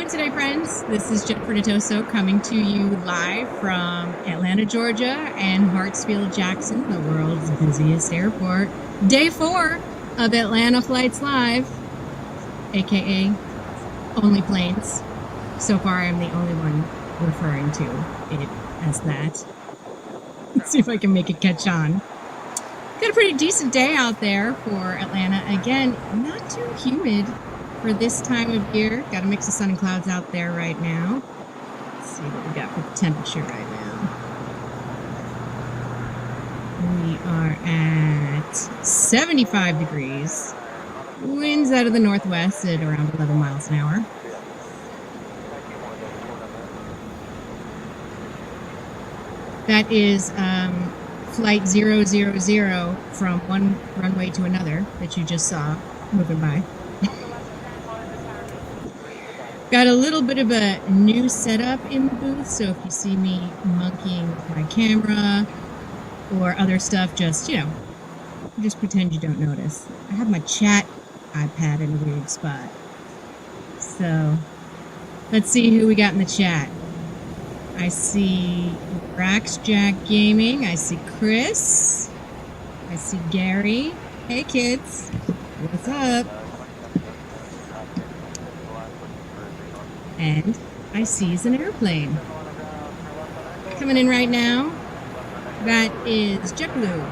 doing today, friends? This is Jen Nittoso coming to you live from Atlanta, Georgia and Hartsfield-Jackson, the world's busiest airport. Day 4 of Atlanta Flights Live, aka only planes. So far, I'm the only one referring to it as that. Let's see if I can make it catch on. Got a pretty decent day out there for Atlanta. Again, not too humid for this time of year. Got a mix of sun and clouds out there right now. Let's see what we got for the temperature right now. We are at 75 degrees. Winds out of the northwest at around 11 miles an hour. That is flight 000 from one runway to another that you just saw moving by. Got a little bit of a new setup in the booth, so if you see me monkeying with my camera or other stuff, just, you know, just pretend you don't notice. I have my chat iPad in a weird spot. So, let's see who we got in the chat. I see Raxjack Gaming. I see Chris. I see Gary. Hey, kids. What's up? And I seize an airplane. Coming in right now, that is JetBlue.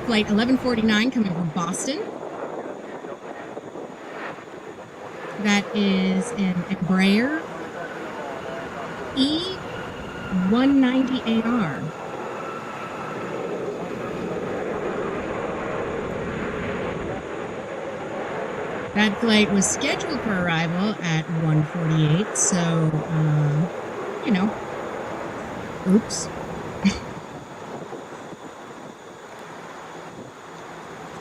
Flight 1149 coming from Boston. That is an Embraer E190AR. That flight was scheduled for arrival at 1:48, so, you know, oops. It's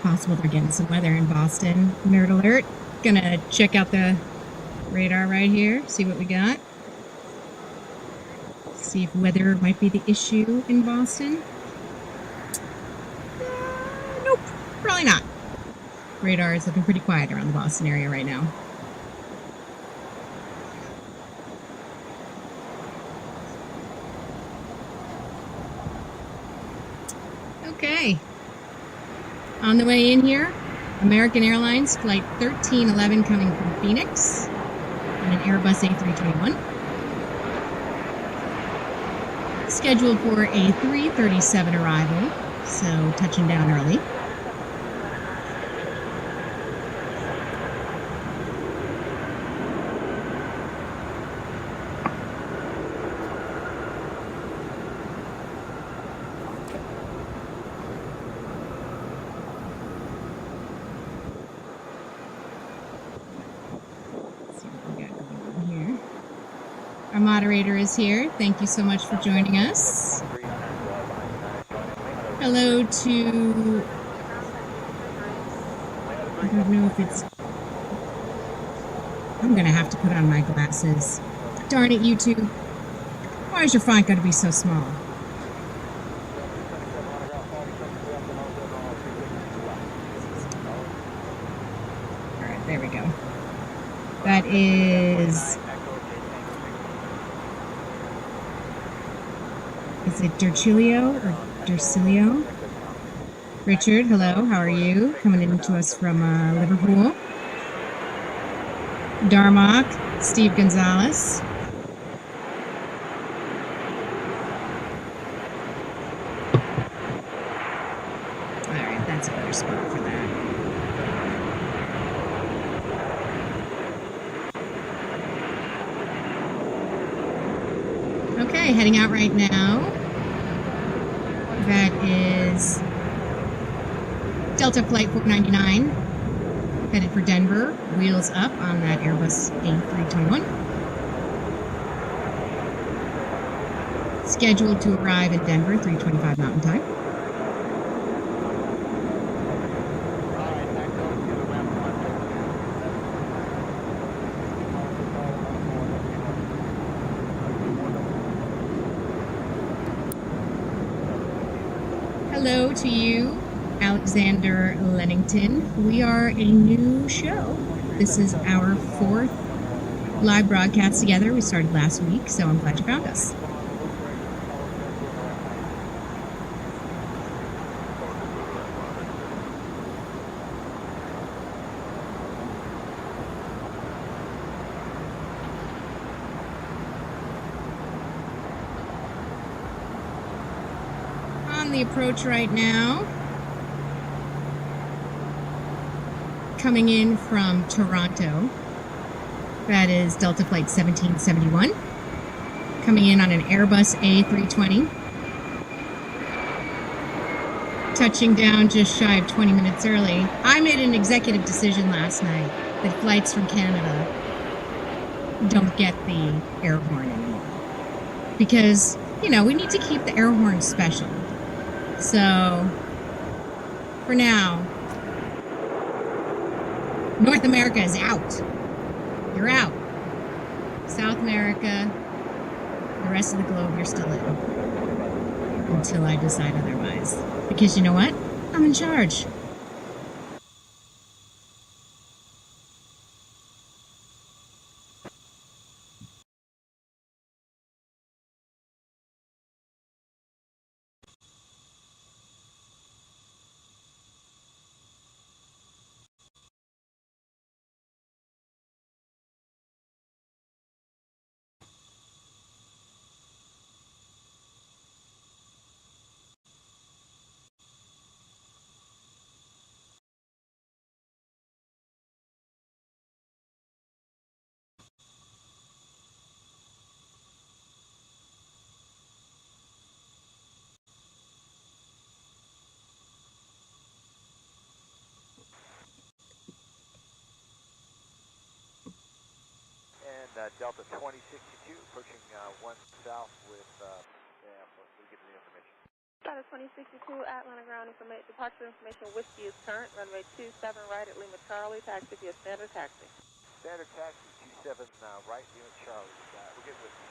possible they're getting some weather in Boston. Nerd alert. Gonna check out the radar right here, see what we got. See if weather might be the issue in Boston. Nope, probably not. Radar is looking pretty quiet around the Boston area right now. Okay. On the way in here, American Airlines Flight 1311 coming from Phoenix on an Airbus A321. Scheduled for a 3:37 arrival, so touching down early. Our moderator is here. Thank you so much for joining us. Hello to... I don't know if it's... I'm going to have to put on my glasses. Darn it, YouTube. Why is your font got to be so small? All right, there we go. That is... Is it Durcilio or Durcilio? Richard, hello, how are you? Coming in to us from Liverpool. Darmok, Steve Gonzalez. Alright, that's a better spot for that. Okay, heading out right now. That is Delta Flight 499, headed for Denver, wheels up on that Airbus A321. Scheduled to arrive in Denver, 3:25 Mountain Time. Hello to you, Alexander Lennington. We are a new show. This is our 4th live broadcast together. We started last week, so I'm glad you found us. On the approach right now, coming in from Toronto, that is Delta Flight 1771, coming in on an Airbus A320, touching down just shy of 20 minutes early. I made an executive decision last night that flights from Canada don't get the air horn anymore, because, you know, we need to keep the air horn special. So, for now, North America is out. You're out. South America, the rest of the globe, you're still in. Until I decide otherwise. Because you know what? I'm in charge. Delta 2062, approaching 1 south with, we'll get the information. Delta 2062, Atlanta ground information, departure information, whiskey is current, runway 27 right at Lima Charlie, taxi via standard taxi. Standard taxi 27 right, Lima Charlie. We'll get with you,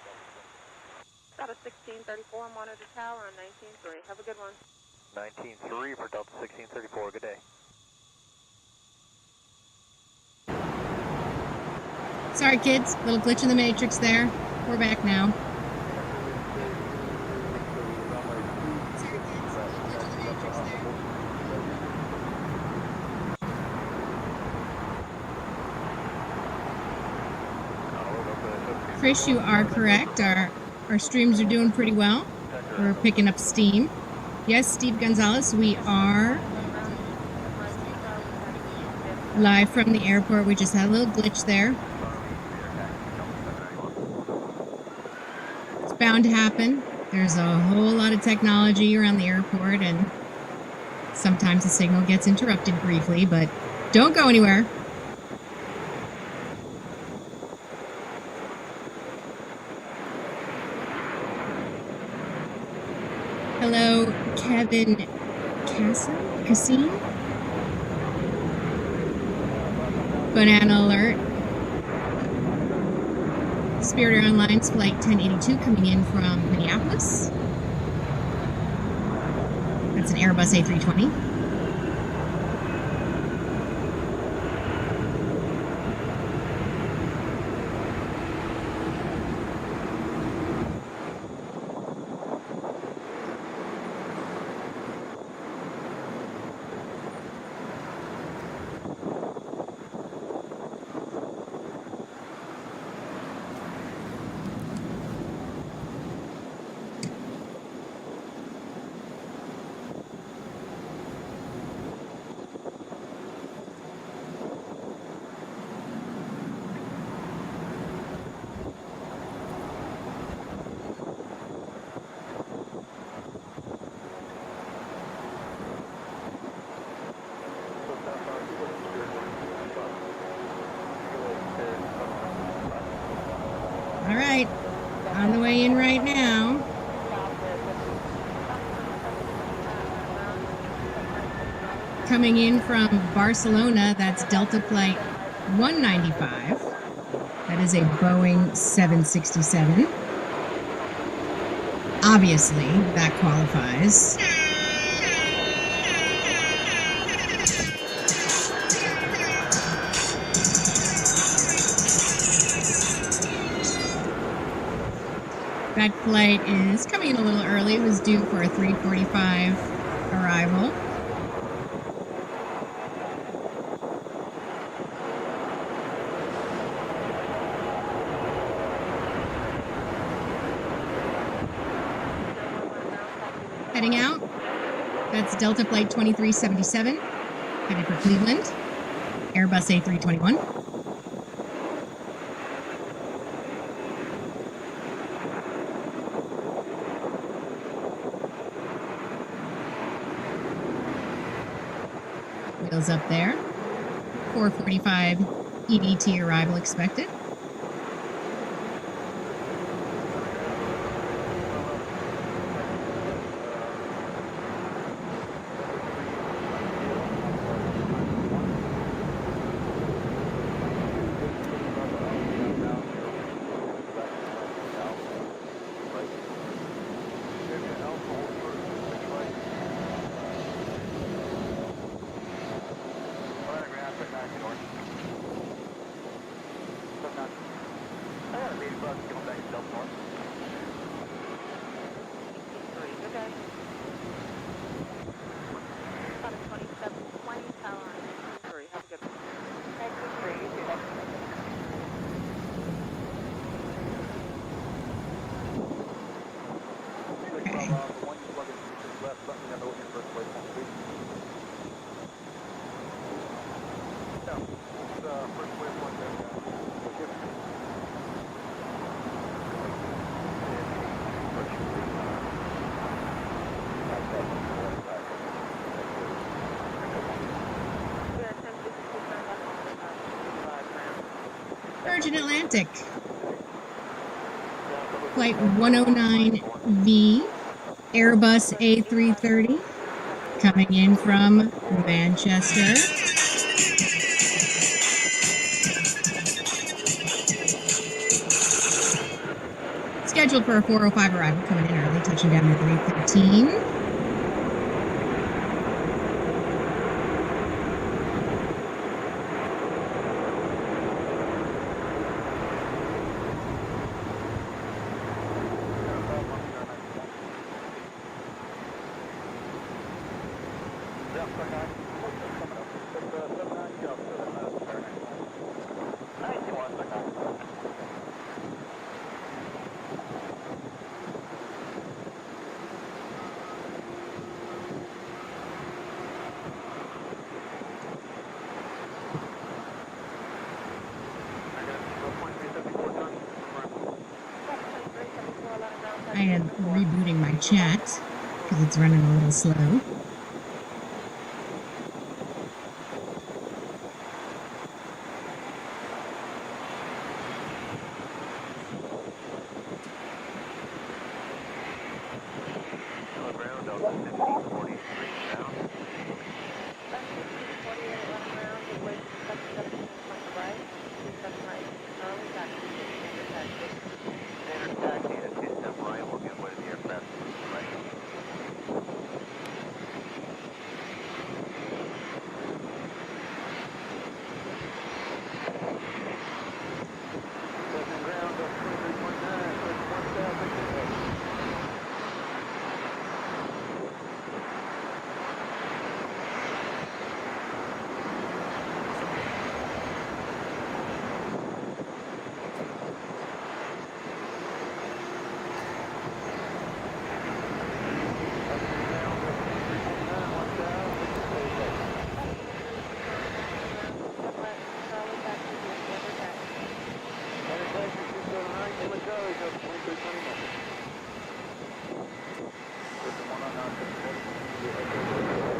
Delta 1634, monitor tower on 19.3. Have a good one. 19.3 for Delta 1634, good day. Sorry, kids. Little glitch in the matrix there. We're back now. Chris, you are correct. Our streams are doing pretty well. We're picking up steam. Yes, Steve Gonzalez, we are live from the airport. We just had a little glitch there. It's bound to happen. There's a whole lot of technology around the airport, and sometimes the signal gets interrupted briefly, but don't go anywhere. Hello, Kevin Cassin? Banana alert. Spirit Airlines Flight 1082 coming in from Minneapolis. That's an Airbus A320. All right, on the way in right now. Coming in from Barcelona, that's Delta Flight 195. That is a Boeing 767. Obviously, that qualifies. That flight is coming in a little early. It was due for a 3:45 arrival. Heading out, that's Delta Flight 2377, headed for Cleveland, Airbus A321. Wheels up there, 4:45 EDT arrival expected. Virgin Atlantic, Flight 109V, Airbus A330, coming in from Manchester. Scheduled for a 4:05 arrival, coming in early, touching down at 3:15. I am rebooting my chat because it's running a little slow.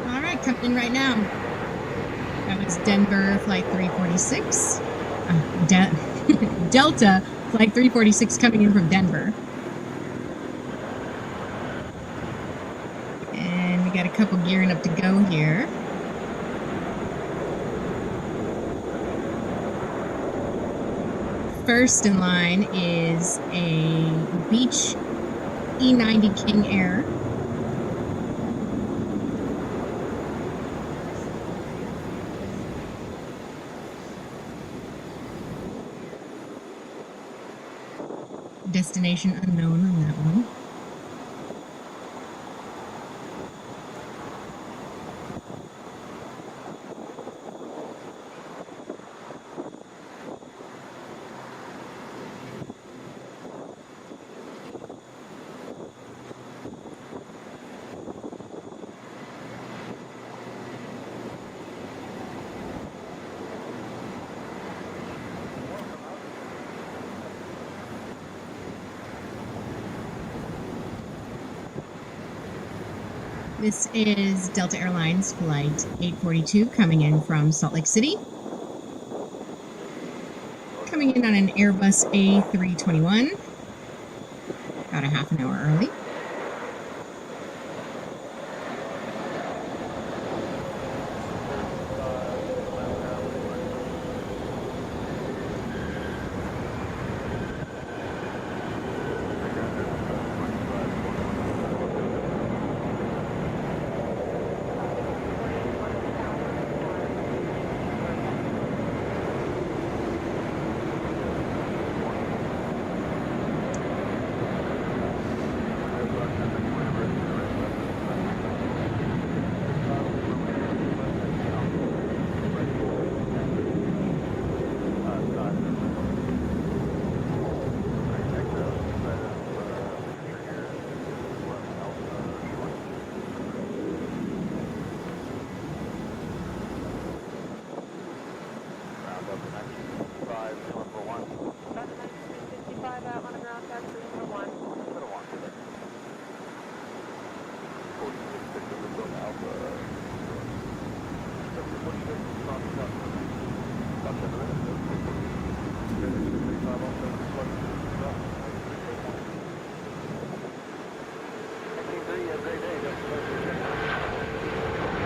All right, coming in right now. That was Denver Flight 346. Delta Flight 346 coming in from Denver. And we got a couple gearing up to go here. First in line is a Beech E90 King Air. destination unknown on that one. This is Delta Airlines Flight 842 coming in from Salt Lake City. Coming in on an Airbus A321, about a half an hour early.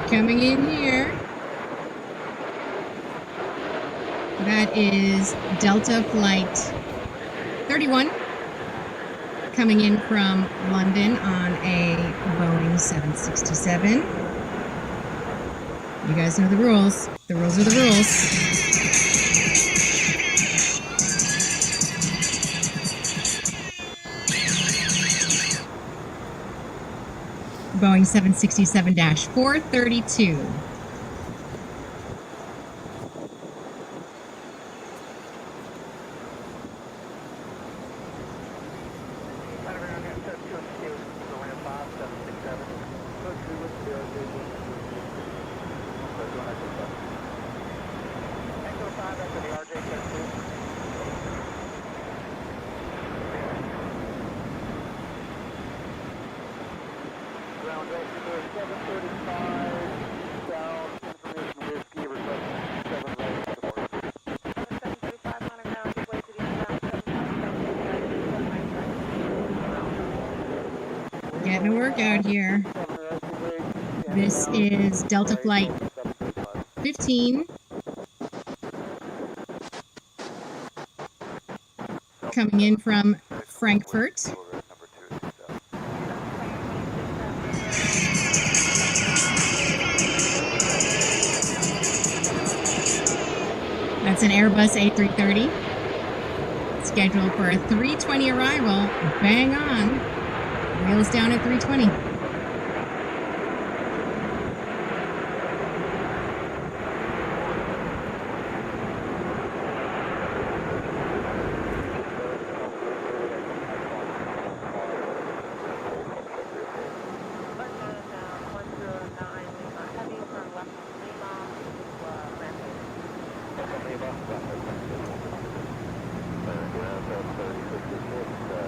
Coming in here, that is Delta Flight 31, coming in from London on a Boeing 767. You guys know the rules. The rules are the rules. Boeing 767-432. Getting a workout here. This is Delta Flight 15, coming in from Frankfurt. That's an Airbus A330, scheduled for a 3:20 arrival. Bang on. Wheels down at 3:20.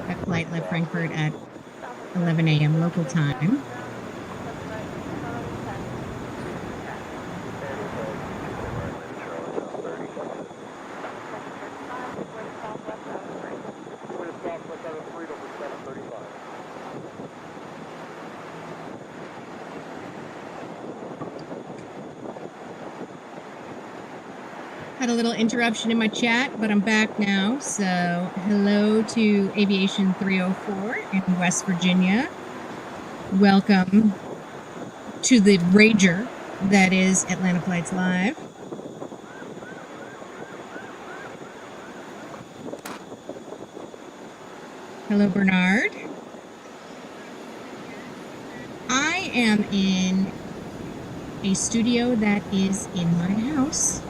That flight left Frankfurt at 11 a.m. local time. Had a little interruption in my chat, but I'm back now. So hello to Aviation 304 in West Virginia. Welcome to the rager that is Atlanta Flights Live. Hello, Bernard. I am in a studio that is in my house,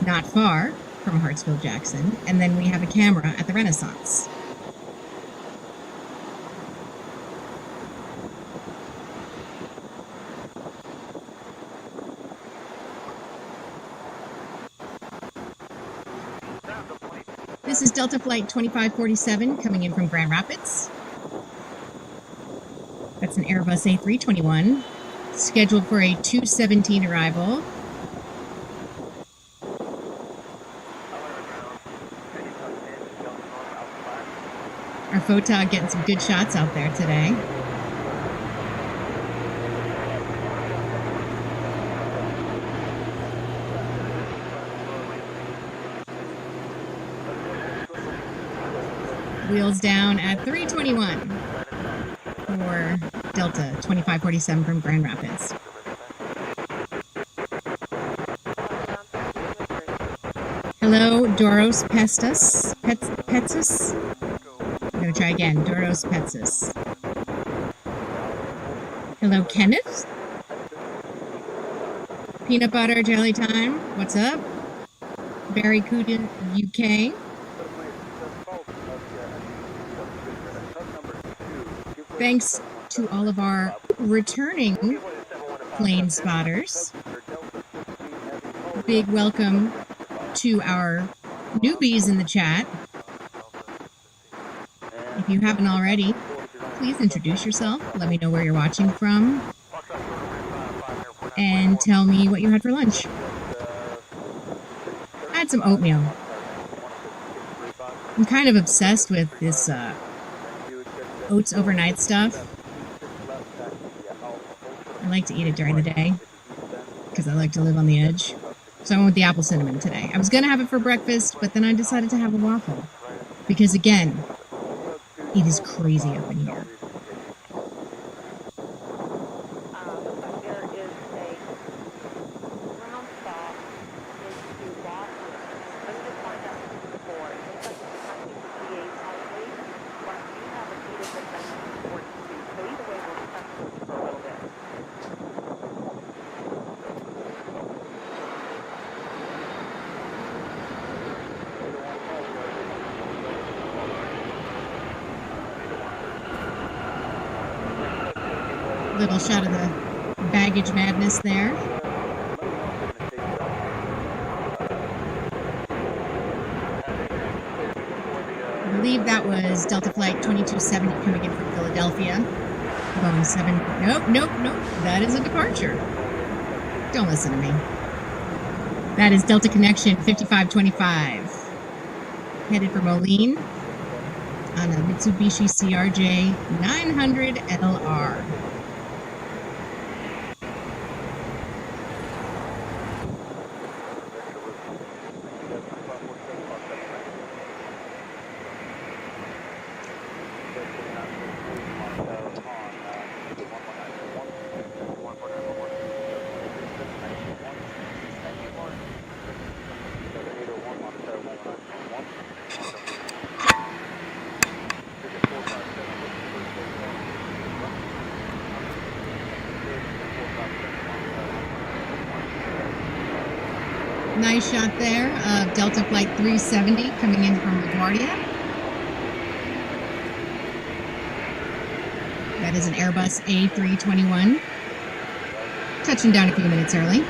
not far from Hartsfield-Jackson, and then we have a camera at the Renaissance. This is Delta Flight 2547 coming in from Grand Rapids. That's an Airbus A321, scheduled for a 2:17 arrival. Our photog getting some good shots out there today. Wheels down at 321 for Delta 2547 from Grand Rapids. Hello, Doros Pestus. Petsus? I'm going to try again. Doros Petsus. Hello, Kenneth. Peanut butter jelly time. What's up? Barracuda, UK. Thanks to all of our returning plane spotters. Big welcome to our newbies in the chat. If you haven't already, please introduce yourself. Let me know where you're watching from. And tell me what you had for lunch. I had some oatmeal. I'm kind of obsessed with this oats overnight stuff. I like to eat it during the day because I like to live on the edge. So I went with the apple cinnamon today. I was going to have it for breakfast, but then I decided to have a waffle. Because again, it is crazy up in here. Little shot of the baggage madness there. I believe that was Delta Flight 2270 coming in from Philadelphia. Boeing 7. Nope. That is a departure. Don't listen to me. That is Delta Connection 5525. Headed for Moline on a Mitsubishi CRJ 900 LR. Nice shot there of Delta Flight 370 coming in from LaGuardia. That is an Airbus A321. Touching down a few minutes early.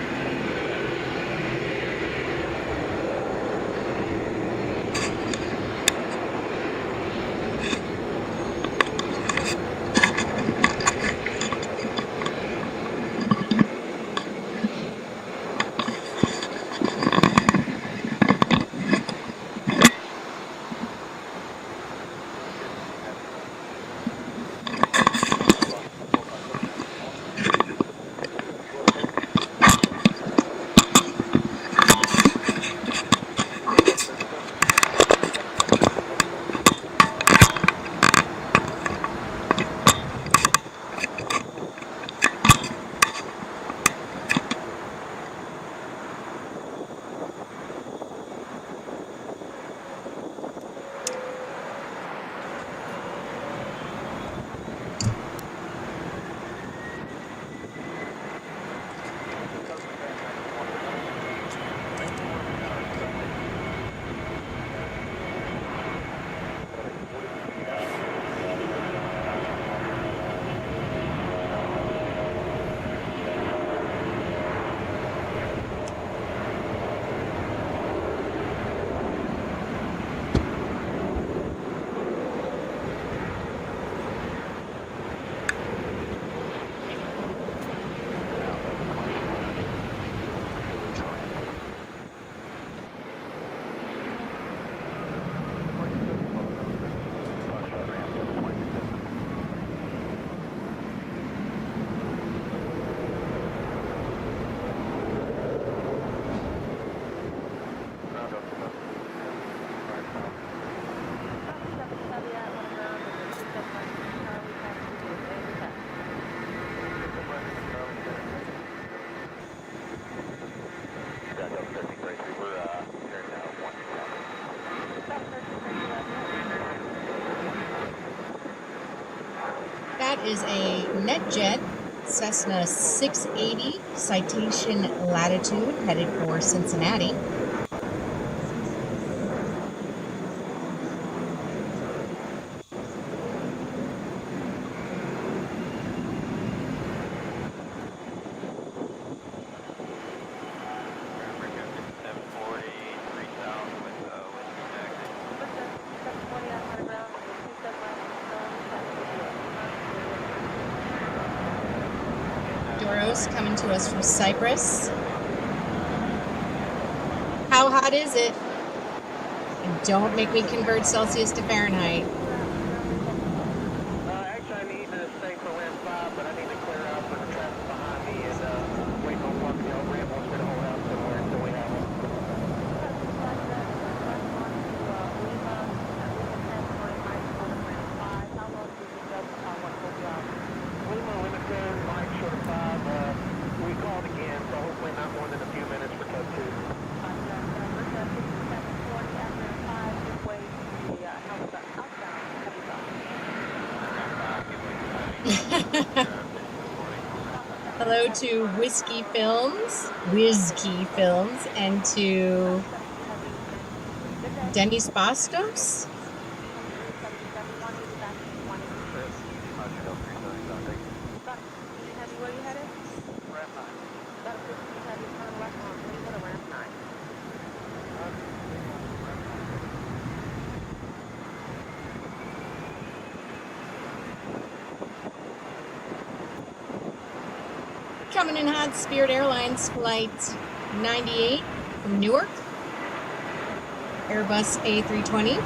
That is a NetJet Cessna 680 Citation Latitude headed for Cincinnati. Doros coming to us from Cyprus. How hot is it? And don't make me convert Celsius to Fahrenheit. Actually, I need to stay for wind 5, but I need to clear out for the traffic behind me and wait on one the old ramp wants me to hold out somewhere until we have one. Lima Limited, Mike short of 5. We called again, so hopefully not more than a few minutes for code 2. Hello to Whiskey Films, and to Denis Bastos. Coming in hot, Spirit Airlines Flight 98 from Newark, Airbus A320.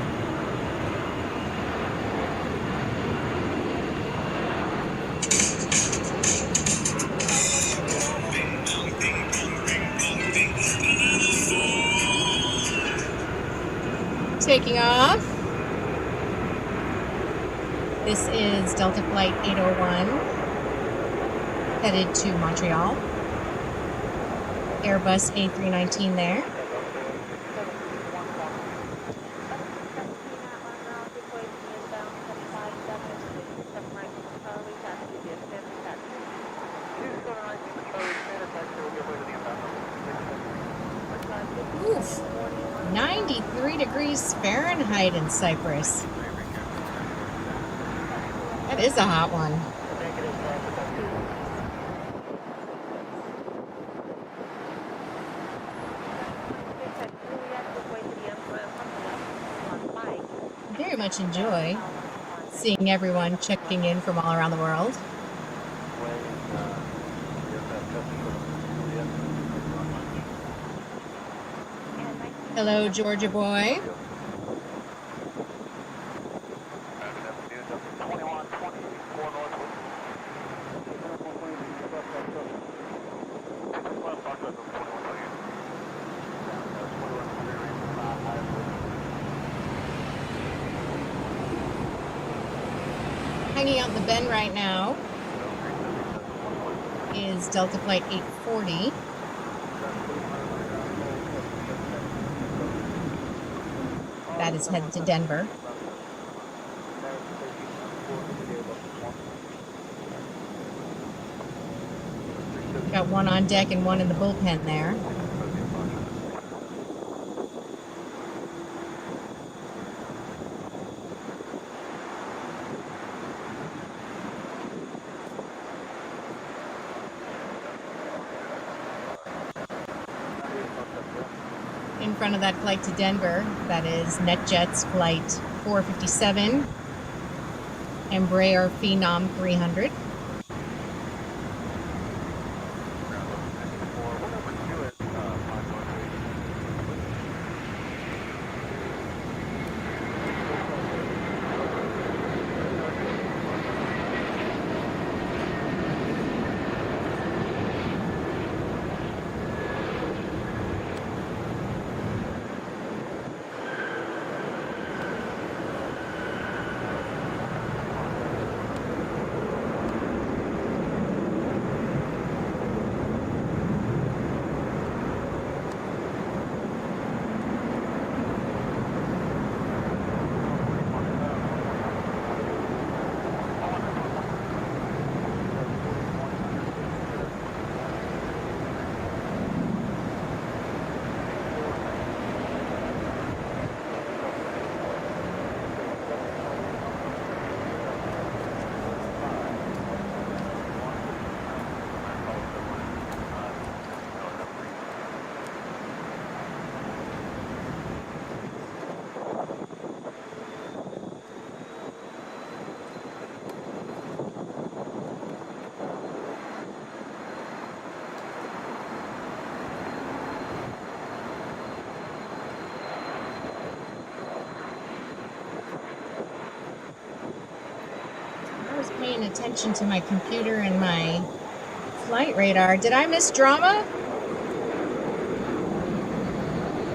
Taking off. This is Delta Flight 801. Headed to Montreal. Airbus A319 there. Oof, 93 degrees Fahrenheit in Cyprus. That is a hot one. Very much enjoy seeing everyone checking in from all around the world. Hello, Georgia boy. Hanging out the bend right now is Delta Flight 840. That is headed to Denver. Got one on deck and one in the bullpen there. In front of that flight to Denver, that is NetJet's Flight 457, Embraer Phenom 300. paying attention to my computer and my flight radar. Did I miss drama?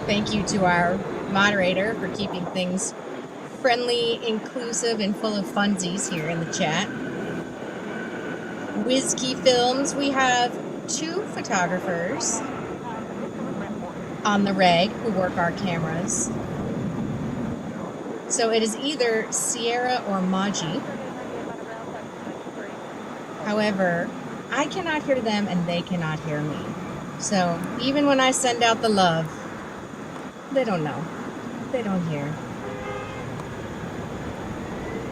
Thank you to our moderator for keeping things friendly, inclusive, and full of funsies here in the chat. Whiskey Films, we have 2 photographers on the reg who work our cameras. So it is either Sierra or Maji. However, I cannot hear them and they cannot hear me. So even when I send out the love, they don't know. They don't hear.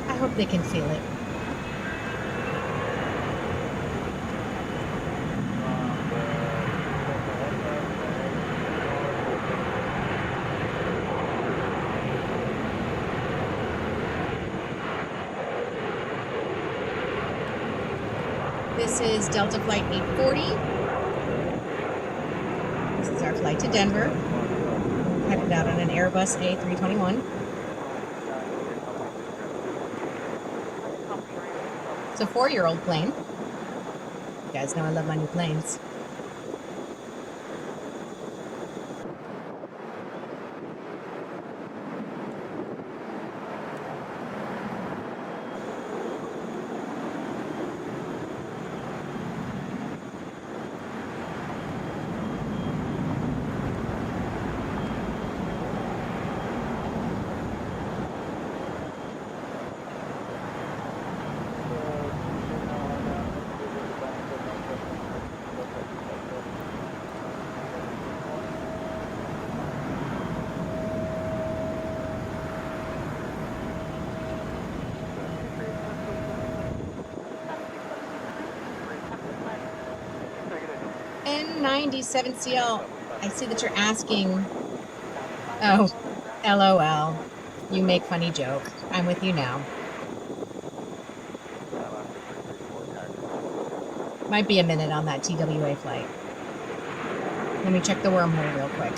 I hope they can feel it. This is Delta Flight 840. This is our flight to Denver. Headed out on an Airbus A321. It's a 4-year-old plane. You guys know I love my new planes. N97CL, I see that you're asking. Oh, LOL. You make funny joke. I'm with you now. Might be a minute on that TWA flight. Let me check the wormhole real quick.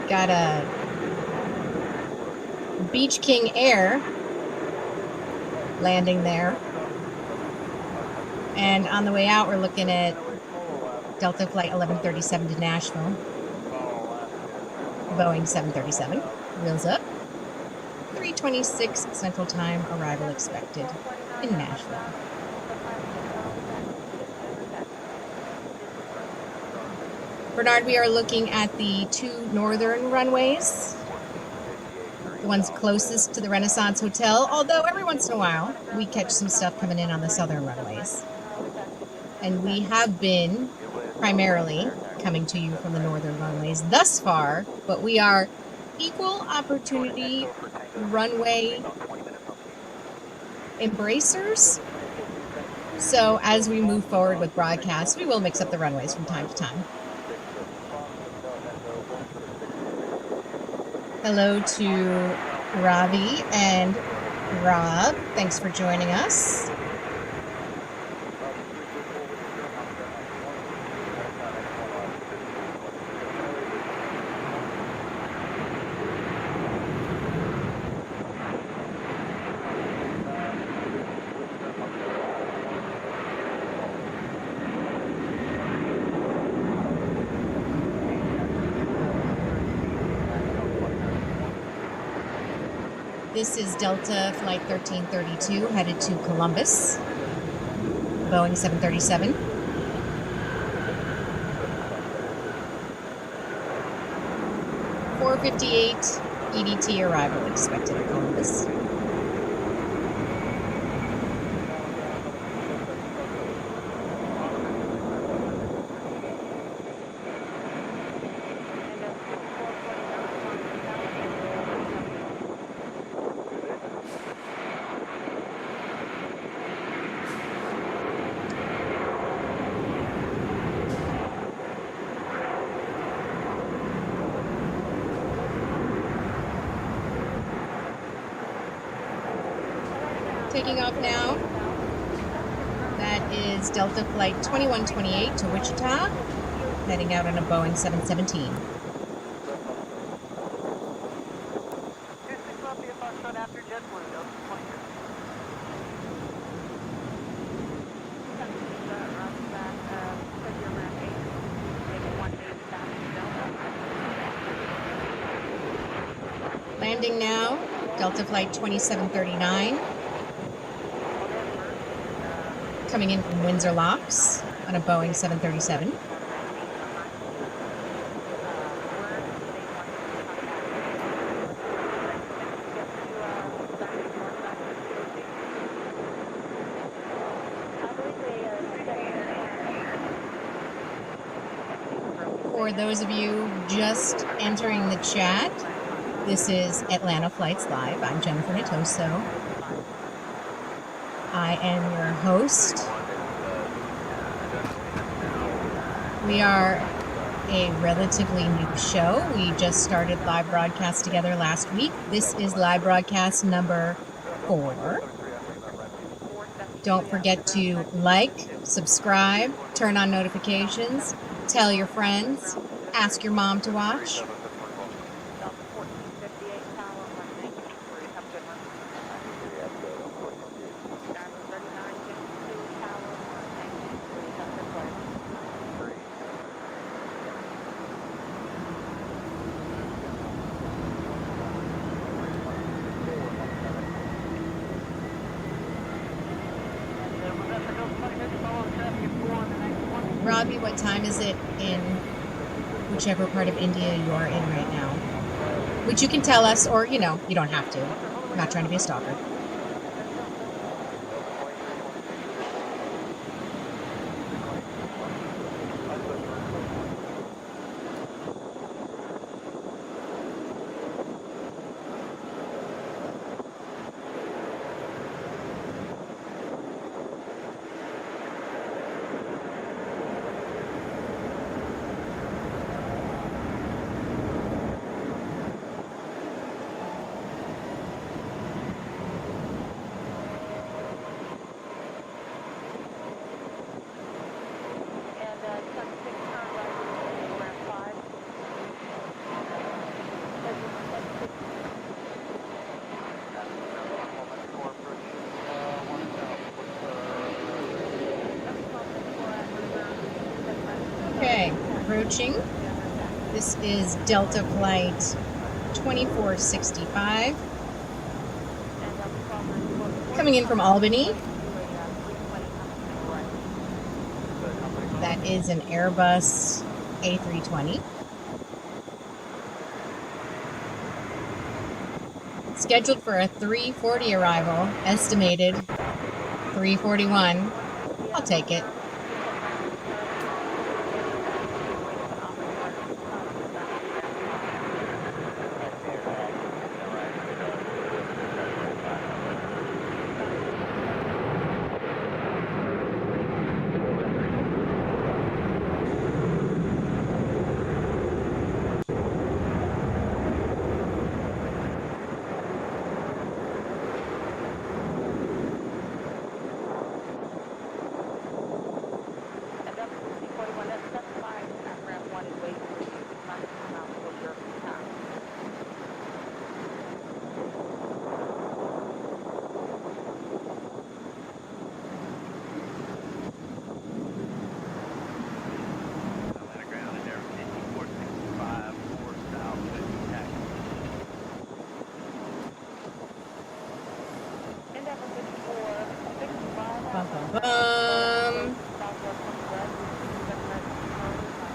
Got a Beach King Air landing there. And on the way out, we're looking at Delta Flight 1137 to Nashville. Boeing 737. Wheels up. 3:26 Central Time. Arrival expected in Nashville. Bernard, we are looking at the 2 northern runways. The ones closest to the Renaissance Hotel. Although every once in a while, we catch some stuff coming in on the southern runways. And we have been primarily coming to you from the northern runways thus far, but we are equal opportunity runway embracers. So as we move forward with broadcasts, we will mix up the runways from time to time. Hello to Ravi and Rob. Thanks for joining us. This is Delta Flight 1332 headed to Columbus, Boeing 737. .458 EDT arrival expected at Columbus. Taking off now. That is Delta Flight 2128 to Wichita, heading out on a Boeing 717. Southbound after JetBlue, Delta 23. Landing now, Delta Flight 2739. Coming in from Windsor Locks on a Boeing 737. For those of you just entering the chat, this is Atlanta Flights Live. I'm Jen Nittoso. I am your host. We are a relatively new show. We just started live broadcast together last week. This is live broadcast number 4. Don't forget to like, subscribe, turn on notifications, tell your friends, ask your mom to watch. Robbie, what time is it in whichever part of India you are in right now? Which you can tell us, or, you know, you don't have to. I'm not trying to be a stalker. Okay, approaching. This is Delta Flight 2465. Coming in from Albany. That is an Airbus A320. Scheduled for a 3:40 arrival, estimated 3:41. I'll take it.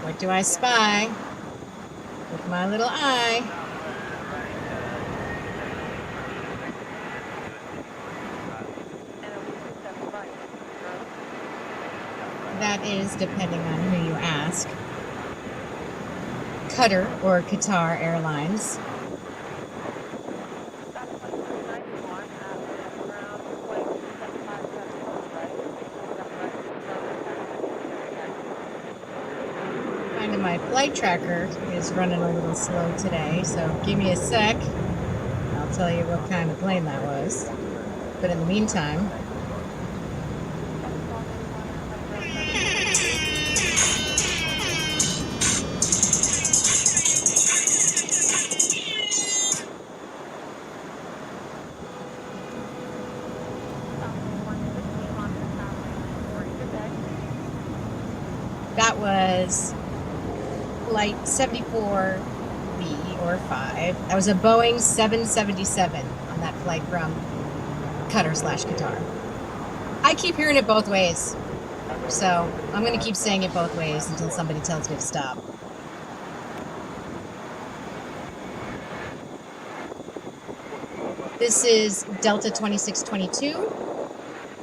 What do I spy with my little eye? That is, depending on who you ask, Qatar or Qatar Airlines. My flight tracker is running a little slow today, so give me a sec. I'll tell you what kind of plane that was. But in the meantime, was Flight 74B or 5. That was a Boeing 777 on that flight from Qatar/Qatar. I keep hearing it both ways, so I'm going to keep saying it both ways until somebody tells me to stop. This is Delta 2622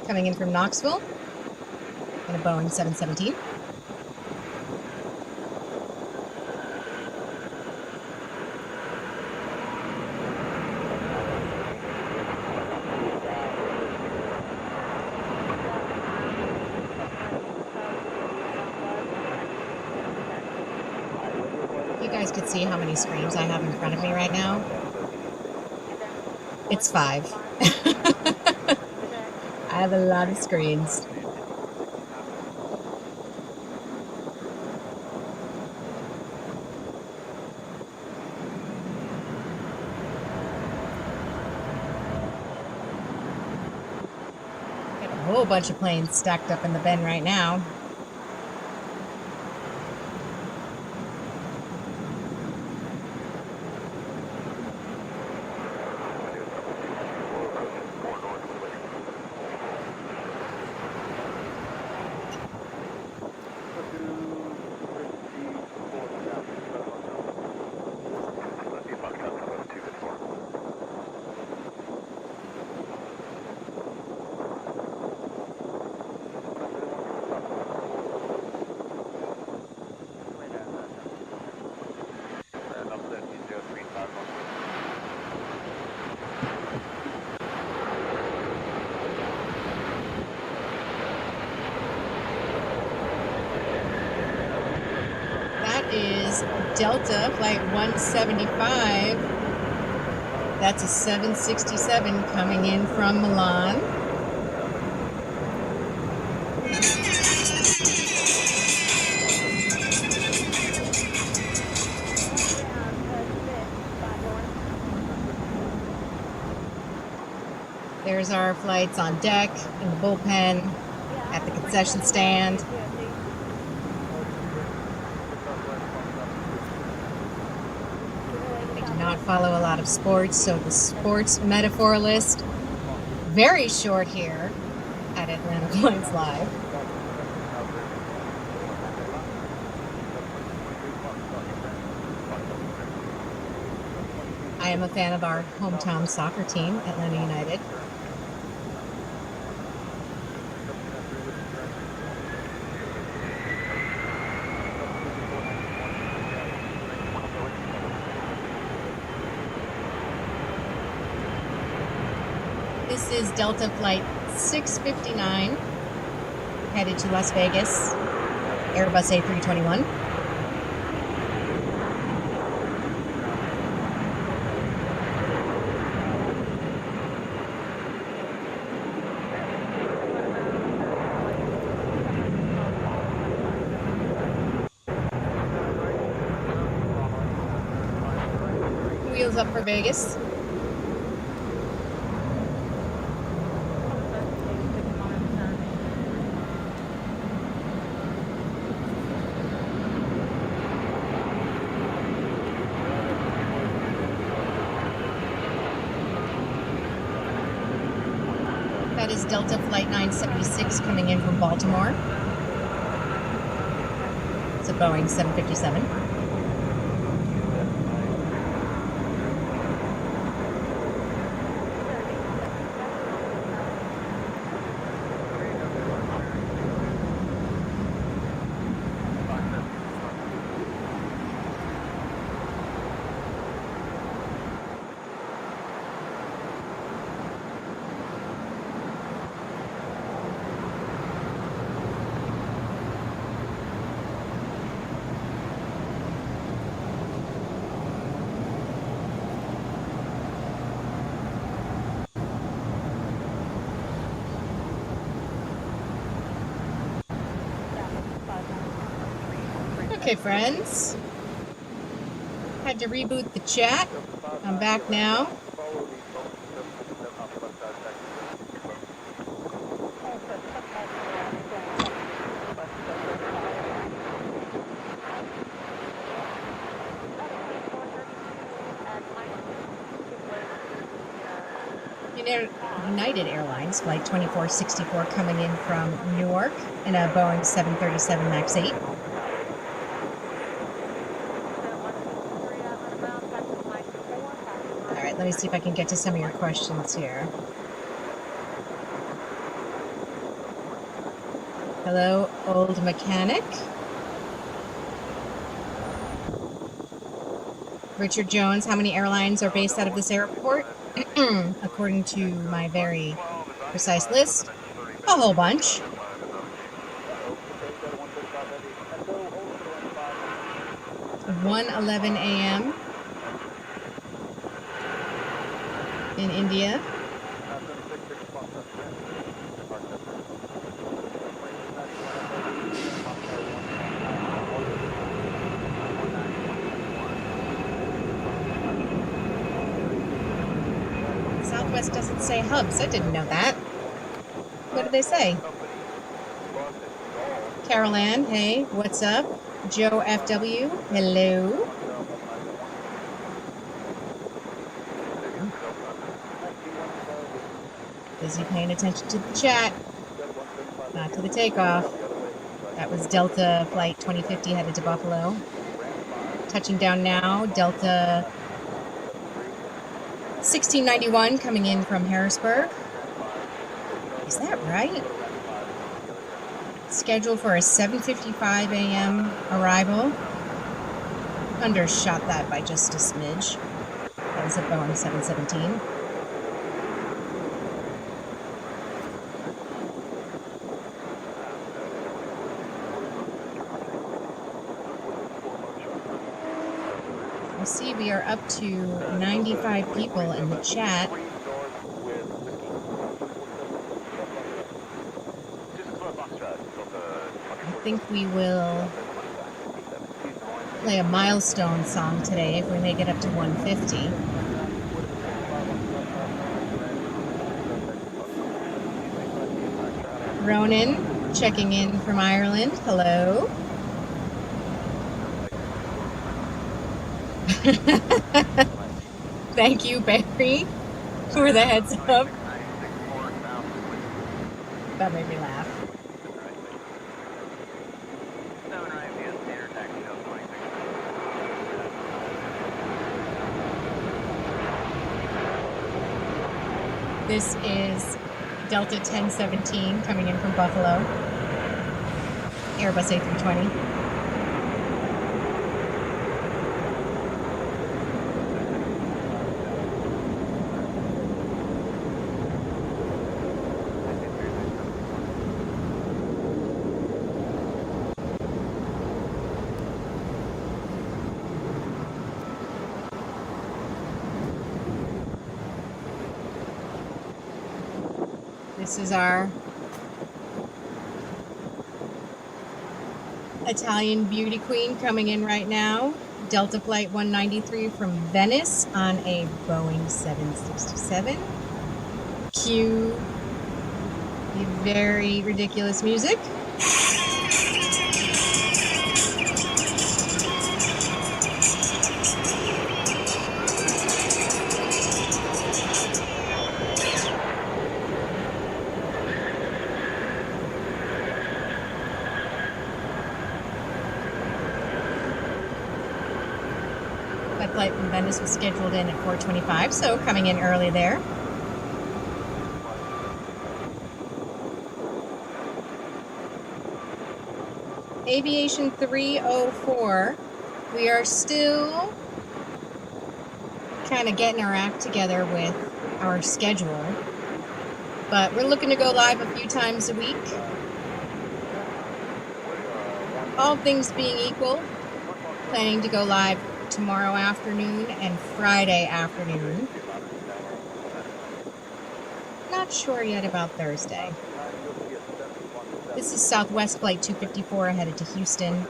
coming in from Knoxville in a Boeing 717. You guys could see how many screens I have in front of me right now. It's 5. I have a lot of screens. Got a whole bunch of planes stacked up in the bin right now. Is Delta Flight 175. That's a 767 coming in from Milan. There's our flights on deck, in the bullpen, at the concession stand. Follow a lot of sports, so the sports metaphor list very short here at Atlanta Flights Live. I am a fan of our hometown soccer team, Atlanta United. This is Delta Flight 659, headed to Las Vegas, Airbus A321. Wheels up for Vegas. That is Delta Flight 976 coming in from Baltimore. It's a Boeing 757. Okay, friends. Had to reboot the chat. I'm back now. United Airlines Flight 2464 coming in from Newark in a Boeing 737 MAX 8. All right, let me see if I can get to some of your questions here. Hello, old mechanic. Richard Jones, how many airlines are based out of this airport? According to my very precise list, a whole bunch. 1:11 a.m. in India. Southwest doesn't say hubs. I didn't know that. What did they say? Carol Ann, hey, what's up? Joe FW, hello. Busy paying attention to the chat, not to the takeoff. That was Delta Flight 2050 headed to Buffalo. Touching down now, Delta 1691 coming in from Harrisburg. Is that right? Scheduled for a 7:55 a.m. arrival. Undershot that by just a smidge. That was a Boeing 717. I see we are up to 95 people in the chat. I think we will play a Milestone song today if we make it up to 150. Ronan, checking in from Ireland. Hello. Thank you, Barry, for the heads up. That made me laugh. This is Delta 1017 coming in from Buffalo. Airbus A320. This is our Italian beauty queen coming in right now. Delta Flight 193 from Venice on a Boeing 767. Cue the very ridiculous music. That flight from Venice was scheduled in at 4:25, so coming in early there. Aviation 304. We are still kind of getting our act together with our schedule, but we're looking to go live a few times a week. All things being equal, planning to go live tomorrow afternoon and Friday afternoon. Not sure yet about Thursday. This is Southwest Flight 254 headed to Houston.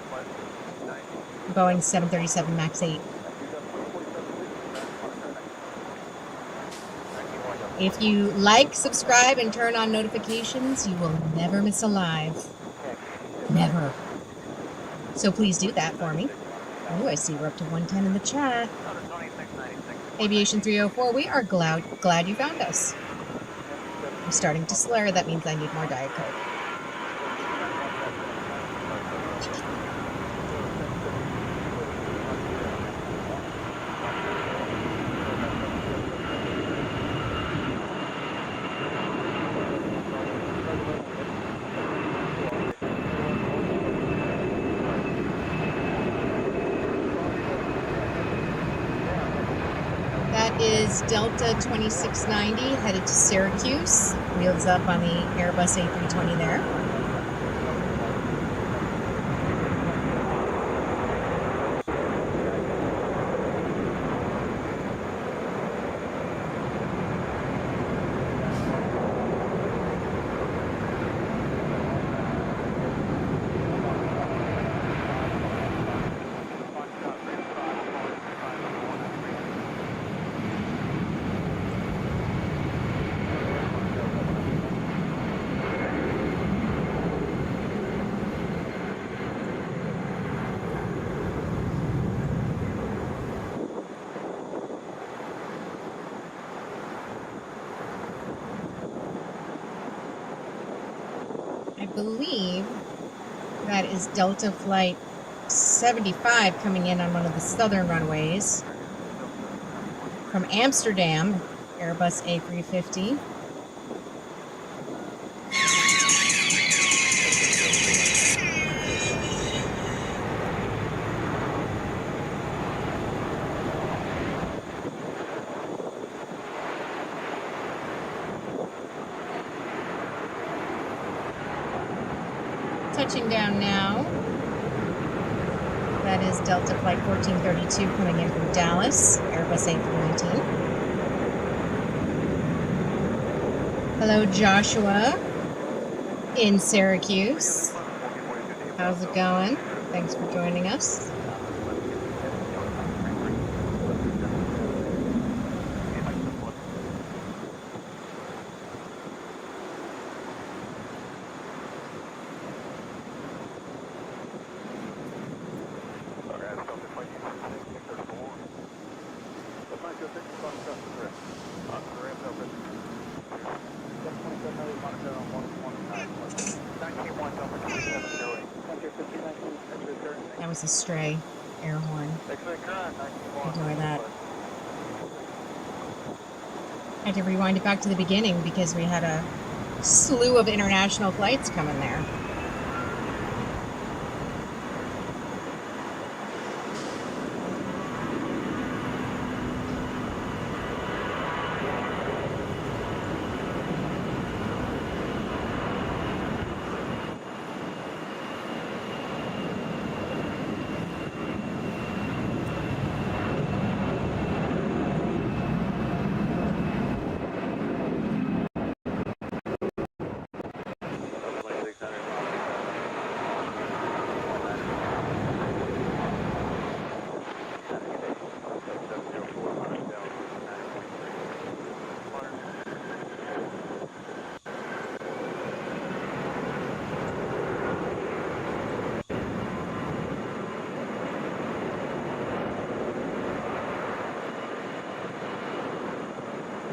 Boeing 737 MAX 8. If you like, subscribe, and turn on notifications, you will never miss a live. Never. So please do that for me. Oh, I see we're up to 110 in the chat. Aviation 304, we are glad you found us. I'm starting to slur. That means I need more Diet Coke. That is Delta 2690 headed to Syracuse. Wheels up on the Airbus A320 there. I believe that is Delta Flight 75 coming in on one of the southern runways from Amsterdam, Airbus A350. Touching down now. That is Delta Flight 1432 coming in from Dallas, Airbus A319. Hello, Joshua in Syracuse. How's it going? Thanks for joining us. That was a stray air horn. Ignore that. I had to rewind it back to the beginning because we had a slew of international flights coming there.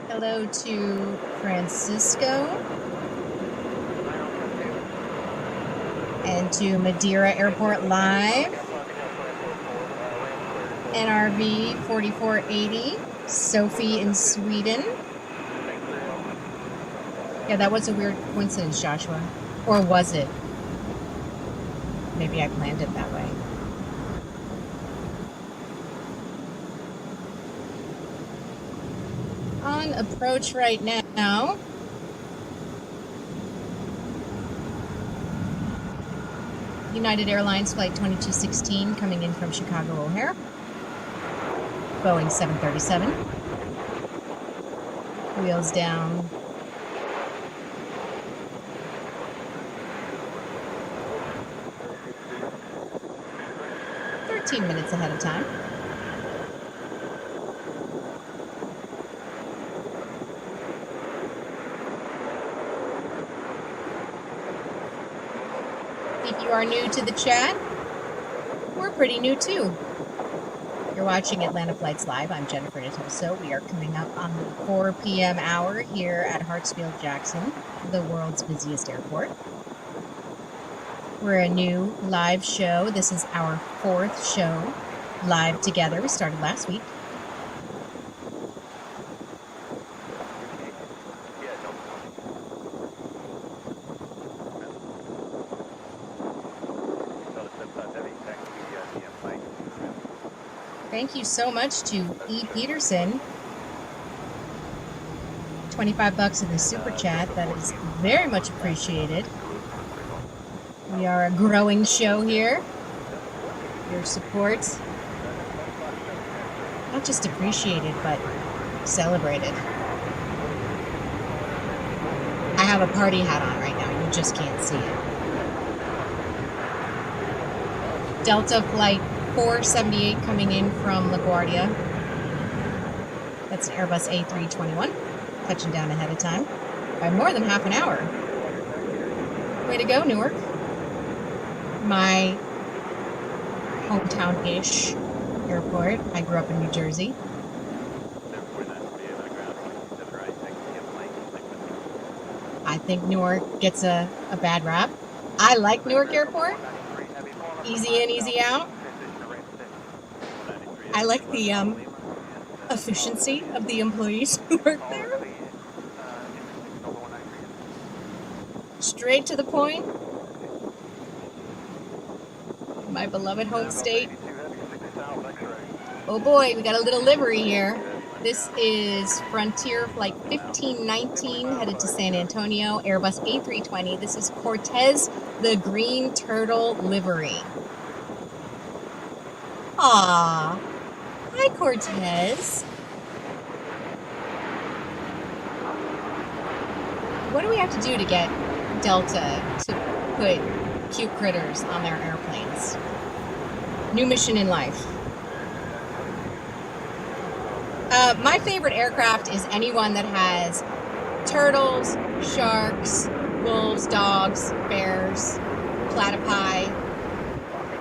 Hello to Francisco and to Madeira Airport Live, NRV 4480, Sophie in Sweden. Yeah, that was a weird coincidence, Joshua. Or was it? Maybe I planned it that way. On approach right now. United Airlines Flight 2216 coming in from Chicago O'Hare. Boeing 737. Wheels down. Minutes ahead of time. If you are new to the chat, we're pretty new too. You're watching Atlanta Flights Live. I'm Jen Nittoso. We are coming up on the 4 p.m. hour here at Hartsfield-Jackson, the world's busiest airport. We're a new live show. This is our 4th show live together. We started last week. Thank you so much to E. Peterson. 25 bucks in the super chat. That is very much appreciated. We are a growing show here. Your support, not just appreciated, but celebrated. I have a party hat on right now. You just can't see it. Delta Flight 478 coming in from LaGuardia. That's an Airbus A321, touching down ahead of time by more than half an hour. Way to go, Newark. My hometown-ish airport. I grew up in New Jersey. I think Newark gets a bad rap. I like Newark Airport. Easy in, easy out. I like the efficiency of the employees who work there. Straight to the point. My beloved home state. Oh boy, we got a little livery here. This is Frontier Flight 1519 headed to San Antonio, Airbus A320. This is Cortez the Green Turtle livery. Aww. Hi, Cortez. What do we have to do to get Delta to put cute critters on their airplanes? New mission in life. My favorite aircraft is anyone that has turtles, sharks, wolves, dogs, bears, platypi,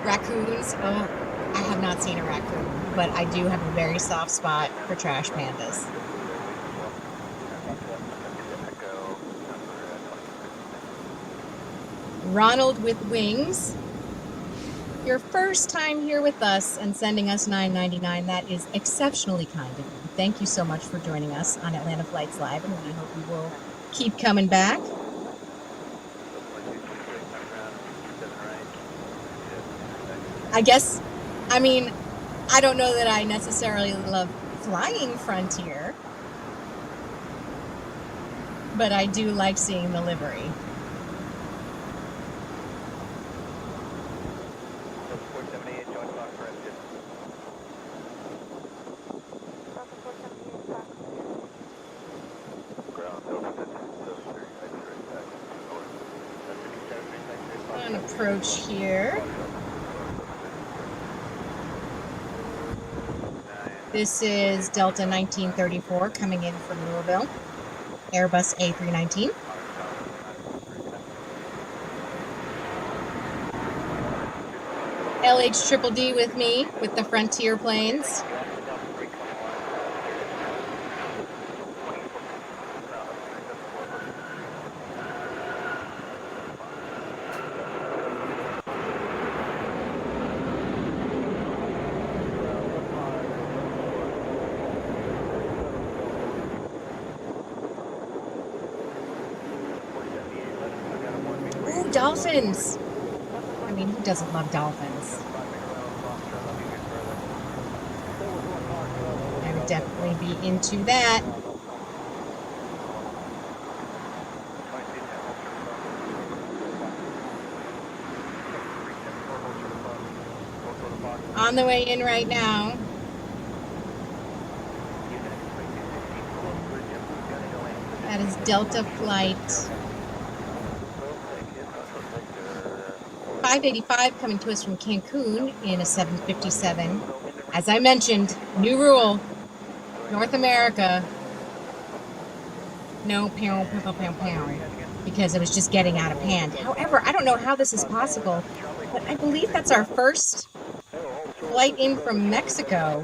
raccoons. Oh, I have not seen a raccoon, but I do have a very soft spot for trash pandas. Ronald with Wings. Your first time here with us and sending us $9.99, that is exceptionally kind of you. Thank you so much for joining us on Atlanta Flights Live, and we hope you will keep coming back. I don't know that I necessarily love flying Frontier, but I do like seeing the livery. On approach here. This is Delta 1934 coming in from Louisville, Airbus A319. LH-DDD with me with the Frontier planes. Dolphins! I mean, who doesn't love dolphins? I would definitely be into that. On the way in right now. That is Delta Flight 585 coming to us from Cancun in a 757. As I mentioned, new rule, North America, no pound, because it was just getting out of hand. However, I don't know how this is possible, but I believe that's our first flight in from Mexico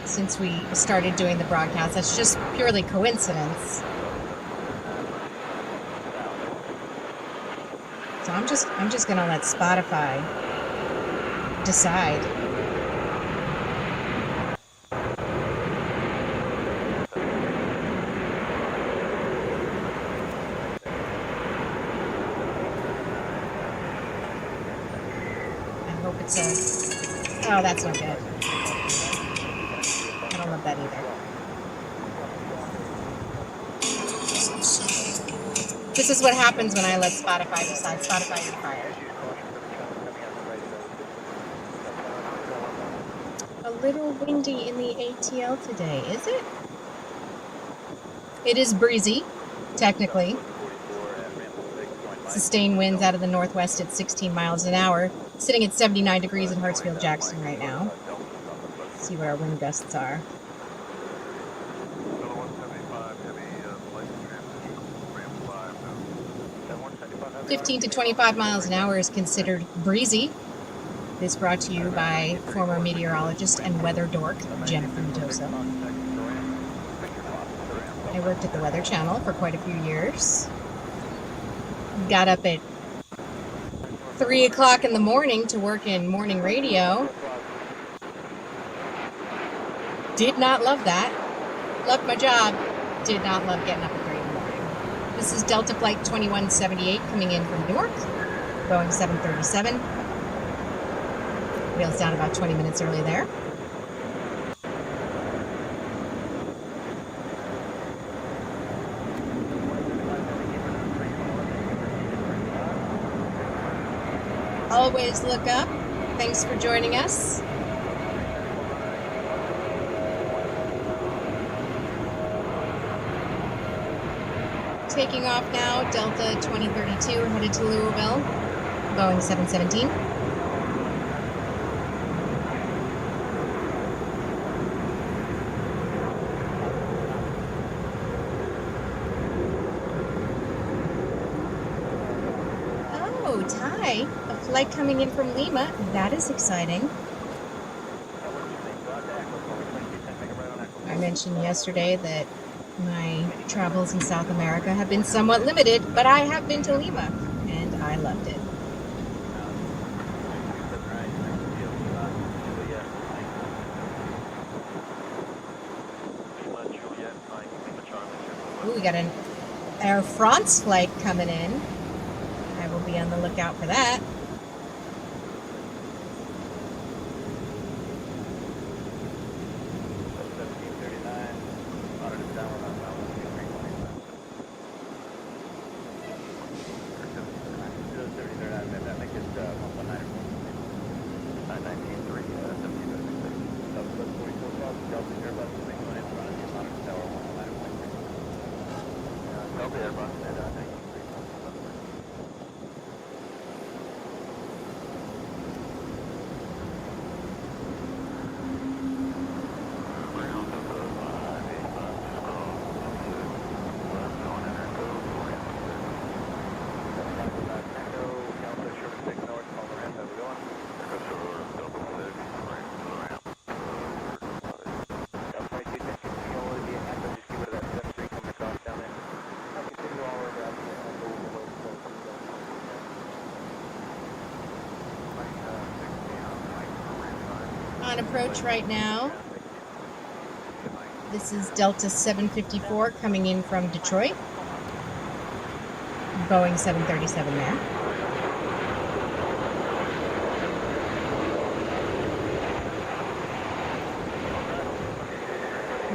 since we started doing the broadcast. That's just purely coincidence. So I'm just gonna let Spotify decide. I hope it's a... Oh, that's not good. I don't love that either. This is what happens when I let Spotify decide. Spotify, you're fired. A little windy in the ATL today, is it? It is breezy, technically. Sustained winds out of the northwest at 16 miles an hour. Sitting at 79 degrees at Hartsfield-Jackson right now. Let's see what our wind gusts are. 15 to 25 miles an hour is considered breezy. This brought to you by former meteorologist and weather dork, Jen Nittoso. I worked at the Weather Channel for quite a few years. Got up at 3 o'clock in the morning to work in morning radio. Did not love that. Loved my job. Did not love getting up at 3 in the morning. This is Delta Flight 2178 coming in from Newark, Boeing 737. Wheels down about 20 minutes early there. Always look up. Thanks for joining us. Taking off now, Delta 2032 headed to Louisville, Boeing 717. Oh, Ty, a flight coming in from Lima. That is exciting. I mentioned yesterday that my travels in South America have been somewhat limited, but I have been to Lima, and I loved it. Ooh, we got an Air France flight coming in. I will be on the lookout for that. On approach right now. This is Delta 754 coming in from Detroit. Boeing 737 there.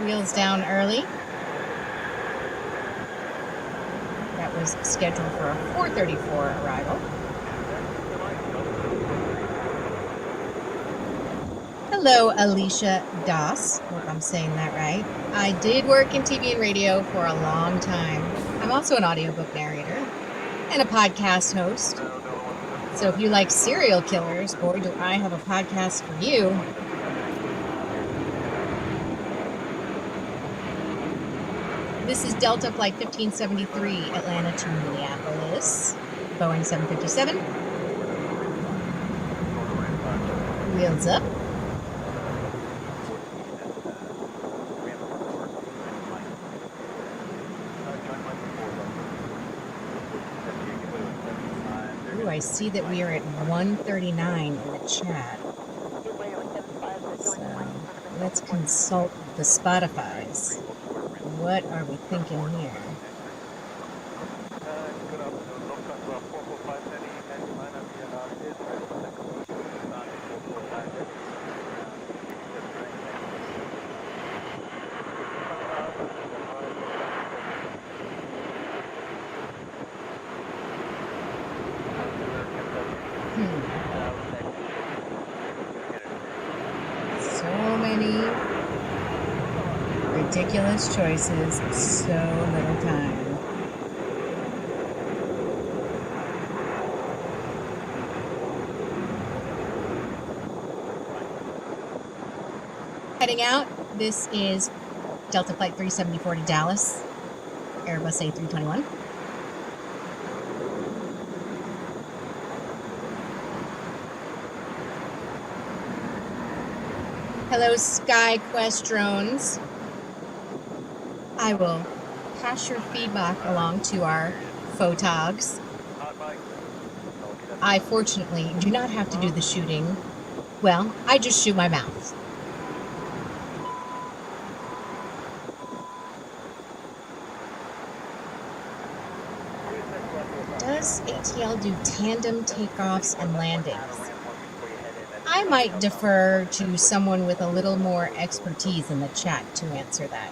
Wheels down early. That was scheduled for a 4:34 arrival. Hello, Alicia Das. Hope I'm saying that right. I did work in TV and radio for a long time. I'm also an audiobook narrator and a podcast host. So if you like serial killers, boy, do I have a podcast for you. This is Delta Flight 1573, Atlanta to Minneapolis, Boeing 757. Wheels up. I see that we are at 139 in the chat. So let's consult the Spotifys. What are we thinking here? So many ridiculous choices, so little time. Heading out, this is Delta Flight 374 to Dallas, Airbus A321. Hello, SkyQuest drones. I will pass your feedback along to our photogs. I fortunately do not have to do the shooting. Well, I just shoot my mouth. Does ATL do tandem takeoffs and landings? I might defer to someone with a little more expertise in the chat to answer that.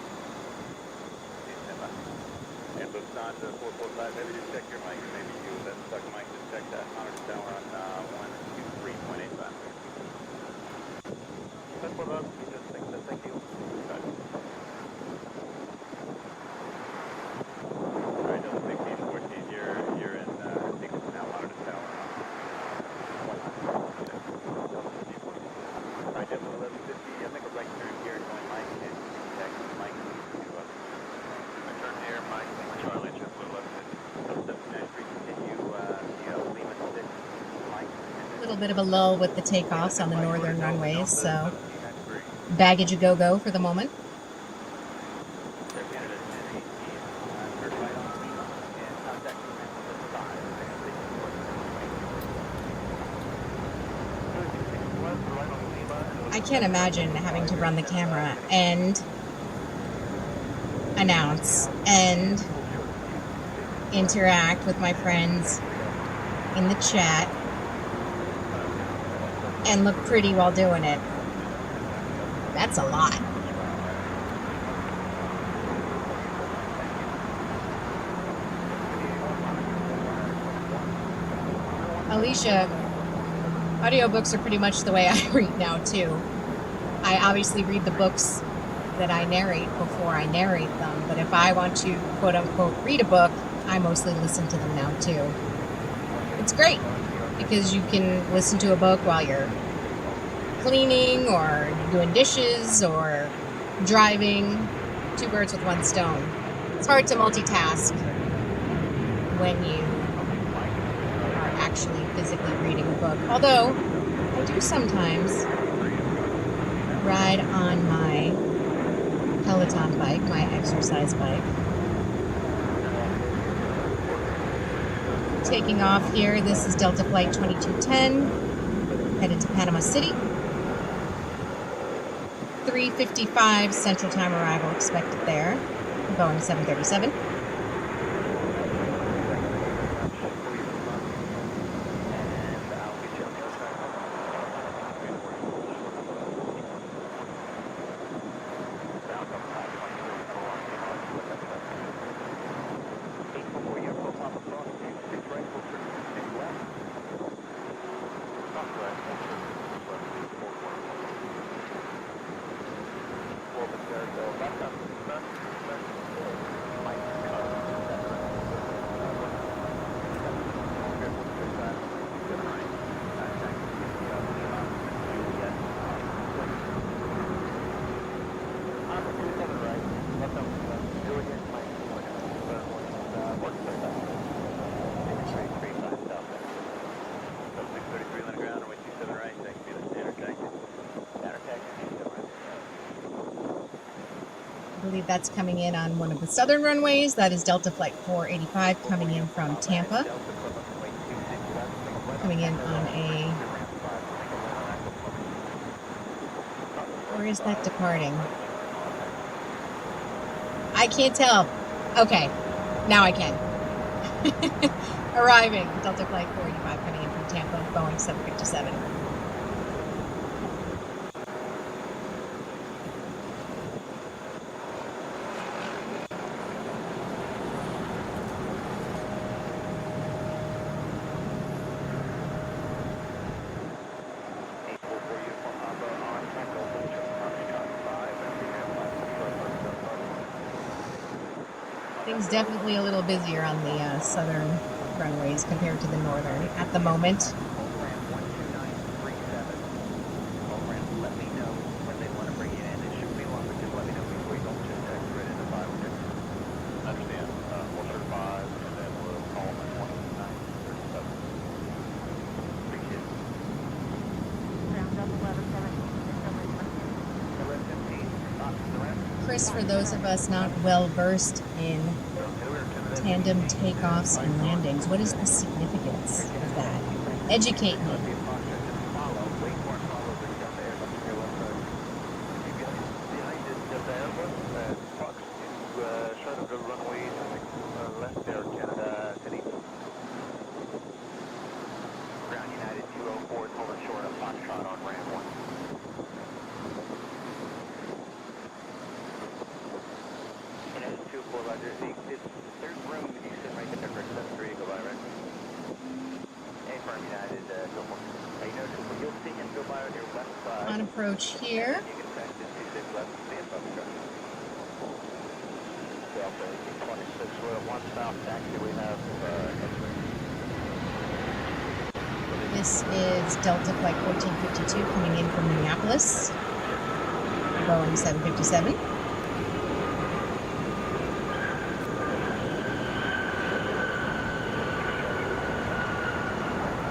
Bit of a lull with the takeoffs on the northern runways, so baggage a go-go for the moment. I can't imagine having to run the camera and announce and interact with my friends in the chat and look pretty while doing it. That's a lot. Alicia, audiobooks are pretty much the way I read now too. I obviously read the books that I narrate before I narrate them, but if I want to quote unquote read a book, I mostly listen to them now too. It's great because you can listen to a book while you're cleaning or doing dishes or driving. Two birds with one stone. It's hard to multitask when you are actually physically reading a book. Although, I do sometimes ride on my Peloton bike, my exercise bike. Taking off here, this is Delta Flight 2210, headed to Panama City. 3:55 Central Time arrival expected there, Boeing 737. I believe that's coming in on one of the southern runways. That is Delta Flight 485 coming in from Tampa. coming in on a... Or is that departing? I can't tell. Okay, now I can. Arriving, Delta Flight 485 coming in from Tampa, Boeing 757. Things definitely a little busier on the southern runways compared to the northern at the moment. Chris, for those of us not well versed in tandem takeoffs and landings, what is the significance of that? Educate me. On approach here. This is Delta Flight 1452 coming in from Minneapolis, Boeing 757.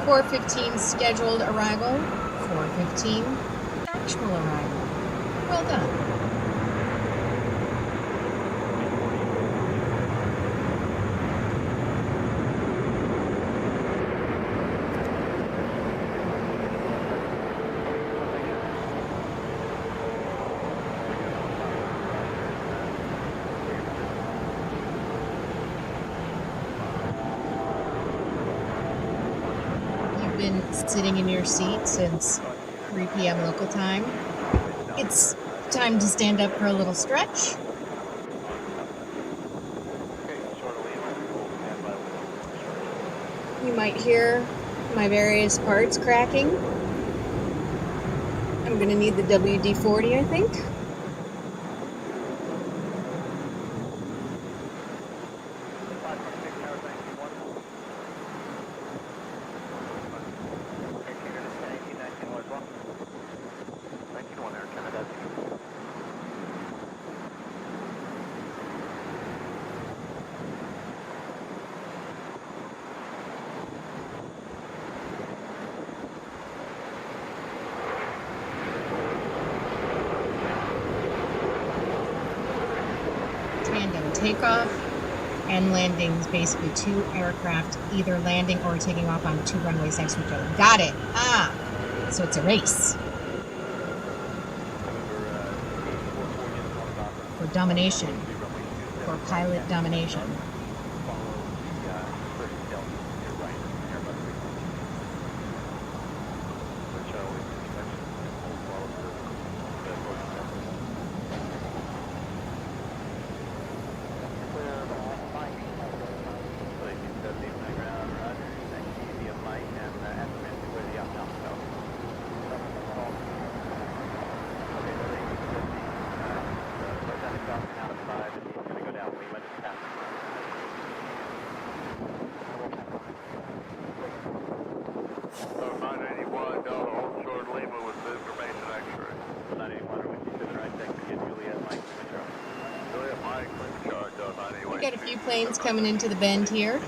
.415 scheduled arrival, 4:15 actual arrival. Well done. Been sitting in your seat since 3 p.m. local time. It's time to stand up for a little stretch. You might hear my various parts cracking. I'm going to need the WD-40, I think. Tandem takeoff and landings, basically two aircraft either landing or taking off on two runways next to each other. Got it. So it's a race for domination, for pilot domination. We got a few planes coming into the bend here.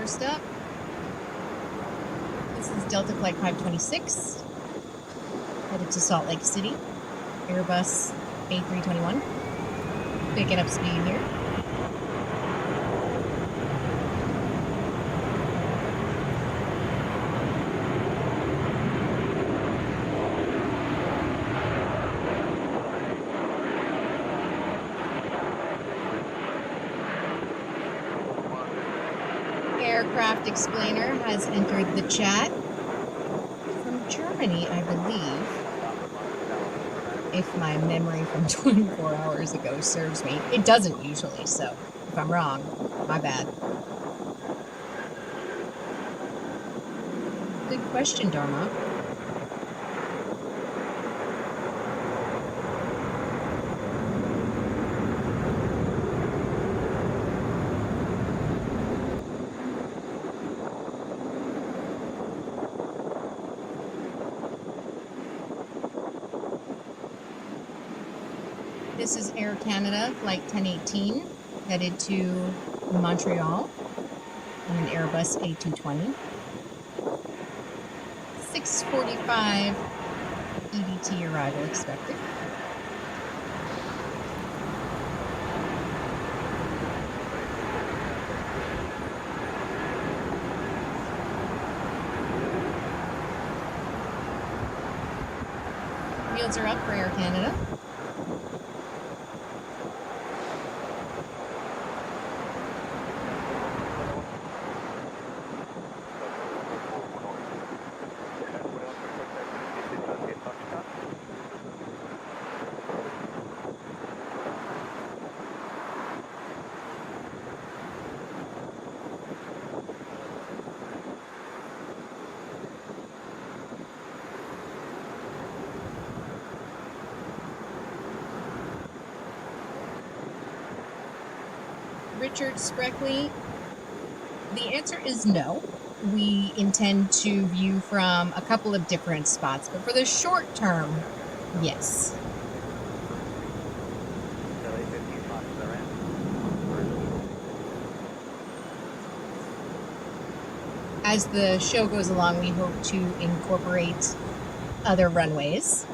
First up, this is Delta Flight 526, headed to Salt Lake City, Airbus A321, picking up speed here. Aircraft Explainer has entered the chat from Germany, I believe, if my memory from 24 hours ago serves me. It doesn't usually, so if I'm wrong, my bad. Good question, Dharma. This is Air Canada Flight 1018, headed to Montreal on an Airbus A220. 6:45 EDT arrival expected. Wheels are up for Air Canada. Richard Spreckley, the answer is no. We intend to view from a couple of different spots, but for the short term, yes. As the show goes along, we hope to incorporate other runways.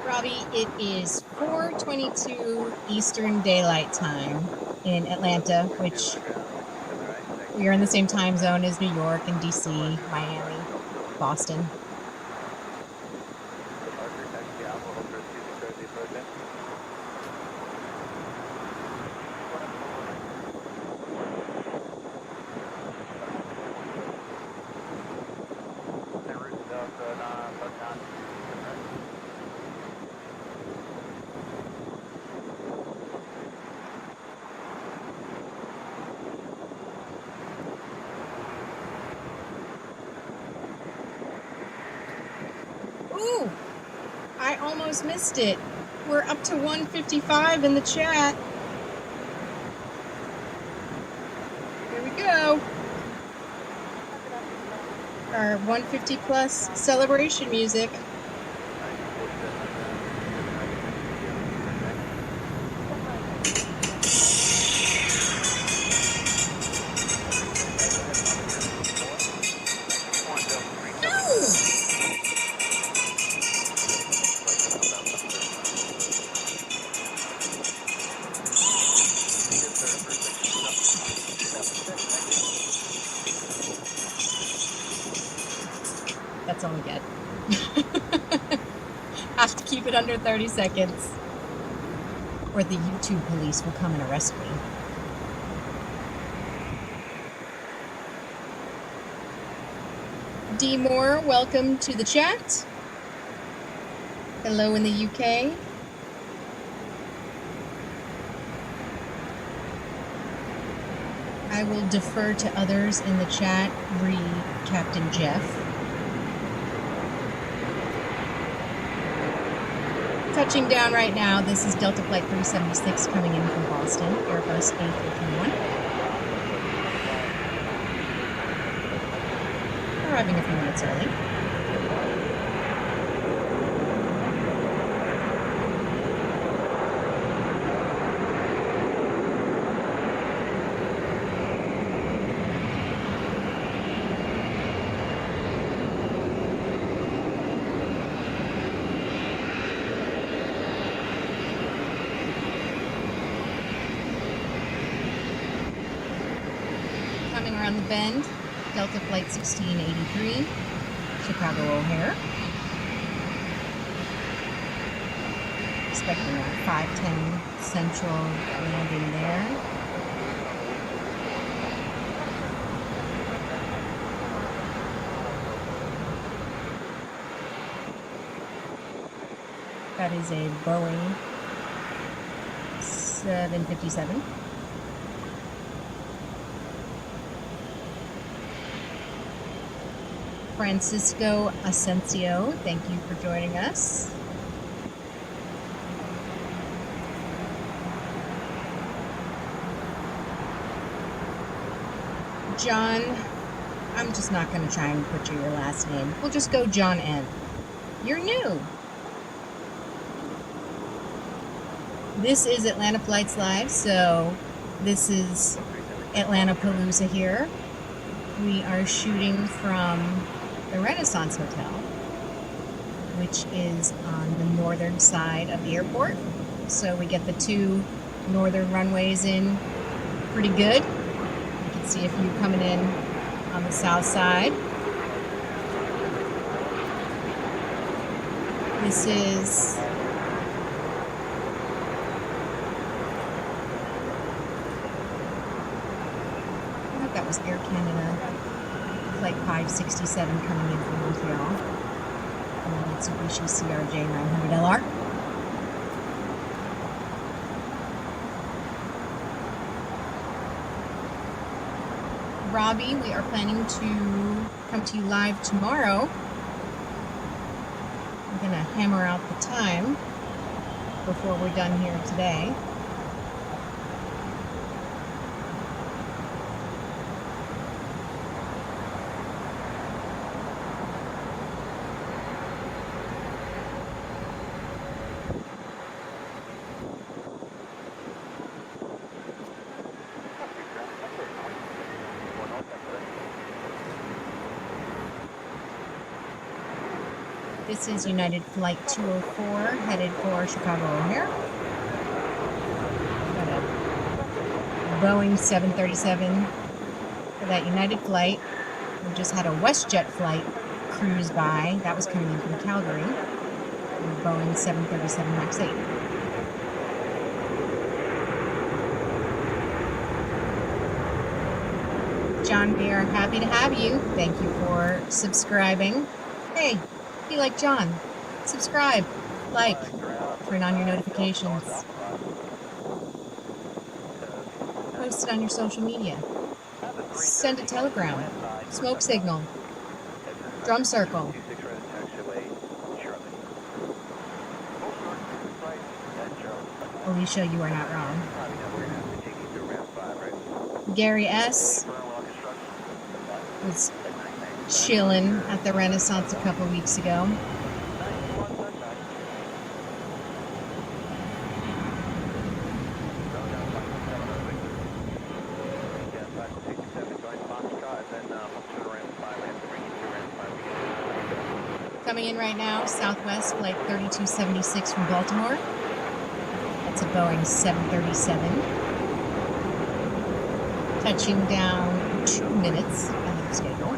Robbie, it is 4:22 Eastern Daylight Time in Atlanta, which we are in the same time zone as New York and DC, Miami, Boston. Ooh, I almost missed it. We're up to 155 in the chat. Here we go. Our 150 plus celebration music. That's all we get. Have to keep it under 30 seconds, or the YouTube police will come and arrest me. D. Moore, welcome to the chat. Hello in the UK. I will defer to others in the chat, re Captain Jeff. Touching down right now, this is Delta Flight 376 coming in from Boston, Airbus A321. Arriving a few minutes early. Coming around the bend, Delta Flight 1683, Chicago O'Hare. Expecting a 510 central landing there. That is a Boeing 757. Francisco Asensio, thank you for joining us. John, I'm just not going to try and butcher your last name. We'll just go John N. You're new. This is Atlanta Flights Live, so this is Atlanta Palooza here. We are shooting from the Renaissance Hotel, which is on the northern side of the airport. So we get the two northern runways in pretty good. You can see a few coming in on the south side. This is that was Air Canada Flight 567 coming in from Montreal. Mitsubishi CRJ 900LR. Robbie, we are planning to come to you live tomorrow. I'm going to hammer out the time before we're done here today. This is United Flight 204, headed for Chicago O'Hare. Got a Boeing 737 for that United flight. We just had a WestJet flight cruise by. That was coming in from Calgary. A Boeing 737 MAX 8. John, we are happy to have you. Thank you for subscribing. Hey, be like John. Subscribe, like, turn on your notifications. Post it on your social media. Send a telegram, smoke signal, drum circle. Alicia, you are not wrong. Gary S. was chilling at the Renaissance a couple weeks ago. Coming in right now, Southwest Flight 3276 from Baltimore. That's a Boeing 737. touching down 2 minutes ahead of schedule.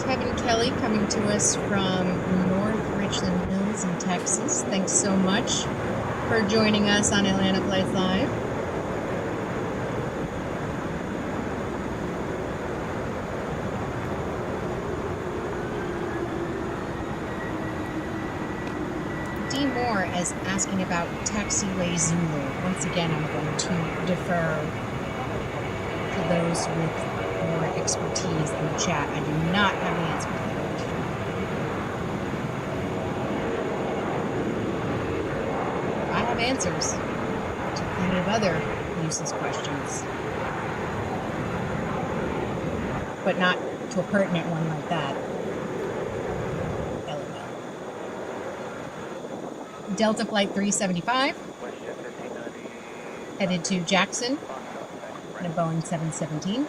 Kevin Kelly coming to us from North Richland Hills in Texas. Thanks so much for joining us on Atlanta Flights Live. D. Moore is asking about Taxiway Zulu. Once again, I'm going to defer to those with more expertise in the chat. I do not have the answer to that question. I have answers to plenty of other useless questions, but not to a pertinent one like that. LOL. Delta Flight 375 headed to Jackson in a Boeing 717.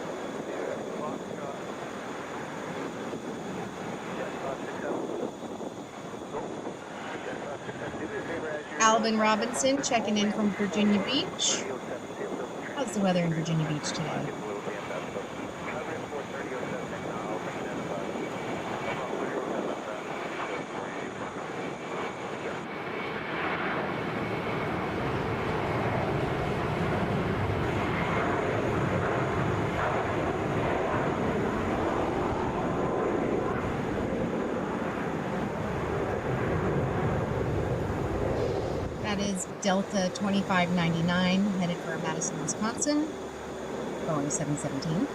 Alvin Robinson checking in from Virginia Beach. How's the weather in Virginia Beach today? That is Delta 2599 headed for Madison, Wisconsin, Boeing 717.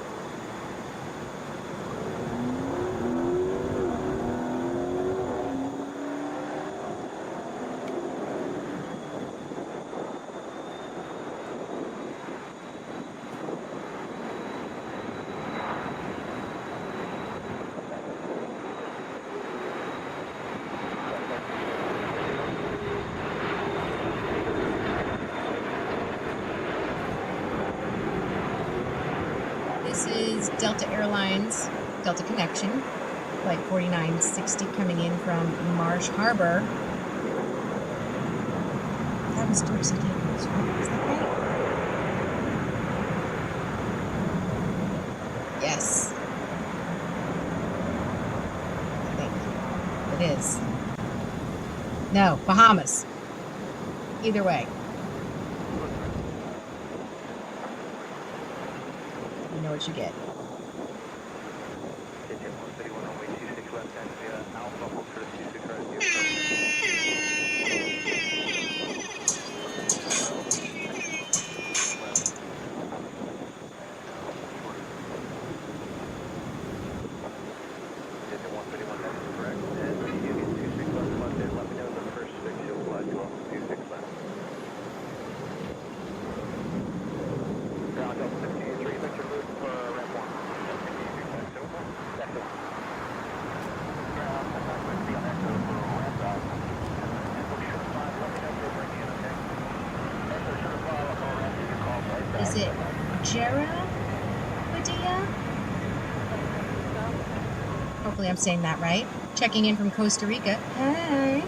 This is Delta Airlines, Delta Connection, Flight 4960 coming in from Marsh Harbor. That was Dorsey Gables, right? Is that right? Yes. I think it is. No, Bahamas. Either way. You know what you get. Is it Jera Padilla? Hopefully I'm saying that right. Checking in from Costa Rica. Hey.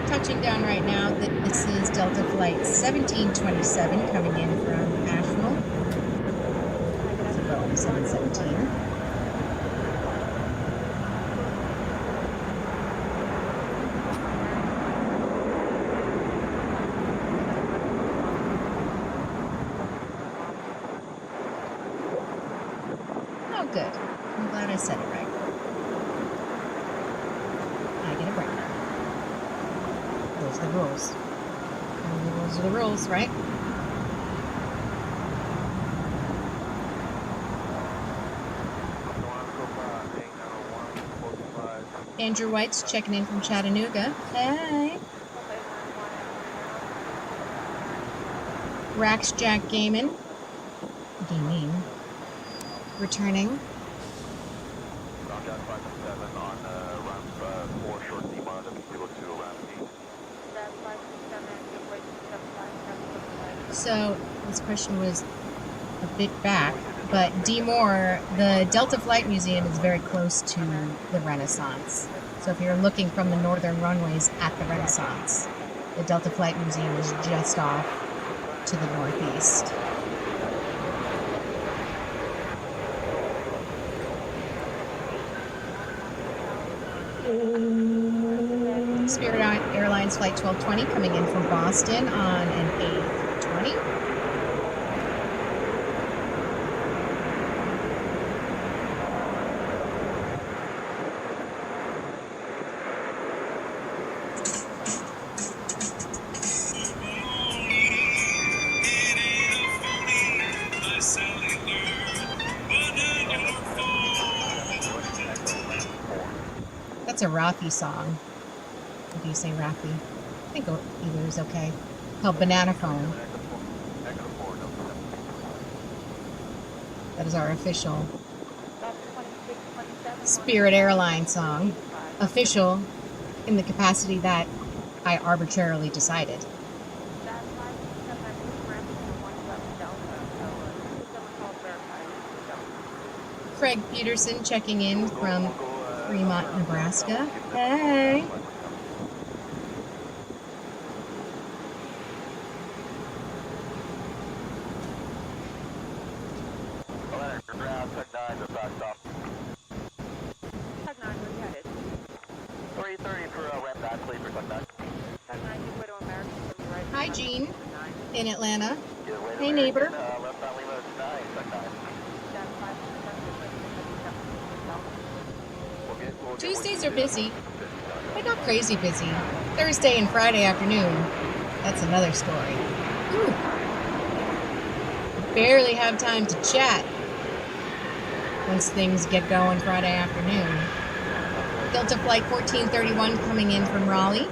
Touching down right now, this is Delta Flight 1727 coming in from Asheville. 717. Oh, good. I'm glad I said it right. I get a break. Those are the rules. Those are the rules, right? Andrew White's checking in from Chattanooga. Hey. Rax Jack Gaming. Returning. So this question was a bit back, but D. Moore, the Delta Flight Museum is very close to the Renaissance. So if you're looking from the northern runways at the Renaissance, the Delta Flight Museum is just off to the northeast. Spirit Airlines Flight 1220 coming in from Boston on an A320. That's a Rafi song. Or do you say Rafi? I think either is okay. Called Banana Phone. That is our official Spirit Airlines song. Official in the capacity that I arbitrarily decided. Craig Peterson checking in from Fremont, Nebraska. Hey! Hi, Jean, in Atlanta. Hey, neighbor. Tuesdays are busy, but not crazy busy. Thursday and Friday afternoon, that's another story. Ooh. Barely have time to chat once things get going Friday afternoon. Delta Flight 1431 coming in from Raleigh,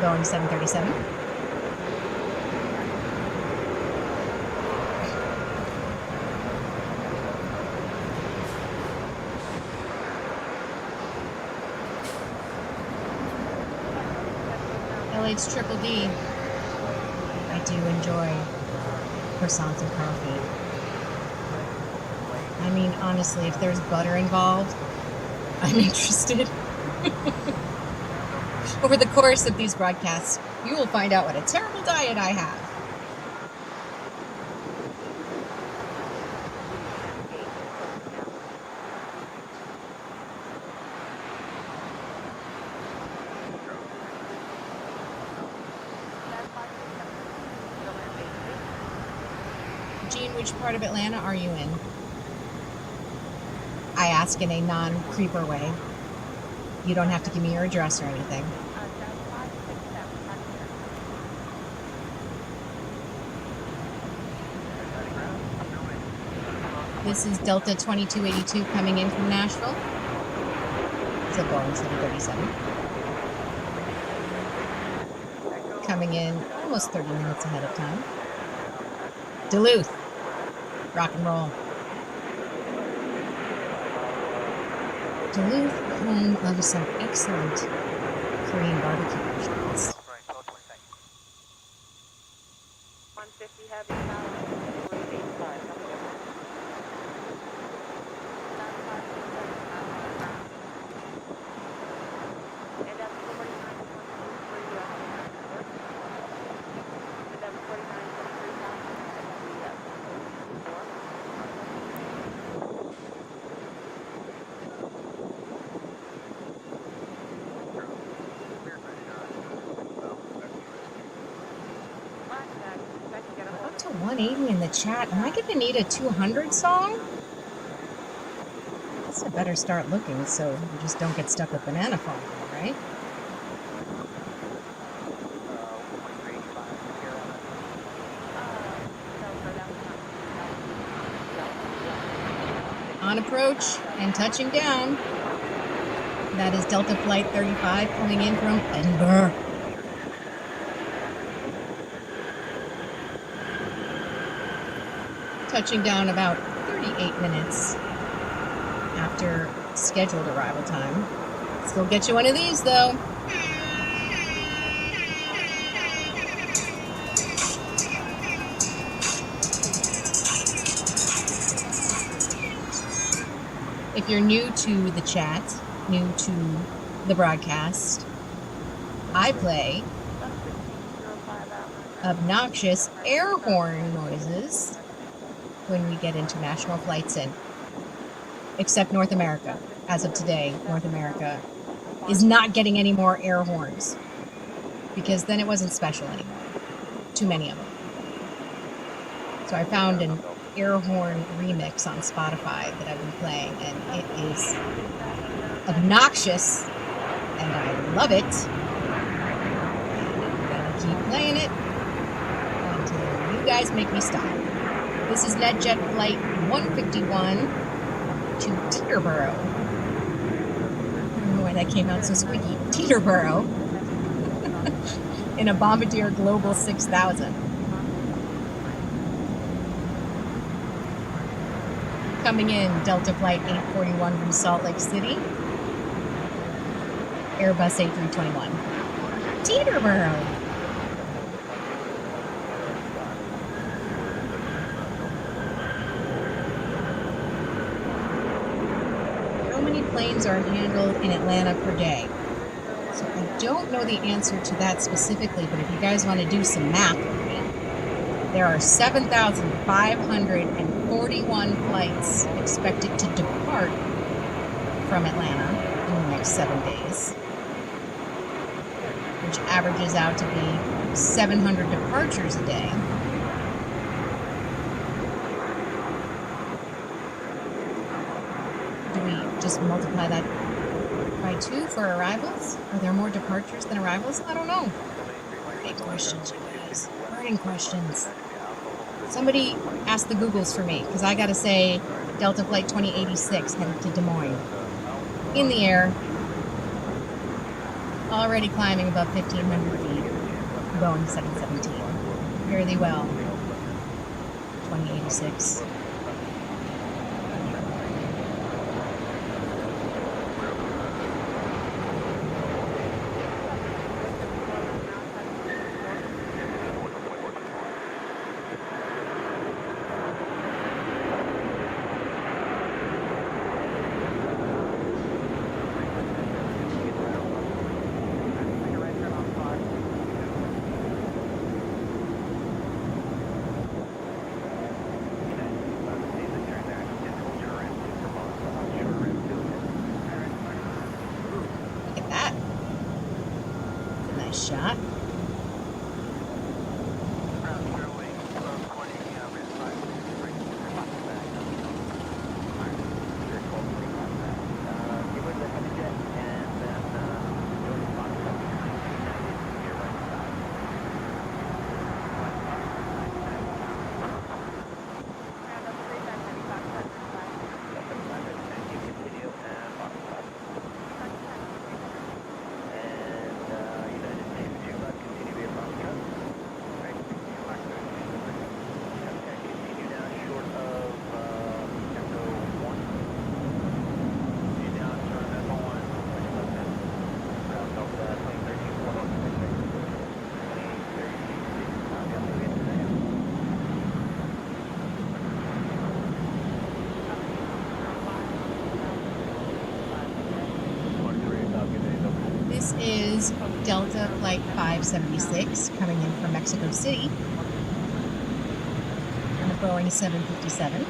Boeing 737. LH Triple D. I do enjoy croissants and coffee. I mean, honestly, if there's butter involved, I'm interested. Over the course of these broadcasts, you will find out what a terrible diet I have. Jean, which part of Atlanta are you in? I ask in a non-creeper way. You don't have to give me your address or anything. This is Delta 2282 coming in from Nashville. It's a Boeing 737. Coming in almost 30 minutes ahead of time. Duluth. Rock and roll. Duluth, home of some excellent Korean barbecue restaurants. 150 heavy, 385. And that's 180 in the chat. Am I going to need a 200 song? I guess I better start looking so we just don't get stuck with banana phone, right? On approach and touching down. That is Delta Flight 35 coming in from Edinburgh. Touching down about 38 minutes after scheduled arrival time. Still get you one of these though. If you're new to the chat, new to the broadcast, I play obnoxious air horn noises when we get international flights in. Except North America. As of today, North America is not getting any more air horns. Because then it wasn't special anymore. Too many of them. So I found an air horn remix on Spotify that I've been playing, and it is obnoxious, and I love it. I'm gonna keep playing it until you guys make me stop. This is NetJet Flight 151 to Teterboro. I don't know why that came out so squeaky. Teterboro. In a Bombardier Global 6000. Coming in, Delta Flight 841 from Salt Lake City. Airbus A321. Teterboro. How many planes are handled in Atlanta per day? So I don't know the answer to that specifically, but if you guys want to do some math with me, there are 7,541 flights expected to depart from Atlanta in the next 7 days, which averages out to be 700 departures a day. Do we just multiply that by 2 for arrivals? Are there more departures than arrivals? I don't know. Big questions, you guys. Burning questions. Somebody ask the Googles for me, because I gotta say Delta Flight 2086 headed to Des Moines. In the air. Already climbing above 1,500 feet. Boeing 717. Fare thee well. 2086. Shot. This is Delta Flight 576 coming in from Mexico City on a Boeing 757.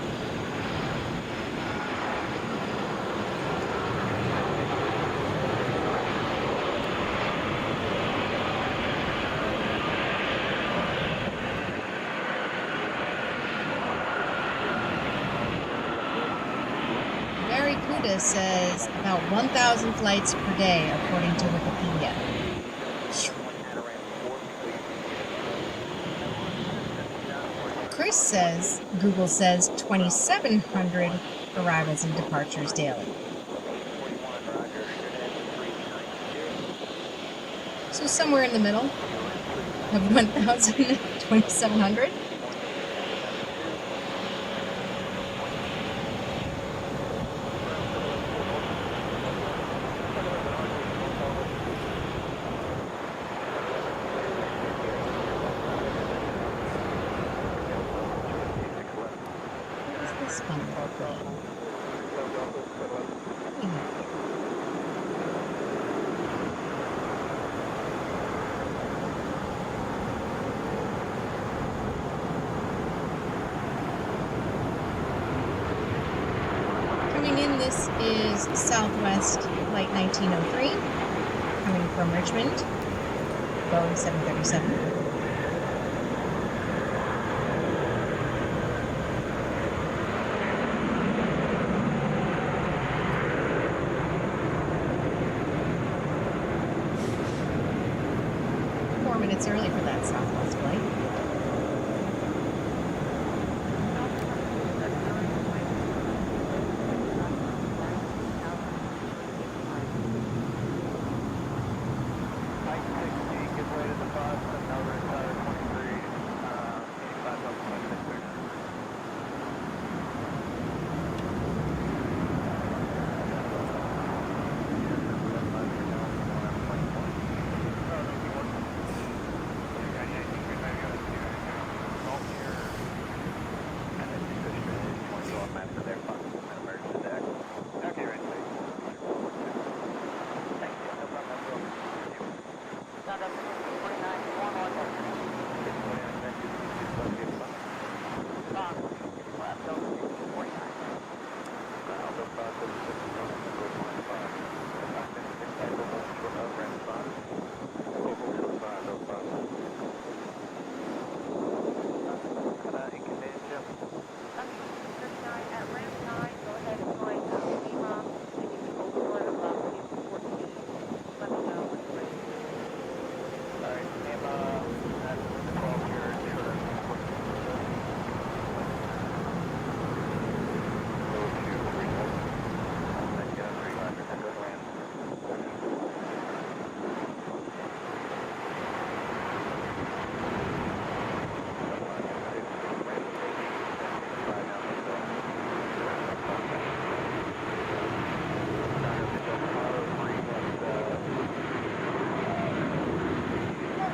Says about 1,000 flights per day, according to Wikipedia. Chris says, Google says 2,700 arrivals and departures daily. So somewhere in the middle of 1,000 and 2,700. this is Southwest Flight 1903, coming from Richmond, Boeing 737. Minutes early for that Southwest flight.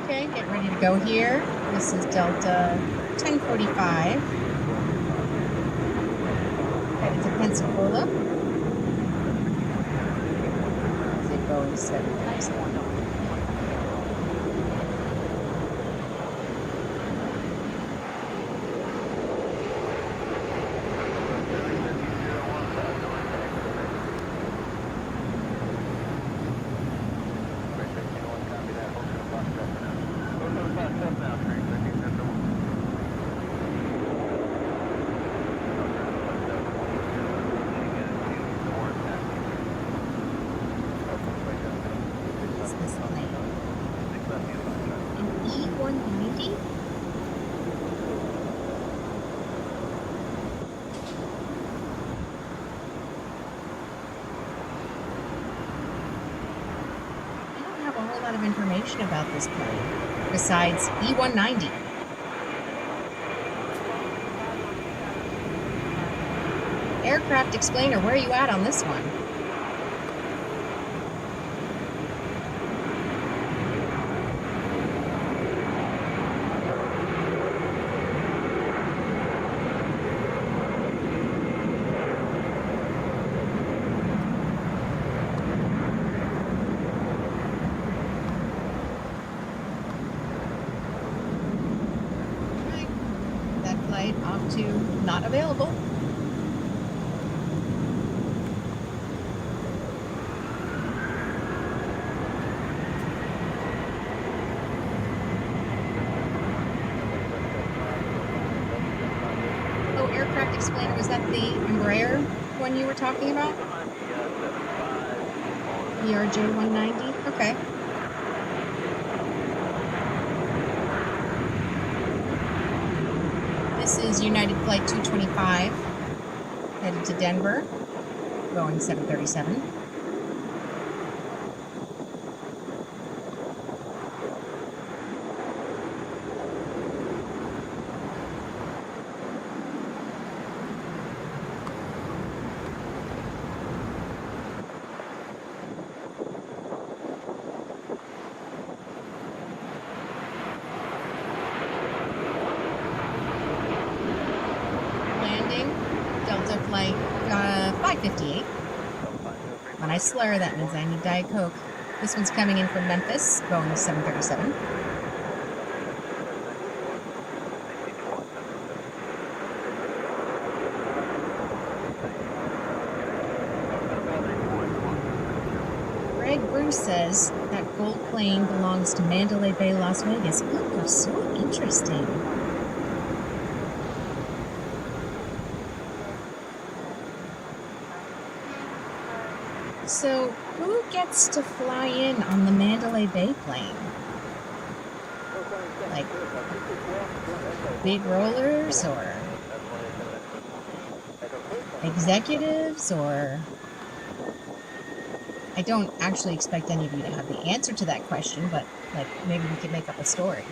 Okay, get ready to go here. This is Delta 1045. Headed to Pensacola. They go 737. Of information about this plane besides E190. Aircraft explainer, where are you at on this one? Off to not available. Oh, aircraft explainer, was that the Embraer one you were talking about? ERJ 190? Okay. This is United Flight 225, headed to Denver, Boeing 737. Delta Flight 558. When I slur, that means I need Diet Coke. This one's coming in from Memphis, Boeing 737. says that gold plane belongs to Mandalay Bay, Las Vegas. Oh, so interesting. So, who gets to fly in on the Mandalay Bay plane? Like, big rollers or executives or... I don't actually expect any of you to have the answer to that question, but like maybe we could make up a story.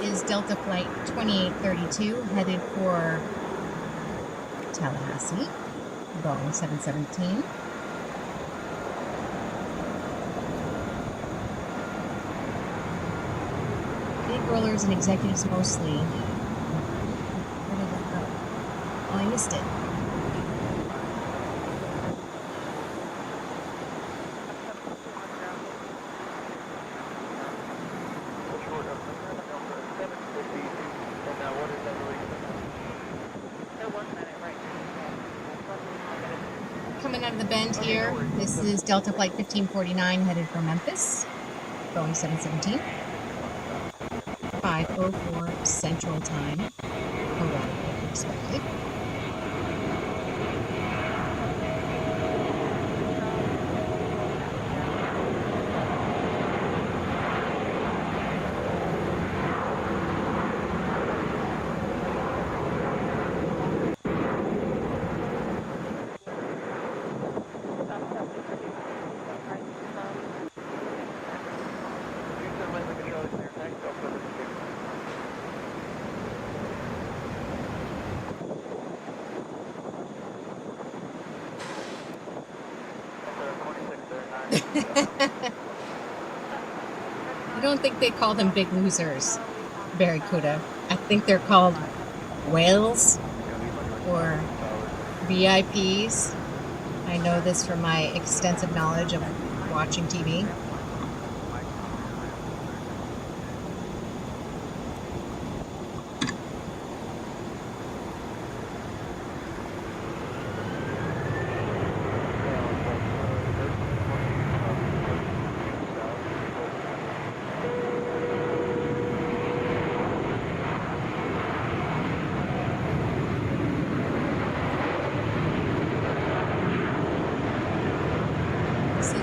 Is Delta Flight 2832 headed for Tallahassee, Boeing 717. Big rollers and executives mostly. Where did that go? Oh, I missed it. Coming out of the bend here, this is Delta Flight 1549 headed for Memphis, Boeing 717. 5:04 Central Time, arrival expected. I don't think they call them big losers, Barracuda. I think they're called whales or VIPs. I know this from my extensive knowledge of watching TV.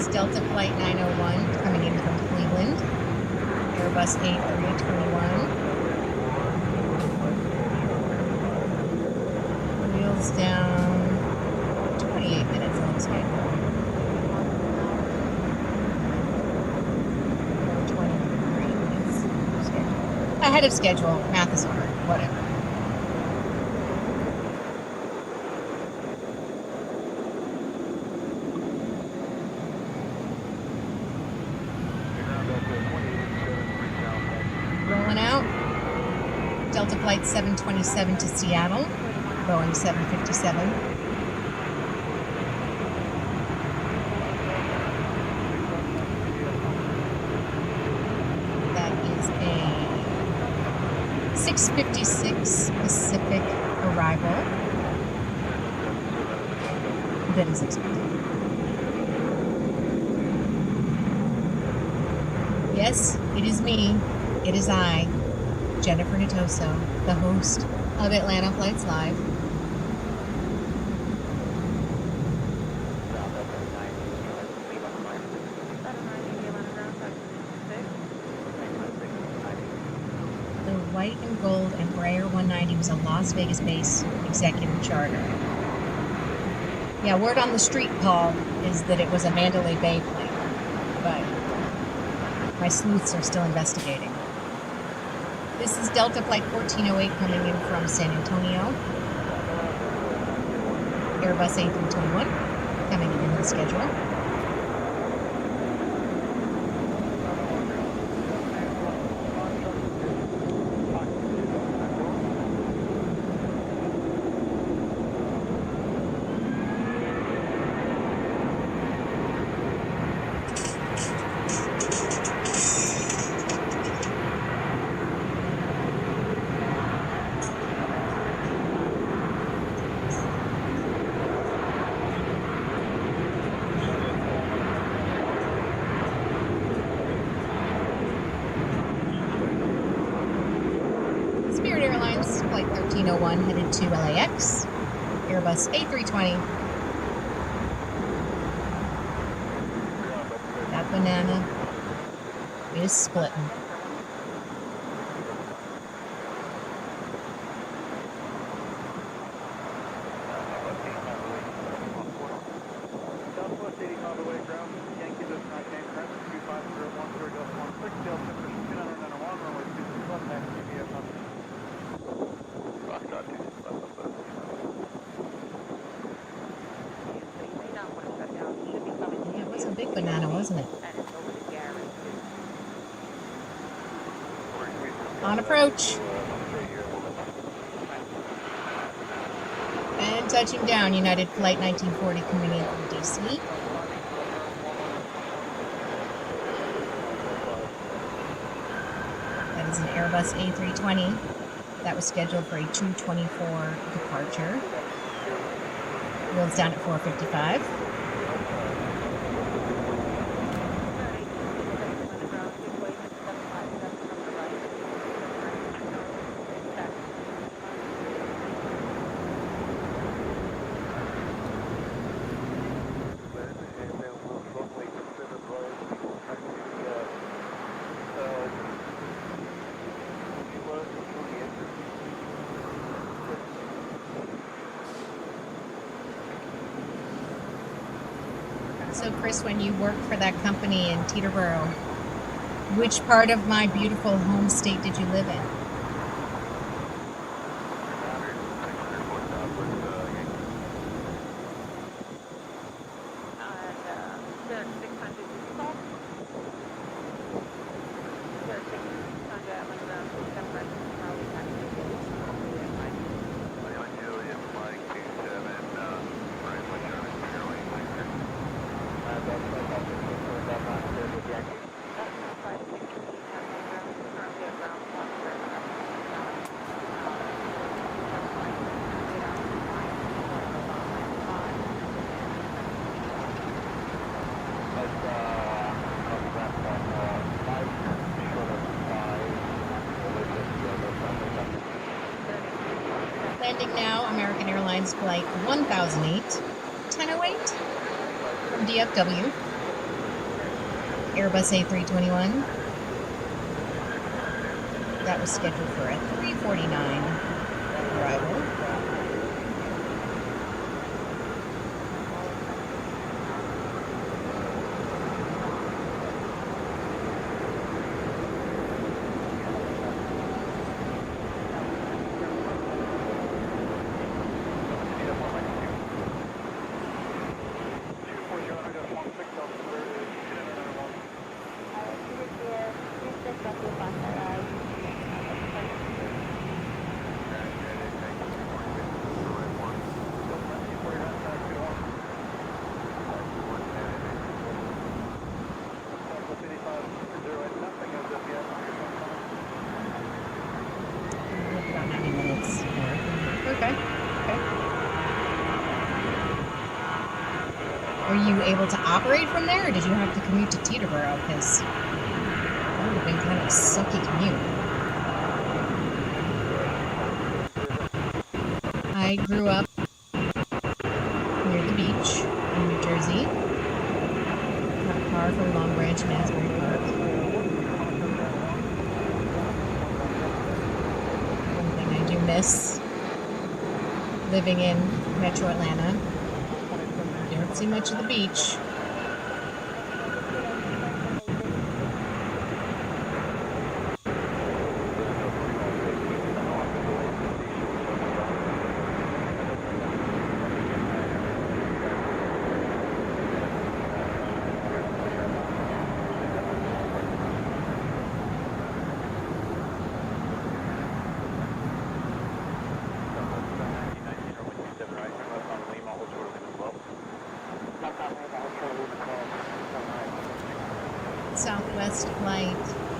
Delta Flight 901 coming in from Cleveland, Airbus A321. Wheels down 28 minutes on schedule. 23 minutes schedule. Ahead of schedule, math is hard, whatever. Delta Flight 727 to Seattle, Boeing 757. That is a 6:56 Pacific arrival. That is expected. Yes, it is me. It is I, Jennifer Nittoso, the host of Atlanta Flights Live. The white and gold Embraer 190 was a Las Vegas-based executive charter. Yeah, word on the street, Paul, is that it was a Mandalay Bay plane, but my sleuths are still investigating. This is Delta Flight 1408 coming in from San Antonio. Airbus A321 coming in the schedule. 1901 headed to LAX. Airbus A320. That banana is splitting. Big banana, wasn't it? On approach. And touching down, United Flight 1940 coming in from DC. That is an Airbus A320. That was scheduled for a 2:24 departure. Wheels down at 4:55. So, Chris, when you worked for that company in Teterboro, which part of my beautiful home state did you live in? Landing now, American Airlines Flight 1008, 1008 from DFW, Airbus A321. That was scheduled for a 3:49 arrival. Were you able to operate from there, or did you have to commute to Teterboro? Because that would have been kind of a sucky commute. I grew up near the beach in New Jersey, not far from Long Branch and Asbury Park. One thing I do miss living in Metro Atlanta. Don't see much of the beach. Southwest Flight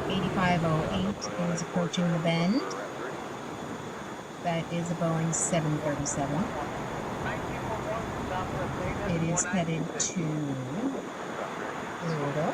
8508 is approaching the bend. That is a Boeing 737. It is headed to Louisville.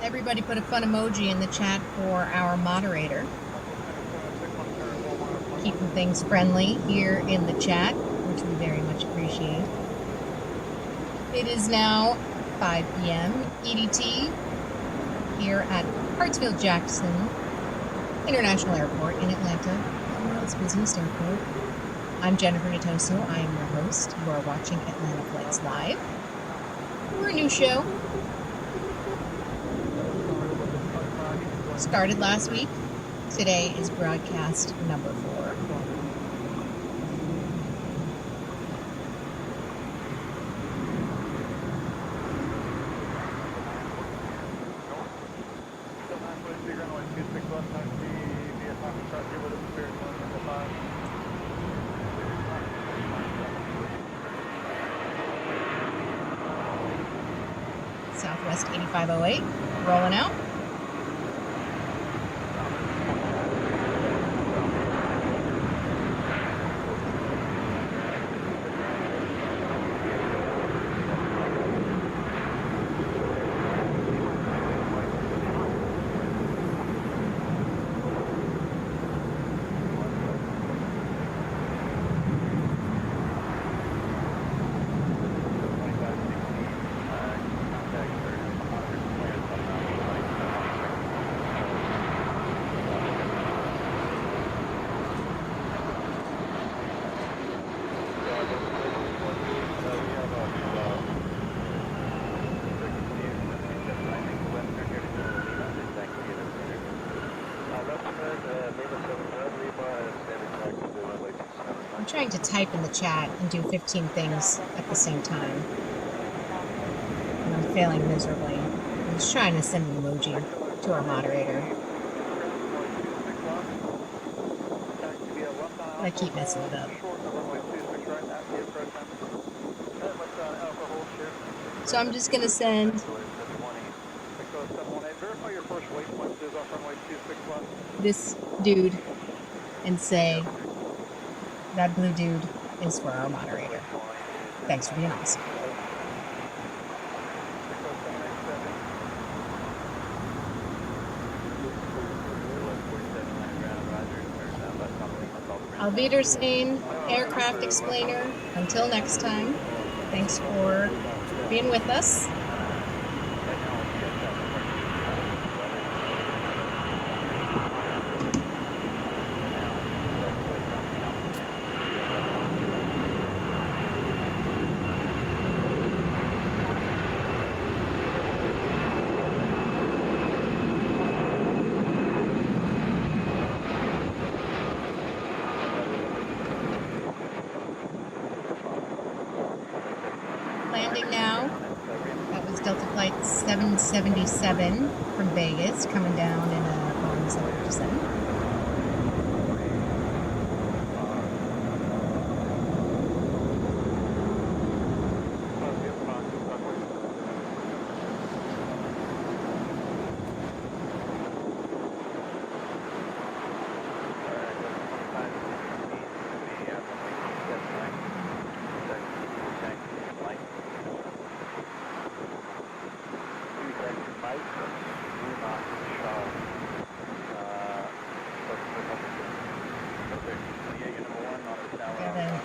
Everybody put a fun emoji in the chat for our moderator. Keeping things friendly here in the chat, which we very much appreciate. It is now 5 p.m. EDT here at Hartsfield-Jackson International Airport in Atlanta, the world's busiest airport. I'm Jen Nittoso. I am your host. You are watching Atlanta Flights Live. We're a new show. Started last week. Today is broadcast number 4. Southwest 8508, rolling out. I'm trying to type in the chat and do 15 things at the same time. And I'm failing miserably. I'm just trying to send an emoji to our moderator. I keep messing it up. So I'm just going to send this dude and say, that blue dude is for our moderator. Thanks for being awesome. Auf Wiedersehen, aircraft explainer. Until next time, thanks for being with us. Landing now. That was Delta Flight 777 from Vegas, coming down in a Boeing 757.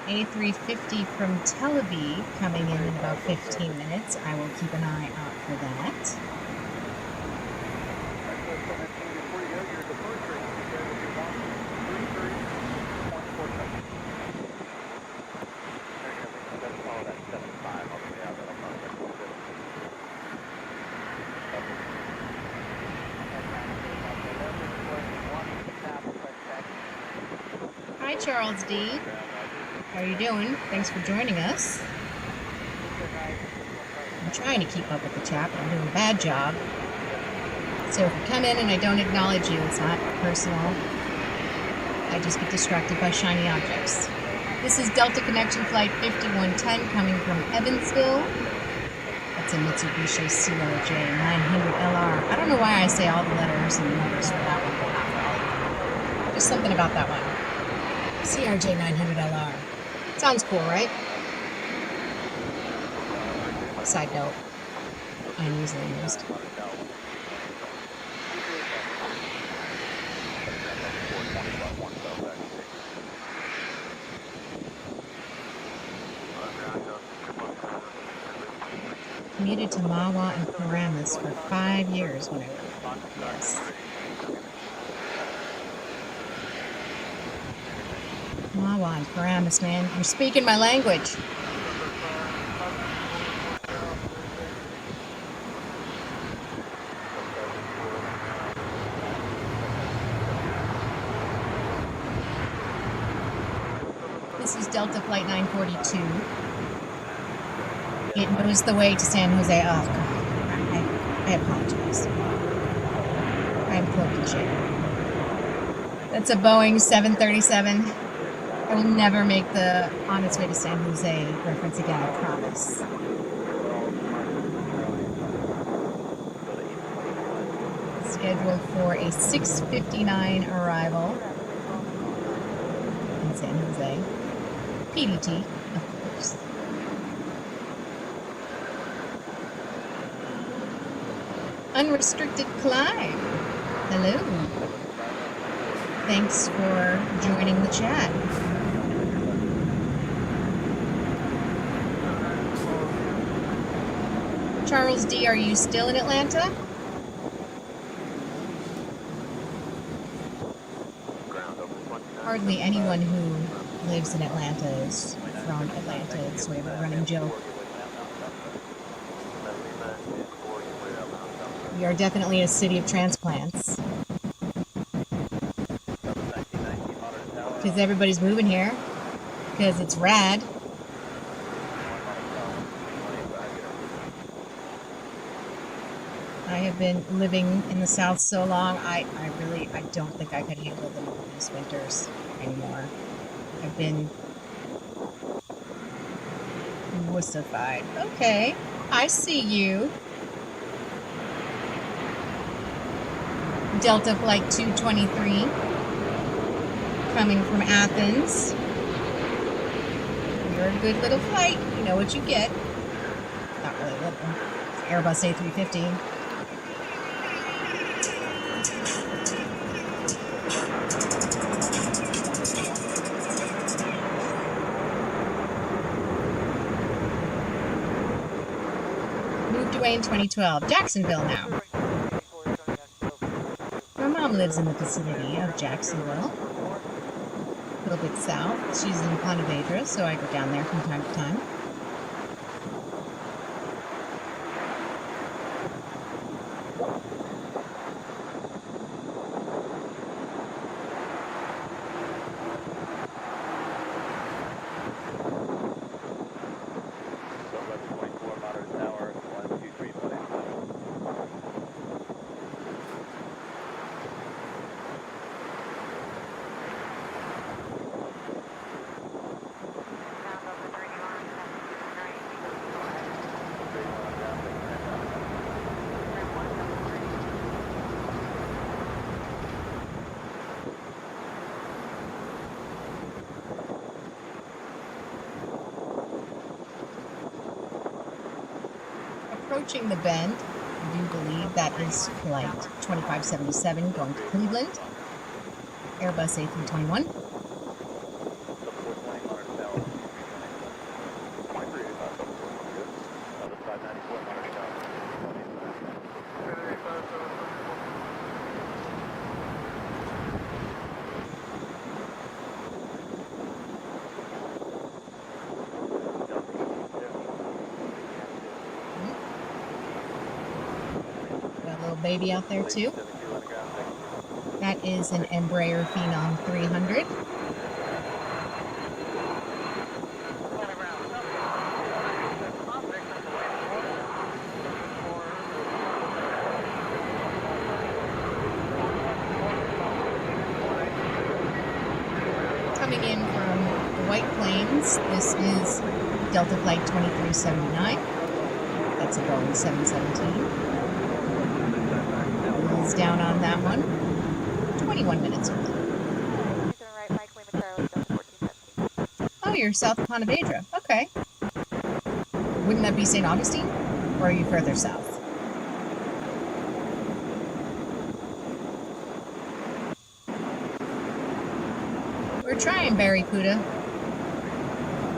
A350 from Tel Aviv coming in about 15 minutes. I will keep an eye out for that. Hi, Charles D. How are you doing? Thanks for joining us. I'm trying to keep up with the chat, but I'm doing a bad job. So if you come in and I don't acknowledge you, it's not personal. I just get distracted by shiny objects. This is Delta Connection Flight 5110 coming from Evansville. That's a Mitsubishi CRJ-900LR. I don't know why I say all the letters and numbers for that one, but not for all of them. Just something about that one. CRJ-900LR. Sounds cool, right? Side note, I'm usually used. commuted to Mahwah and Paramus for 5 years when I worked. Yes. Mahwah and Paramus, man. You're speaking my language. This is Delta Flight 942. It knows the way to San Jose. Oh, God. I apologize. I'm cloaked in shame. That's a Boeing 737. I will never make the on its way to San Jose reference again, I promise. Scheduled for a 6:59 arrival in San Jose. PDT, of course. Unrestricted climb. Hello. Thanks for joining the chat. Charles D., are you still in Atlanta? Hardly anyone who lives in Atlanta is from Atlanta. It's sort of a running joke. We are definitely a city of transplants. Because everybody's moving here. Because it's rad. I have been living in the South so long, I don't think I could handle the Northeast winters anymore. I've been wussified. Okay, I see you. Delta Flight 223, coming from Athens. You're a good little flight. You know what you get. Not really little. It's Airbus A350. In 2012, Jacksonville now. My mom lives in the vicinity of Jacksonville, a little bit south. She's in Ponte Vedra, so I go down there from time to time. Approaching the bend, I do believe that is flight 2577 going to Cleveland, Airbus A321. Baby out there too. That is an Embraer Phenom 300. Coming in from the White Plains, this is Delta Flight 2379. That's a Boeing 717. Down on that one. 21 minutes early. Oh, you're south of Ponte Vedra. Okay. Wouldn't that be St. Augustine? Or are you further south? We're trying, Barracuda.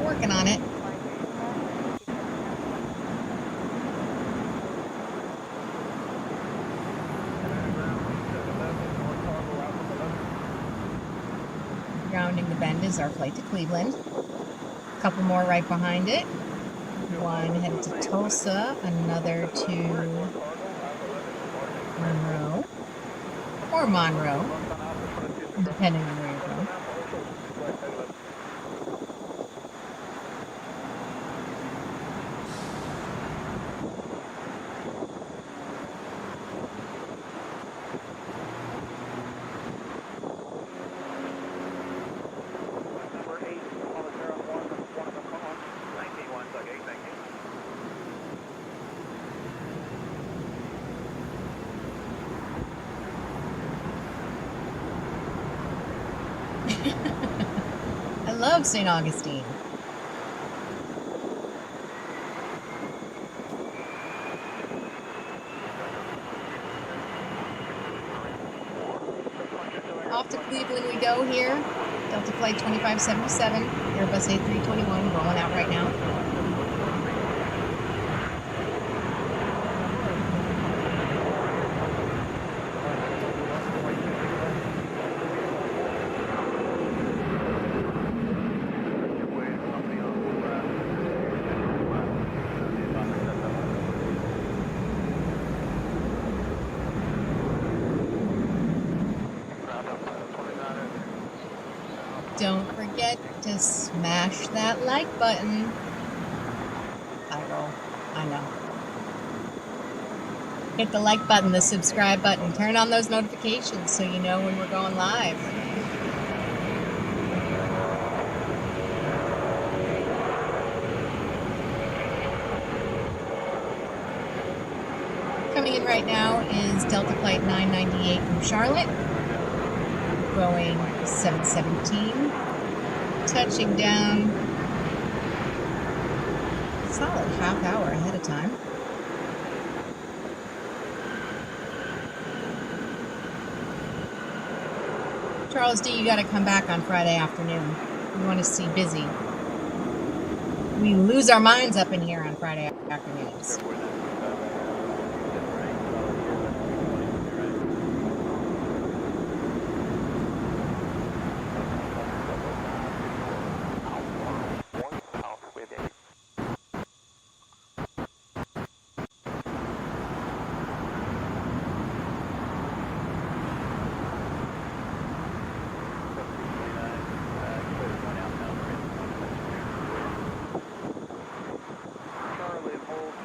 Working on it. Bend is our flight to Cleveland. A couple more right behind it. One headed to Tulsa, another to Monroe, or Monroe, depending on where you're going. I love St. Augustine. Off to Cleveland we go here. Delta Flight 2577, Airbus A321 rolling out right now. Don't forget to smash that like button. I know. Hit the like button, the subscribe button. Turn on those notifications so you know when we're going live. Coming in right now is Delta Flight 998 from Charlotte. Going 717, touching down a solid half hour ahead of time. Charles D, you got to come back on Friday afternoon. We want to see Busy. We lose our minds up in here on Friday afternoons.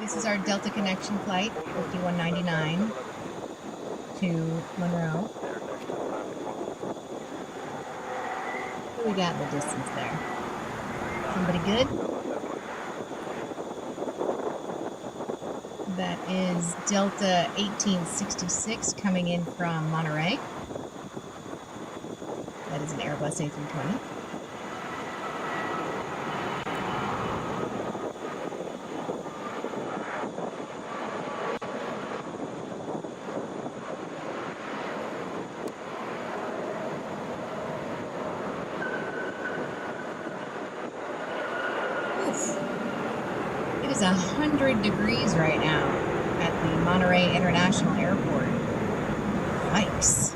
This is our Delta Connection flight, 5199 to Monroe. What do we got in the distance there? Somebody good? That is Delta 1866 coming in from Monterey. That is an Airbus A320. It is 100 degrees right now at the Monterey International Airport. Yikes.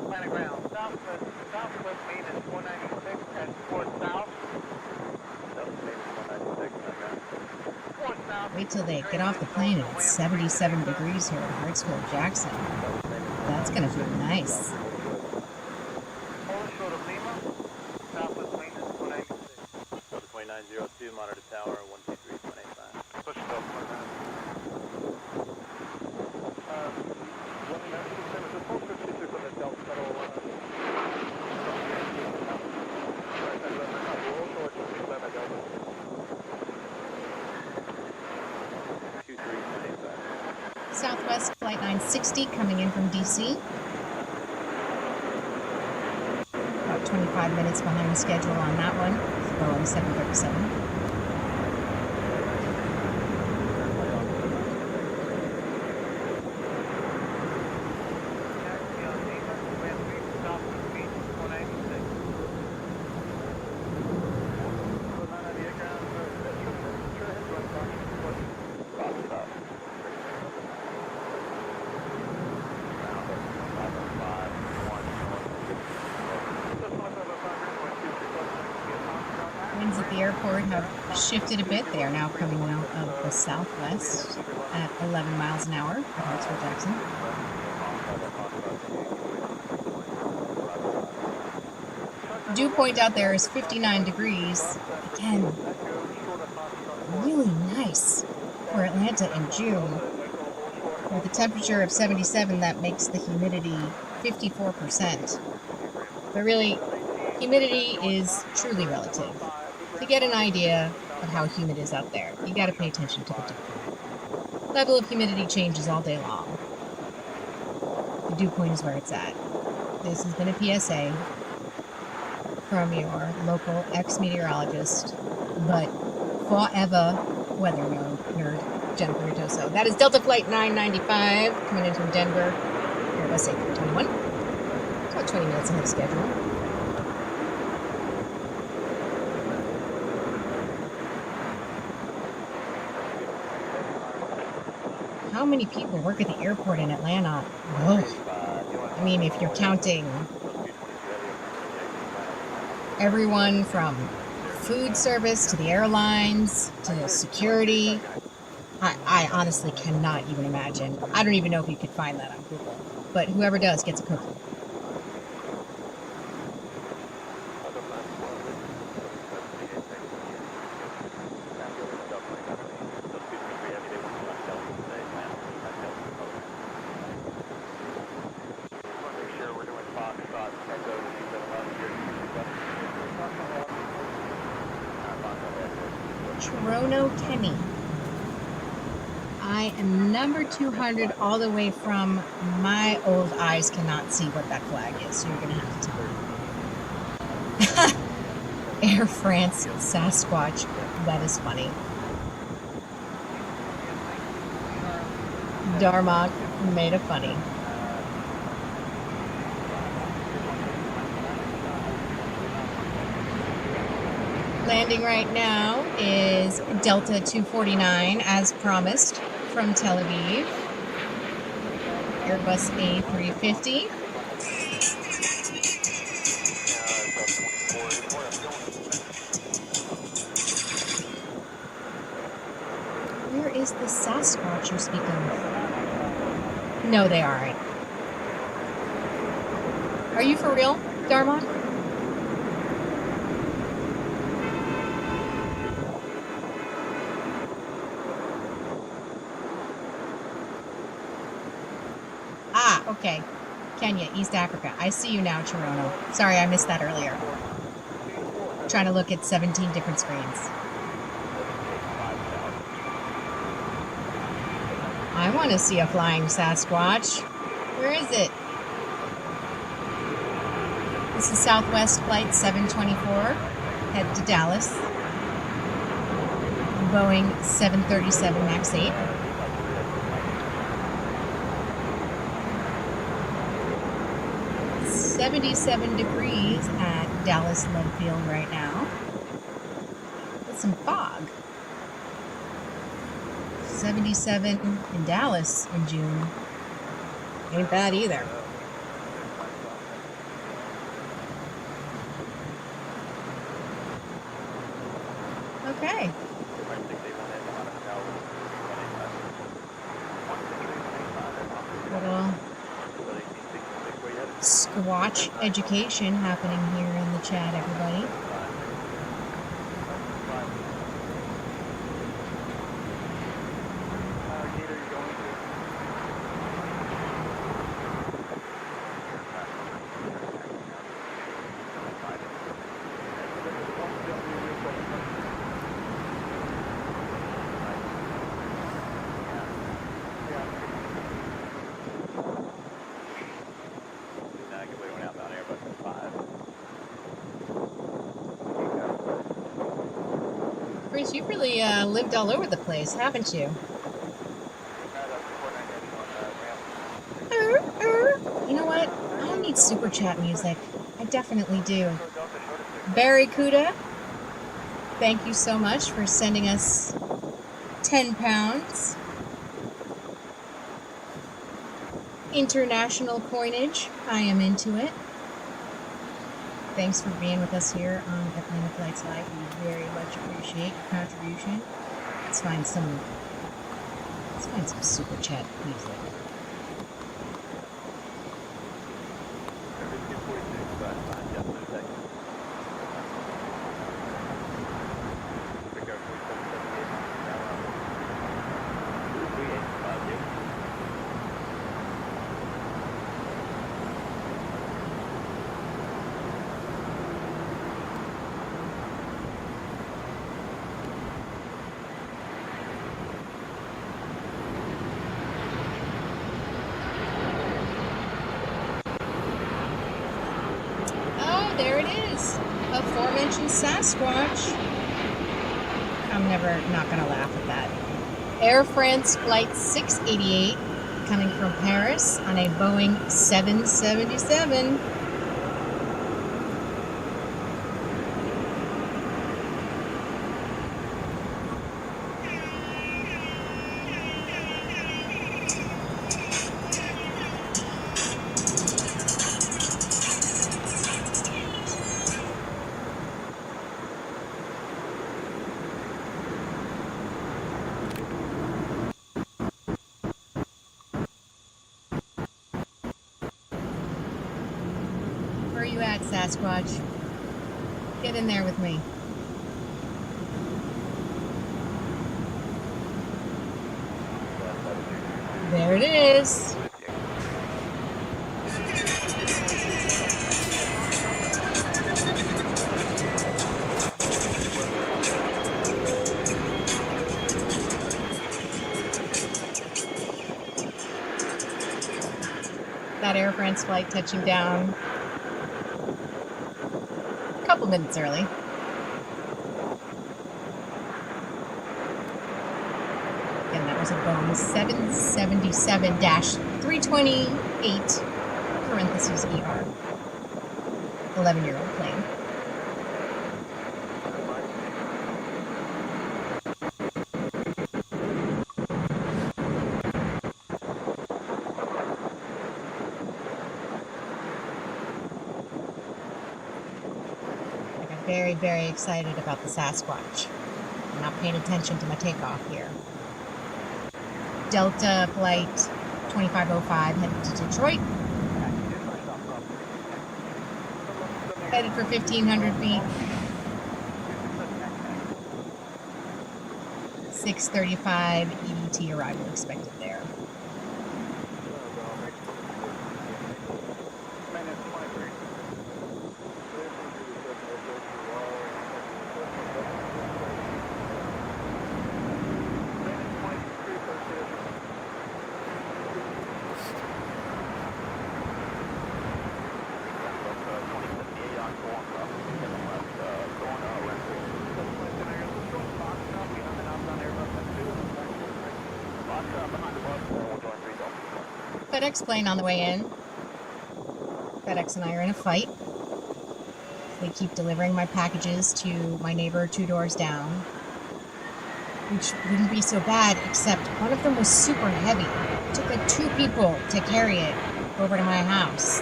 Atlanta ground, southwest main is 196 at Fort South. Wait till they get off the plane and it's 77 degrees here at Hartsfield-Jackson. That's going to feel nice. Southwest main is 196. 2902, monitor tower, 123.85. Push it up, Southwest Flight 960 coming in from DC. About 25 minutes behind the schedule on that one. Boeing 737. have shifted a bit. They are now coming out of the southwest at 11 miles an hour at Hartsfield-Jackson. Dew point out there is 59 degrees. Again, really nice for Atlanta in June. With a temperature of 77, that makes the humidity 54%. But really, humidity is truly relative. To get an idea of how humid it is out there, you gotta pay attention to the dew point. Level of humidity changes all day long. The dew point is where it's at. This has been a PSA from your local ex-meteorologist, but forever weather nerd, Jen Nittoso. That is Delta Flight 995 coming in from Denver, Airbus A321. It's about 20 minutes ahead of schedule. How many people work at the airport in Atlanta? Oh, I mean, if you're counting everyone from food service to the airlines to security, I honestly cannot even imagine. I don't even know if you could find that on Google. But whoever does gets a cookie. Kenny. I am number 200 all the way from my old eyes cannot see what that flag is, so you're going to have to tell me. Air France Sasquatch. That is funny. Darmok made it funny. Landing right now is Delta 249 as promised from Tel Aviv. Airbus A350. Where is the Sasquatch you're speaking of? No, they aren't. Are you for real, Darmok? Okay, Kenya, East Africa. I see you now, Toronto. Sorry, I missed that earlier. I'm trying to look at 17 different screens. I want to see a flying Sasquatch. Where is it? This is Southwest Flight 724. Head to Dallas. Boeing 737 MAX 8. .77 degrees at Dallas Love Field right now. With some fog. 77 in Dallas in June. Ain't bad either. Okay. Little Squatch education happening here in the chat, everybody. You've really lived all over the place, haven't you? You know what? I need super chat music. I definitely do. Barracuda, thank you so much for sending us 10 pounds. International coinage. I am into it. thanks for being with us here on Atlanta Flights Live. We very much appreciate your contribution. Let's find some super chat music. Service 246, flight 9, Jet Blue Texas. Pick up 3778, Tower. 3850. There it is, aforementioned Sasquatch. I'm never not gonna laugh at that. Air France Flight 688 coming from Paris on a Boeing 777. Where are you at, Sasquatch? Get in there with me. There it is. That Air France flight touching down a couple minutes early. And that was a Boeing 777-328 parentheses ER 11-year-old plane. Very, very excited about the Sasquatch. I'm not paying attention to my takeoff here. Delta flight 2505 headed to Detroit. Headed for 1,500 feet. 6:35 EDT arrival expected there. FedEx plane on the way in. FedEx and I are in a fight. They keep delivering my packages to my neighbor 2 doors down, which wouldn't be so bad, except one of them was super heavy. It took like 2 people to carry it over to my house.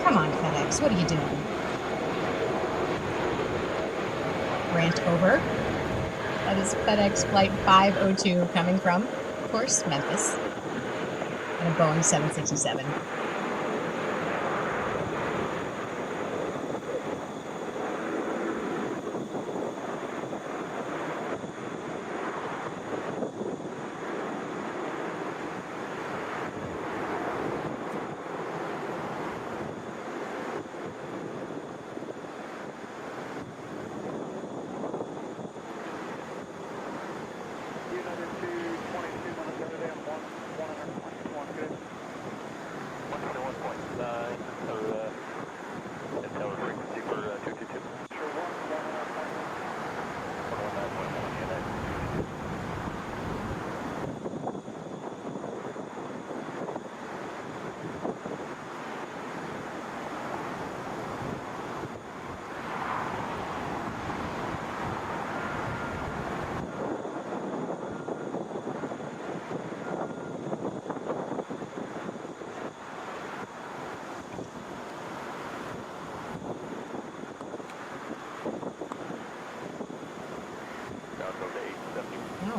Come on, FedEx, what are you doing? Rant over. That is FedEx flight 502 coming from, of course, Memphis. And a Boeing 767.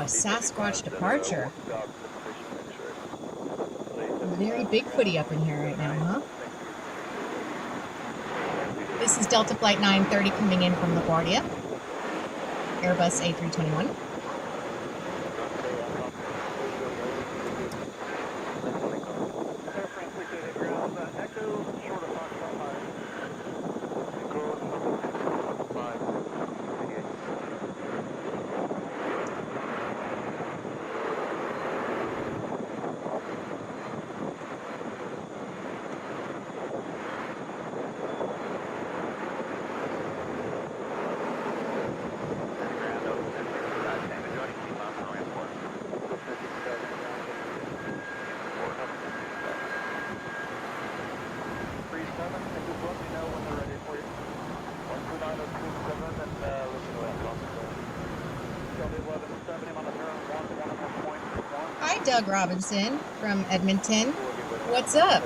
Sasquatch departure. Very Bigfooty up in here right now, huh? This is Delta Flight 930 coming in from LaGuardia. Airbus A321. Hi, Doug Robinson from Edmonton. What's up?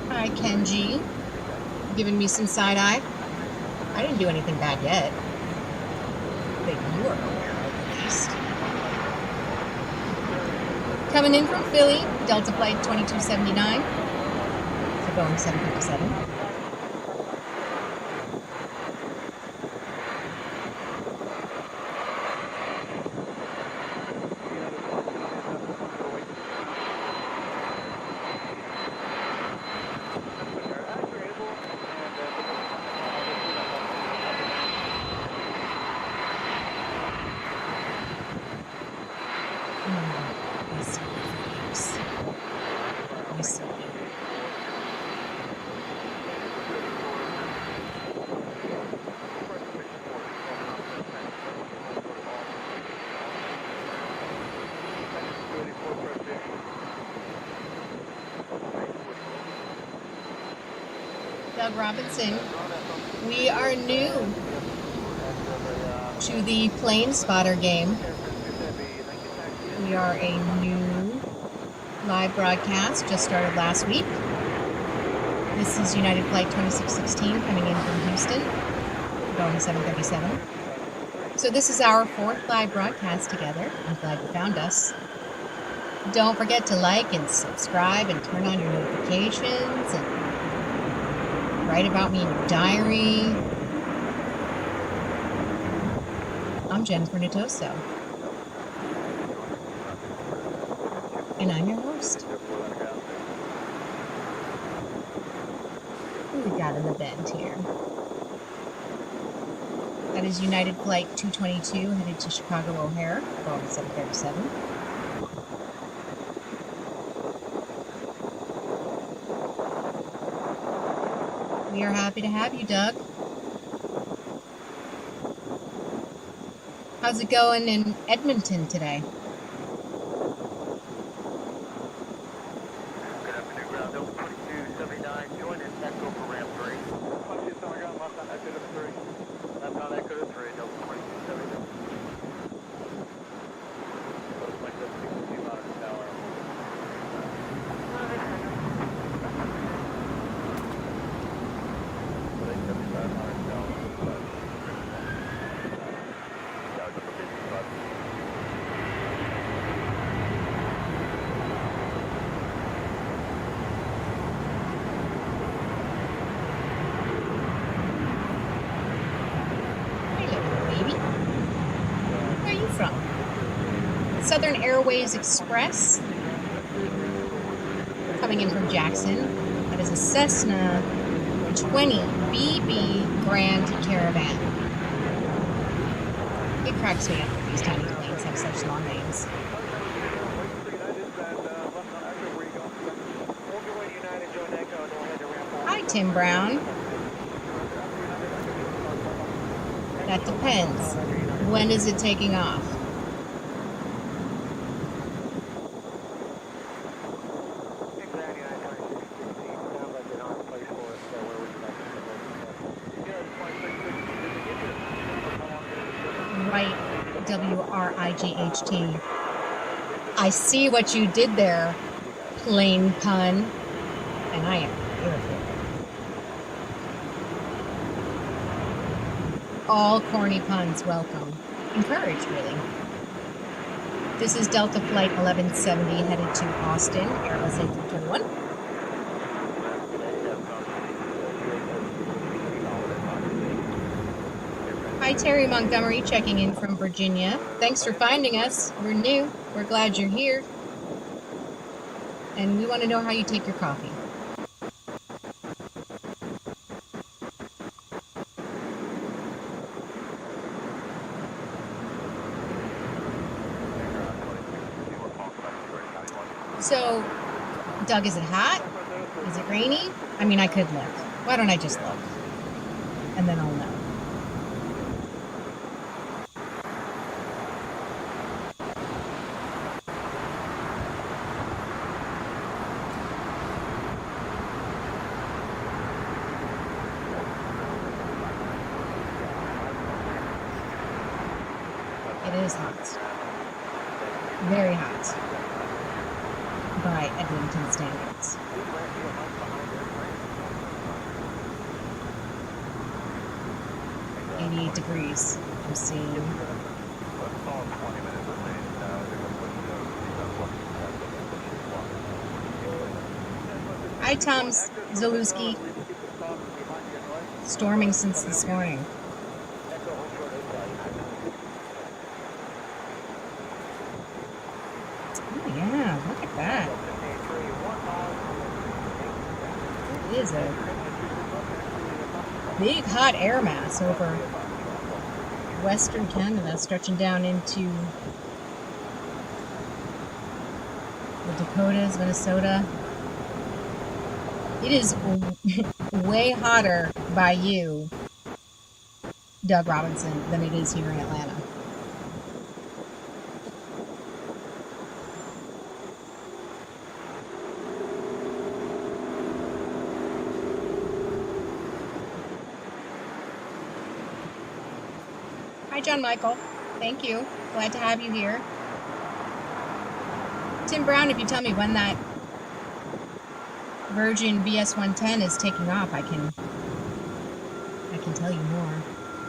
Hi, Kenji. Giving me some side eye. I didn't do anything bad yet. That you are aware of, at least. Coming in from Philly, Delta Flight 2279. So Boeing 757. Doug Robinson, we are new to the plane spotter game. We are a new live broadcast, just started last week. This is United Flight 2616 coming in from Houston, Boeing 737. So this is our fourth live broadcast together. I'm glad you found us. Don't forget to like and subscribe and turn on your notifications and write about me in your diary. I'm Jen Nittoso, and I'm your host. Who we got in the bend here? That is United Flight 222 headed to Chicago O'Hare, Boeing 737. We are happy to have you, Doug. How's it going in Edmonton today? Good afternoon, ground Delta 2279, join in Echo for ramp 3. 2279 ground, left on Echo to 3. Left on Echo to 3, Delta 2279. Close like Delta 62 miles an hour. Southern Airways Express coming in from Jackson. That is a Cessna 20 BB Grand Caravan. It cracks me up that these tiny planes have such long names. Hi, Tim Brown. That depends. When is it taking off? WRIGHT. I see what you did there, plain pun, and I am irritated. All corny puns welcome. Encouraged, really. This is Delta Flight 1170 headed to Austin, Airbus A321. Hi, Terry Montgomery checking in from Virginia. Thanks for finding us. We're new. We're glad you're here. And we want to know how you take your coffee. So, Doug, is it hot? Is it rainy? I mean, I could look. Why don't I just look? And then I'll know. It is hot. Very hot. By Edmonton standards. 88 degrees, I'm seeing. Hi, Tom Zalewski. Storming since this morning. Oh, yeah, look at that. It is a big hot air mass over western Canada, stretching down into the Dakotas, Minnesota. It is way hotter by you, Doug Robinson, than it is here in Atlanta. Hi, John Michael. Thank you. Glad to have you here. Tim Brown, if you tell me when that Virgin VS-110 is taking off, I can tell you more.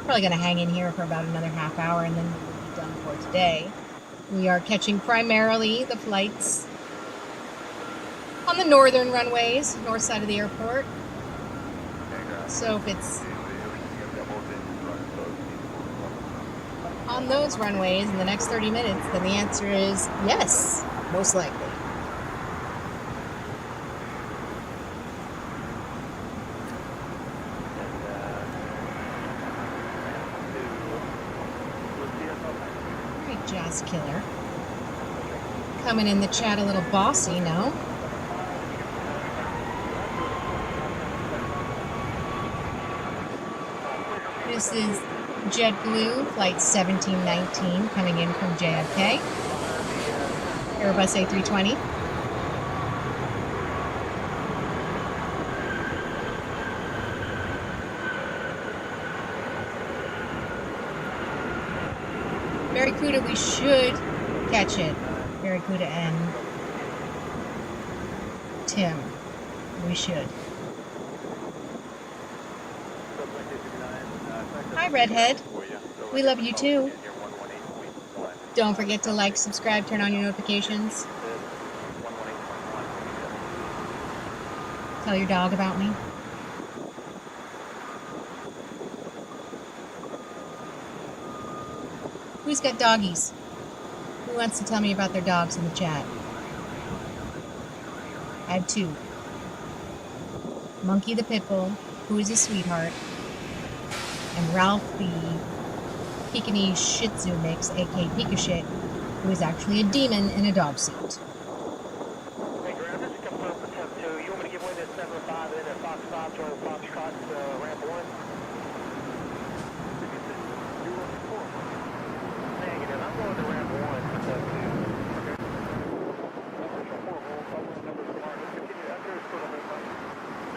Probably going to hang in here for about another half hour and then we'll be done for today. We are catching primarily the flights on the northern runways, north side of the airport. So if it's on those runways in the next 30 minutes, then the answer is yes, most likely. All right, Jazz Killer. Coming in the chat a little bossy, no? This is JetBlue, flight 1719, coming in from JFK. Airbus A320. Barracuda, we should catch it. Barracuda and Tim. We should. Hi, Redhead. We love you too. Don't forget to like, subscribe, turn on your notifications. Tell your dog about me. Who's got doggies? Who wants to tell me about their dogs in the chat? I have two. Monkey the pit bull, who is a sweetheart, and Ralph the Pekingese Shih Tzu mix, aka Pikashit, who is actually a demon in a dog suit. Hey, Graham, this is confirmed for Temp 2. You want me to give away this 705 in at Fox 5, Charlie Foxtrot, ramp 1? Negative. I'm going to ramp 1 for Temp 2. Okay. Official 4 roll, following numbers from our continue after is for the main line.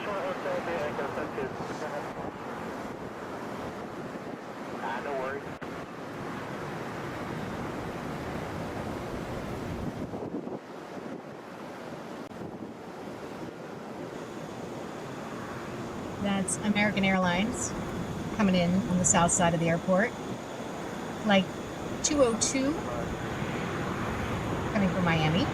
Short hotel, Bay Echo, Temp 2. No worries. That's American Airlines coming in on the south side of the airport. Flight 202 coming from Miami.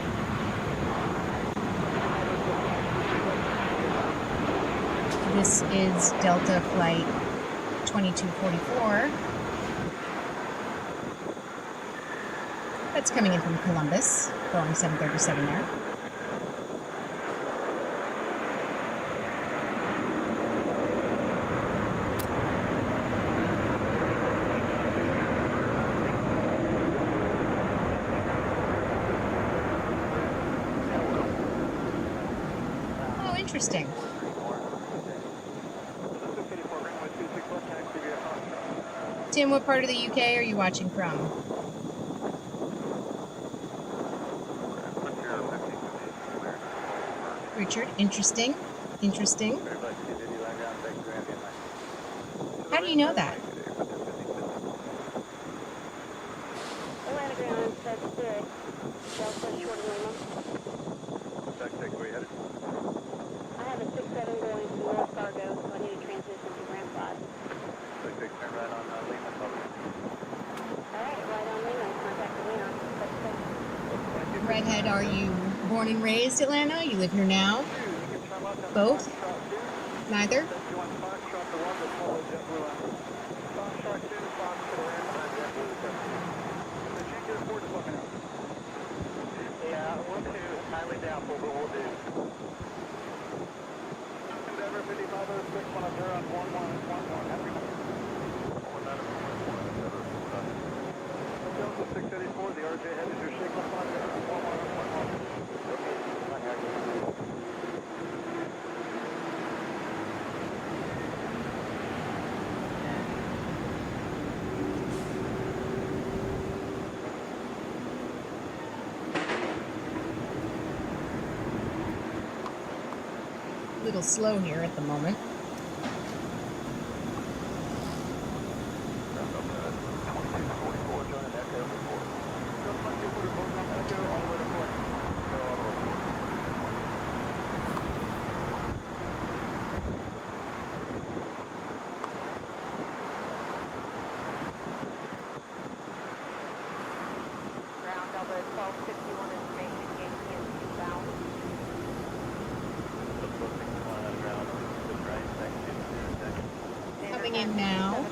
This is Delta Flight 2244. That's coming in from Columbus, Boeing 737 there. Oh, interesting. Tim, what part of the UK are you watching from? Richard, interesting. Interesting. How do you know that? Atlanta ground, that's Spirit. Delta short of Lima. Where you headed? I have a 6-7 going to North Fargo, so I need to transition to ramp 5. Turn right on Lima. Alright, right on Lima. Contact Atlanta. Redhead, are you born and raised Atlanta? You live here now? Both? Neither? Yeah, we'll do highly doubtful, but we'll do. Endeavor 5506 on 1111. Delta 684, the RJ head is your signal 1111. A little slow here at the moment. Ground Delta 1251 is making gate south. Coming in now.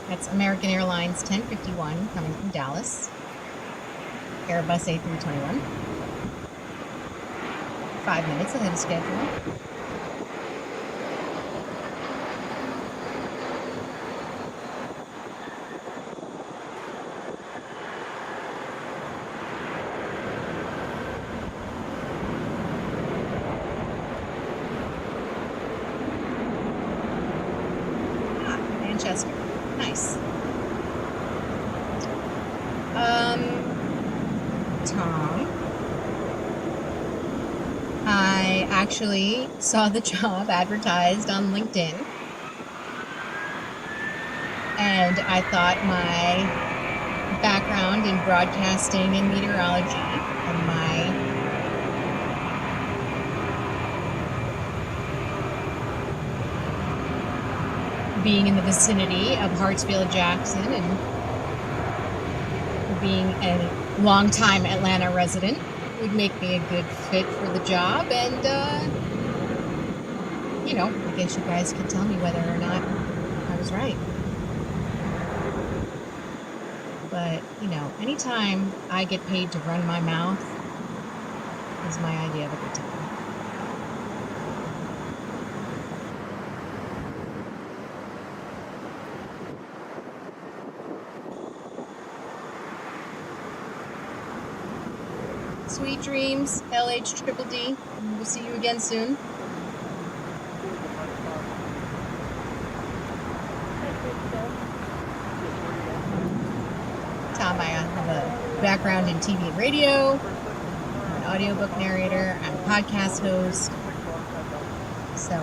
That's American Airlines 1051 coming from Dallas. Airbus A321. 5 minutes ahead of schedule. Manchester. Nice. Tom, I actually saw the job advertised on LinkedIn, and I thought my background in broadcasting and meteorology and my being in the vicinity of Hartsfield-Jackson and being a longtime Atlanta resident would make me a good fit for the job, and you know, I guess you guys could tell me whether or not I was right. But, you know, anytime I get paid to run my mouth is my idea of a good time. Sweet dreams, LH-DDD. We'll see you again soon. Tom, I have a background in TV and radio. I'm an audiobook narrator. I'm a podcast host. So,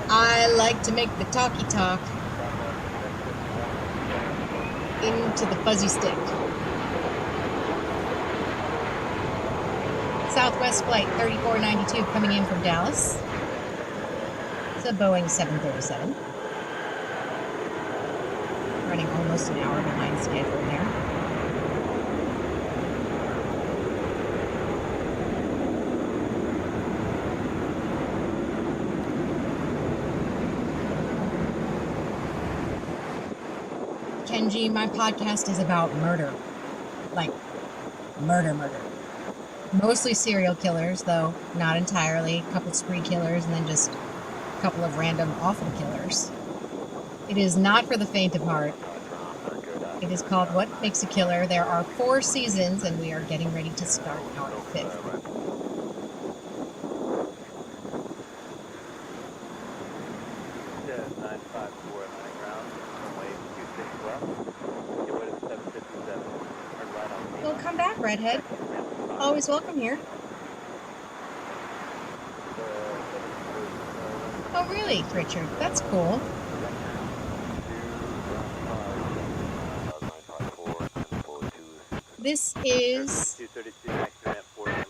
I like to make the talky talk into the fuzzy stick. Southwest Flight 3492 coming in from Dallas. It's a Boeing 737. Running almost an hour behind schedule there. Kenji, my podcast is about murder. Like, murder. Mostly serial killers, though not entirely. A couple spree killers, and then just a couple of random awful killers. It is not for the faint of heart. It is called What Makes a Killer. There are 4 seasons, and we are getting ready to start our 5th. Well, come back, Redhead. Always welcome here. Oh, really, Richard? That's cool. This is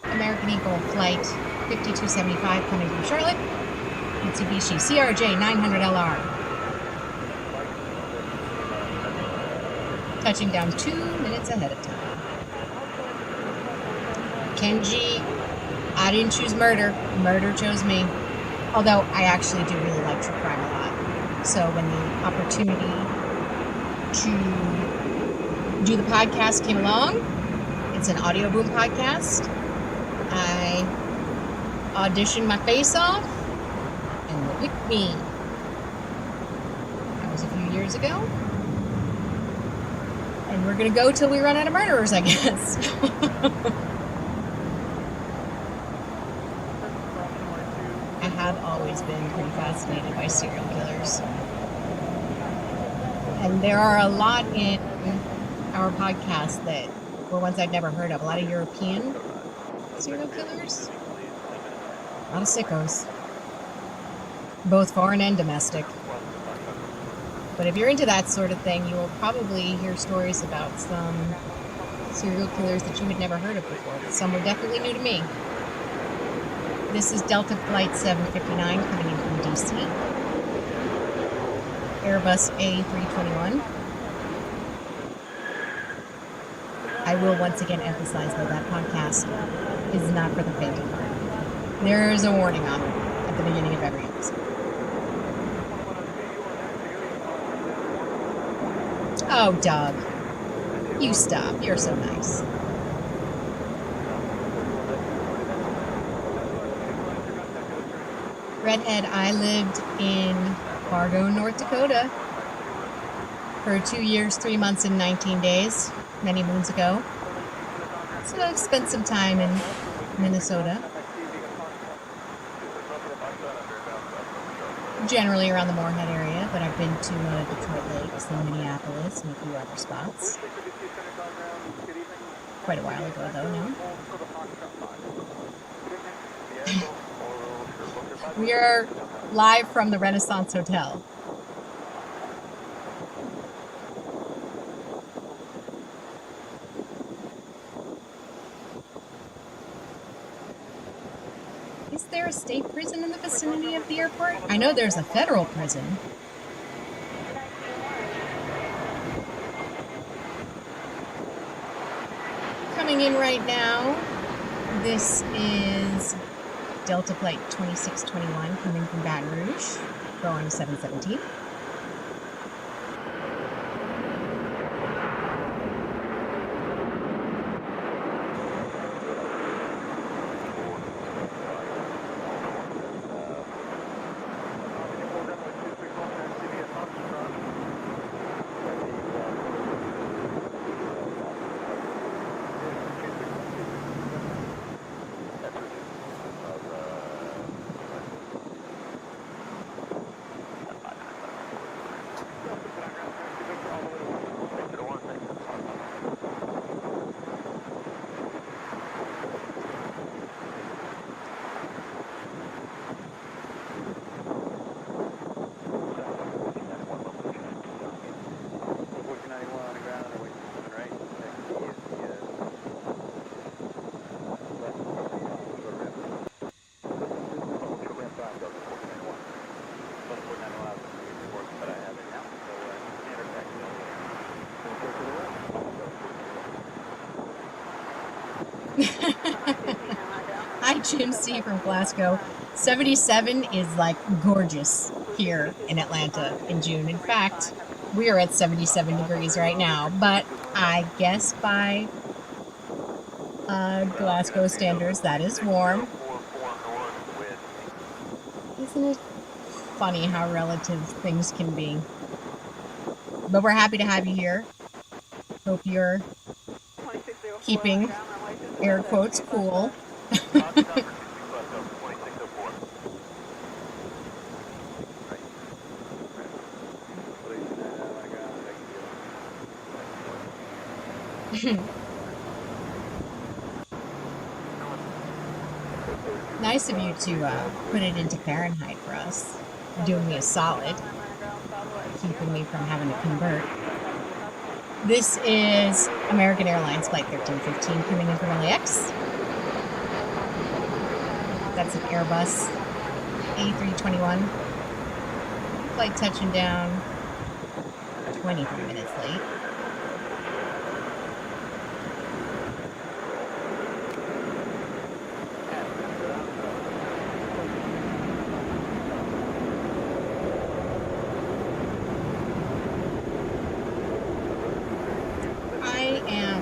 American Eagle Flight 5275 coming from Charlotte. Mitsubishi CRJ 900LR. Touching down 2 minutes ahead of time. Kenji, I didn't choose murder. Murder chose me. Although I actually do really like true crime a lot. So when the opportunity to do the podcast came along, it's an audio boom podcast. I auditioned my face off, and they picked me. That was a few years ago. And we're gonna go till we run out of murderers, I guess. I have always been pretty fascinated by serial killers. And there are a lot in our podcast that were ones I'd never heard of. A lot of European serial killers. A lot of sickos. Both foreign and domestic. But if you're into that sort of thing, you will probably hear stories about some serial killers that you had never heard of before. Some were definitely new to me. This is Delta Flight 759 coming in from DC. Airbus A321. I will once again emphasize, though, that podcast is not for the faint of heart. There is a warning on it at the beginning of every episode. Oh, Doug. You stop. You're so nice. Redhead, I lived in Fargo, North Dakota for 2 years, 3 months, and 19 days, many moons ago. So I've spent some time in Minnesota. Generally around the Moorhead area, but I've been to Detroit Lakes and Minneapolis and a few other spots. Quite a while ago, though, now. We are live from the Renaissance Hotel. Is there a state prison in the vicinity of the airport? I know there's a federal prison. Coming in right now, this is Delta Flight 2621 coming from Baton Rouge, Boeing 717. Hi, Jim C. from Glasgow. 77 is like gorgeous here in Atlanta in June. In fact, we are at 77 degrees right now, but I guess by Glasgow standards, that is warm. Isn't it funny how relative things can be? But we're happy to have you here. Hope you're keeping air quotes cool. Nice of you to put it into Fahrenheit for us. Doing me a solid. Keeping me from having to convert. This is American Airlines Flight 1315 coming in from LAX. That's an Airbus A321. Flight touching down 23 minutes late. I am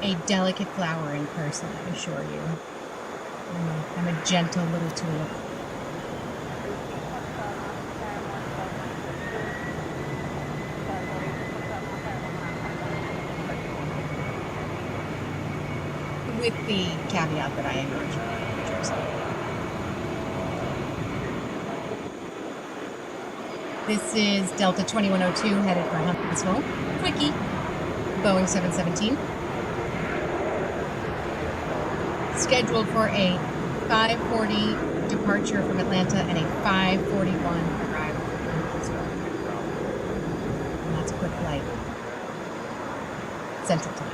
a delicate flower in person, I assure you. I'm a gentle little tulip. With the caveat that I am originally from New Jersey. This is Delta 2102 headed for Hapeville. Quickie. Boeing 717. Scheduled for a 5:40 departure from Atlanta and a 5:41 arrival from Hartsfield. And that's a quick flight. Central Time.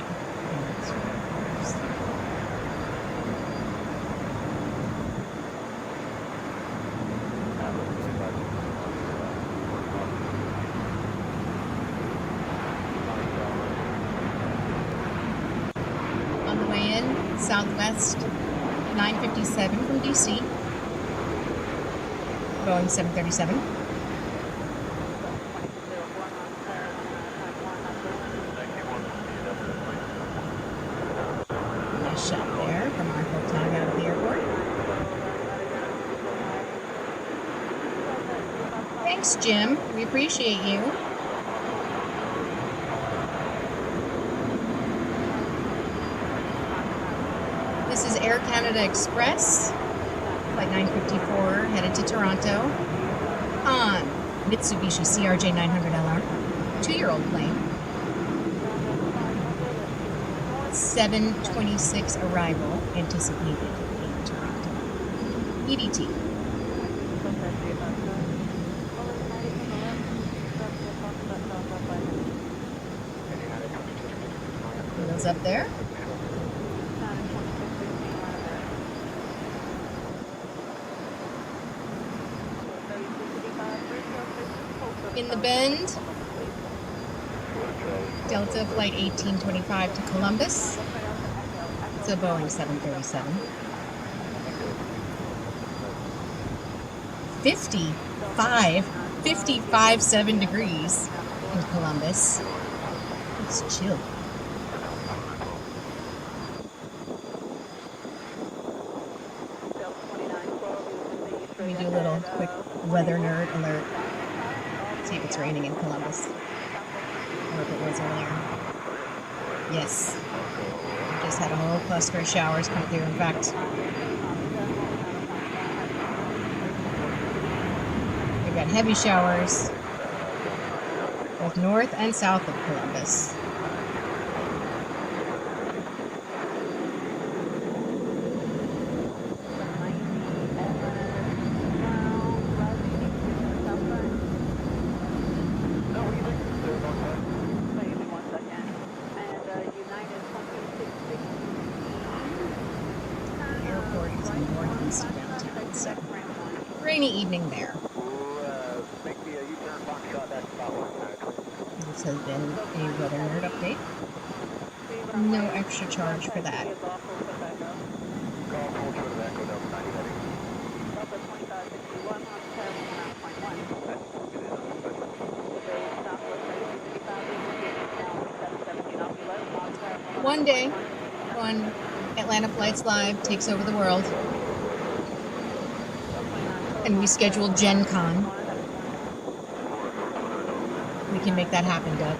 On the way in, Southwest 957 from DC. Boeing 737. Nice shot there from our hotel out of the airport. Thanks, Jim. We appreciate you. This is Air Canada Express, flight 954, headed to Toronto on Mitsubishi CRJ900LR, 2-year-old plane. 7:26 arrival anticipated in Toronto. EDT. Windows up there. In the bend, Delta Flight 1825 to Columbus. It's a Boeing 737. 55.7 degrees in Columbus. It's chill. Let me do a little quick weather nerd alert. See if it's raining in Columbus. Or if it was earlier. Yes. We just had a whole cluster of showers come through. In fact, we've got heavy showers both north and south of Columbus. Rainy evening there. This has been a weather nerd update. No extra charge for that. Call Culture to Echo Delta 90 heading. Delta 2561, One day, when Atlanta Flights Live takes over the world, and we schedule Gen Con, we can make that happen, Doug.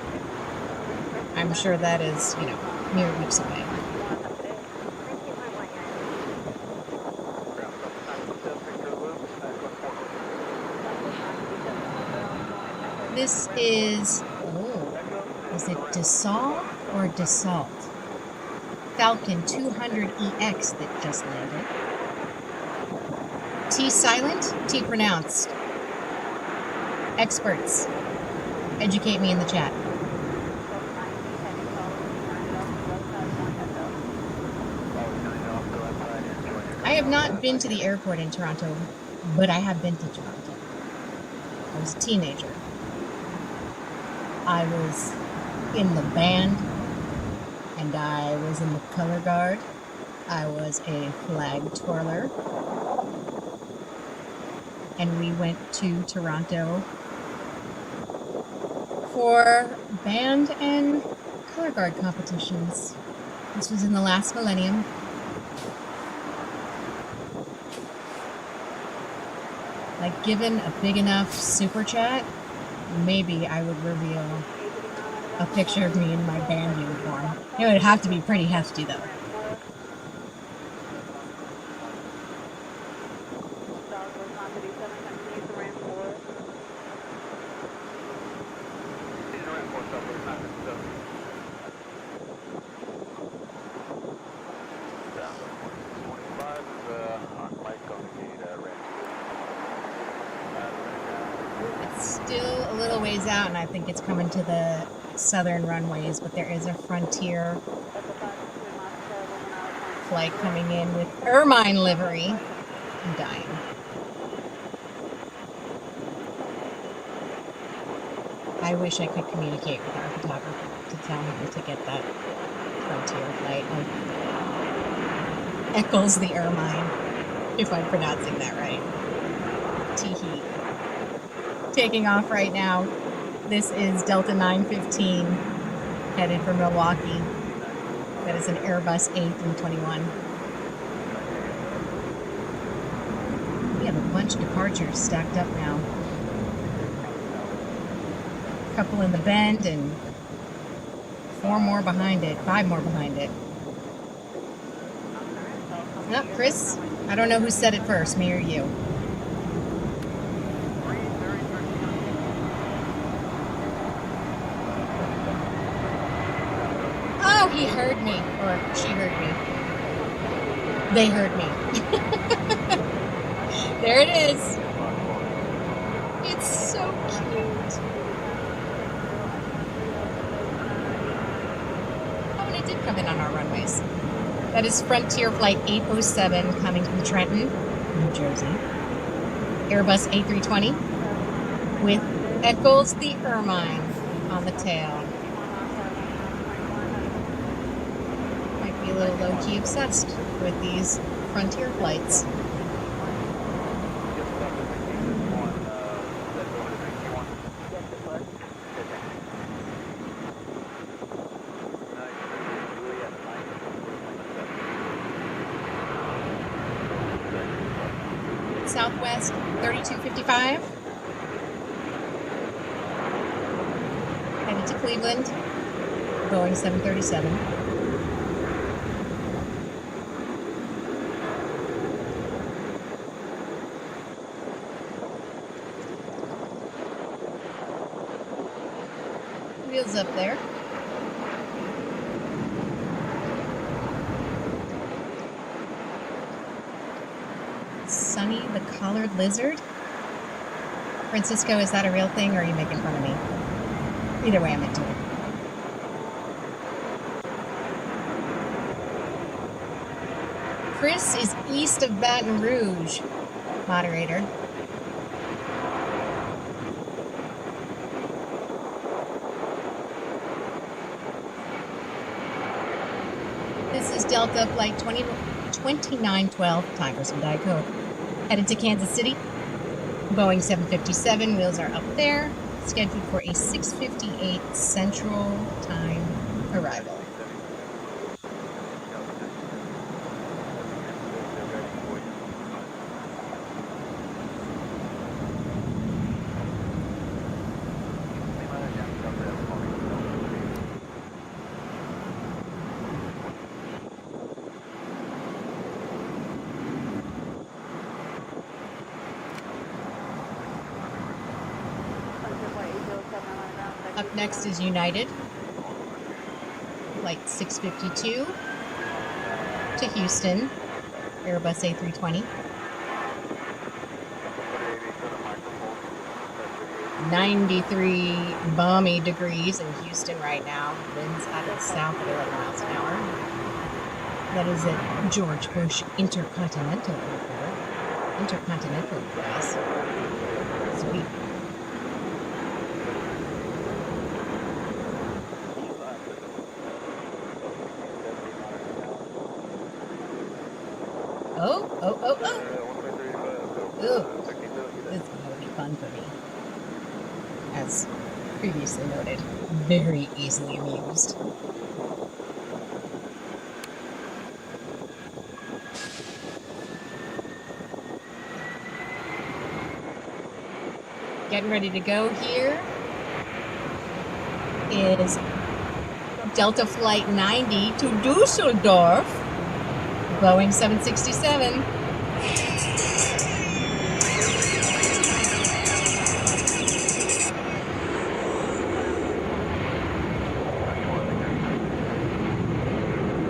I'm sure that is, mere weeks away. This is it Dassault or Dassault? Falcon 200EX that just landed. T silent, T pronounced. Experts, educate me in the chat. I have not been to the airport in Toronto, but I have been to Toronto. I was a teenager. I was in the band, and I was in the color guard. I was a flag twirler. And we went to Toronto for band and color guard competitions. This was in the last millennium. Like, given a big enough super chat, maybe I would reveal a picture of me in my band uniform. It would have to be pretty hefty, though. Still a little ways out, and I think it's coming to the southern runways, but there is a Frontier flight coming in with ermine livery. I'm dying. I wish I could communicate with our photographer to tell him to get that Frontier flight. Eccles the ermine, if I'm pronouncing that right. Teehee. Taking off right now. This is Delta 915 headed for Milwaukee. That is an Airbus A321. We have a bunch of departures stacked up now. A couple in the bend and 4 more behind it, 5 more behind it. Oh, Chris, I don't know who said it first, me or you. He heard me, or she heard me. They heard me. There it is. It's so cute. Oh, and it did come in on our runways. That is Frontier Flight 807 coming from Trenton, New Jersey. Airbus A320 with Eccles the ermine on the tail. A little low-key obsessed with these Frontier flights. Southwest 3255. Headed to Cleveland, Boeing 737. Wheels up there. Sunny the collared lizard? Francisco, is that a real thing or are you making fun of me? Either way, I'm into it. Chris is east of Baton Rouge, moderator. Delta Flight 2912, time for some Diet Coke. Headed to Kansas City. Boeing 757, wheels are up there. Scheduled for a 6:58 Central Time arrival. Up next is United, flight 652 to Houston, Airbus A320. 93 balmy degrees in Houston right now. Winds out of south at 11 miles an hour. That is at George Bush Intercontinental Airport. Intercontinental, guys. Sweet. Oh. Ooh. This is going to be fun for me. As previously noted, very easily amused. Getting ready to go here is Delta Flight 90 to Dusseldorf, Boeing 767.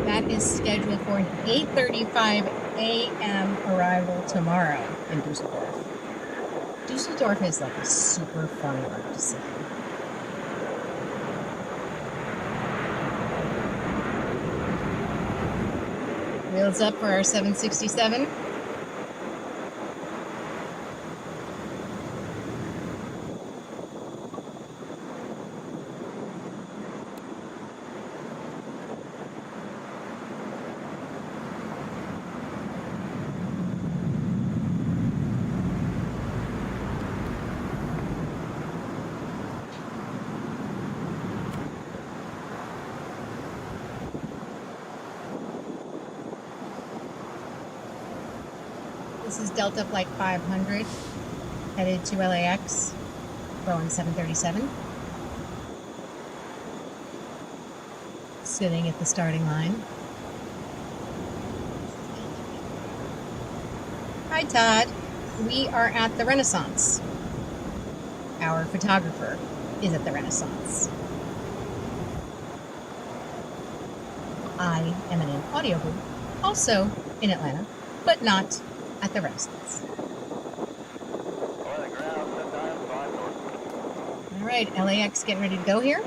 That is scheduled for an 8:35 a.m. arrival tomorrow in Dusseldorf. Dusseldorf is like a super fun word to say. Wheels up for our 767. This is Delta Flight 500, headed to LAX, Boeing 737. Sitting at the starting line. Hi, Todd. We are at the Renaissance. Our photographer is at the Renaissance. I am in an audio booth, also in Atlanta, but not at the Renaissance. All right, LAX getting ready to go here.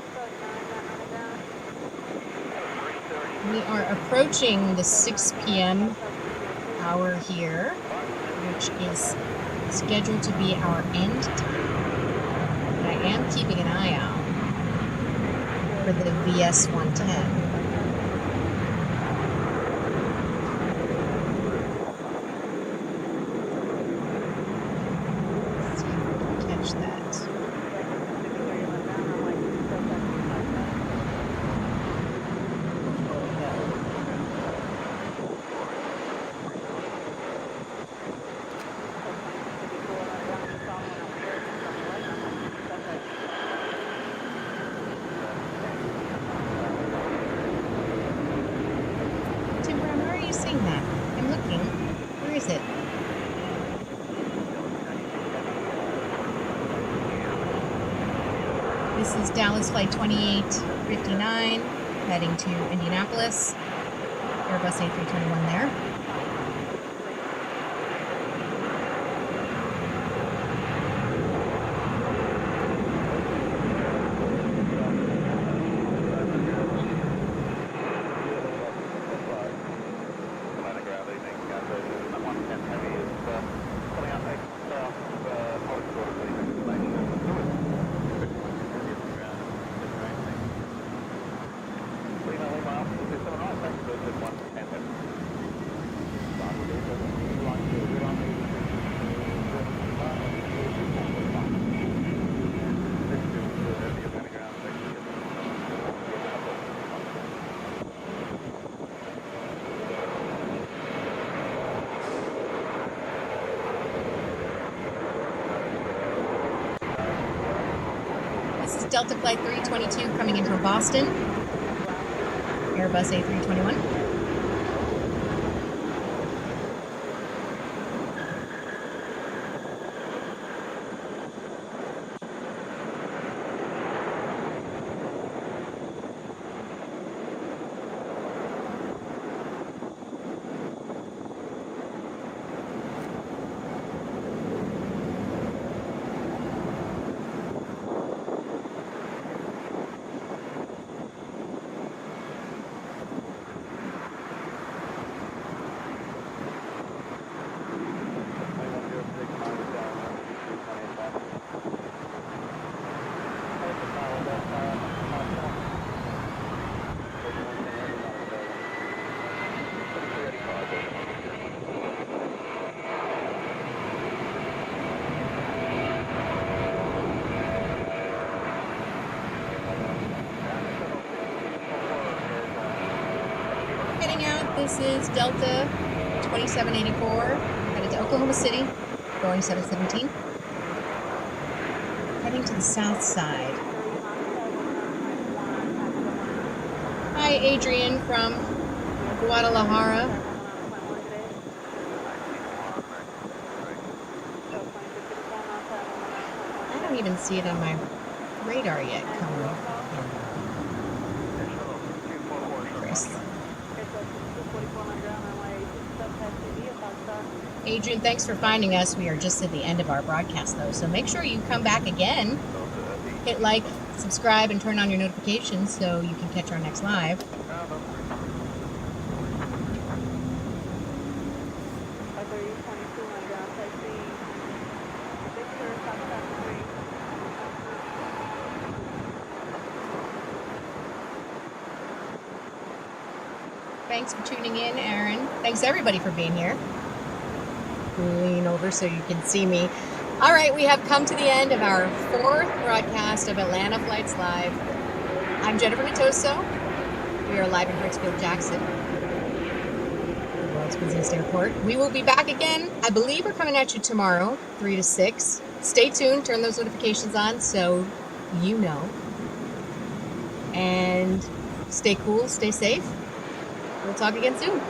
We are approaching the 6 p.m. hour here, which is scheduled to be our end time. But I am keeping an eye out for the VS 110. This is Dallas Flight 2859, heading to Indianapolis. Airbus A321 there. Delta Flight 322 coming in from Boston. Airbus A321. Heading out, this is Delta 2784, headed to Oklahoma City, Boeing 717. Heading to the south side. Hi, Adrian from Guadalajara. I don't even see it on my radar yet coming in. Chris. Adrian, thanks for finding us. We are just at the end of our broadcast, though, so make sure you come back again. Hit like, subscribe, and turn on your notifications so you can catch our next live. Thanks for tuning in, Aaron. Thanks everybody for being here. Lean over so you can see me. All right, we have come to the end of our 4th broadcast of Atlanta Flights Live. I'm Jennifer Nittoso. We are live in Hartsfield-Jackson, the world's busiest airport. We will be back again. I believe we're coming at you tomorrow, 3 to 6. Stay tuned, turn those notifications on so you know. And stay cool, stay safe. We'll talk again soon.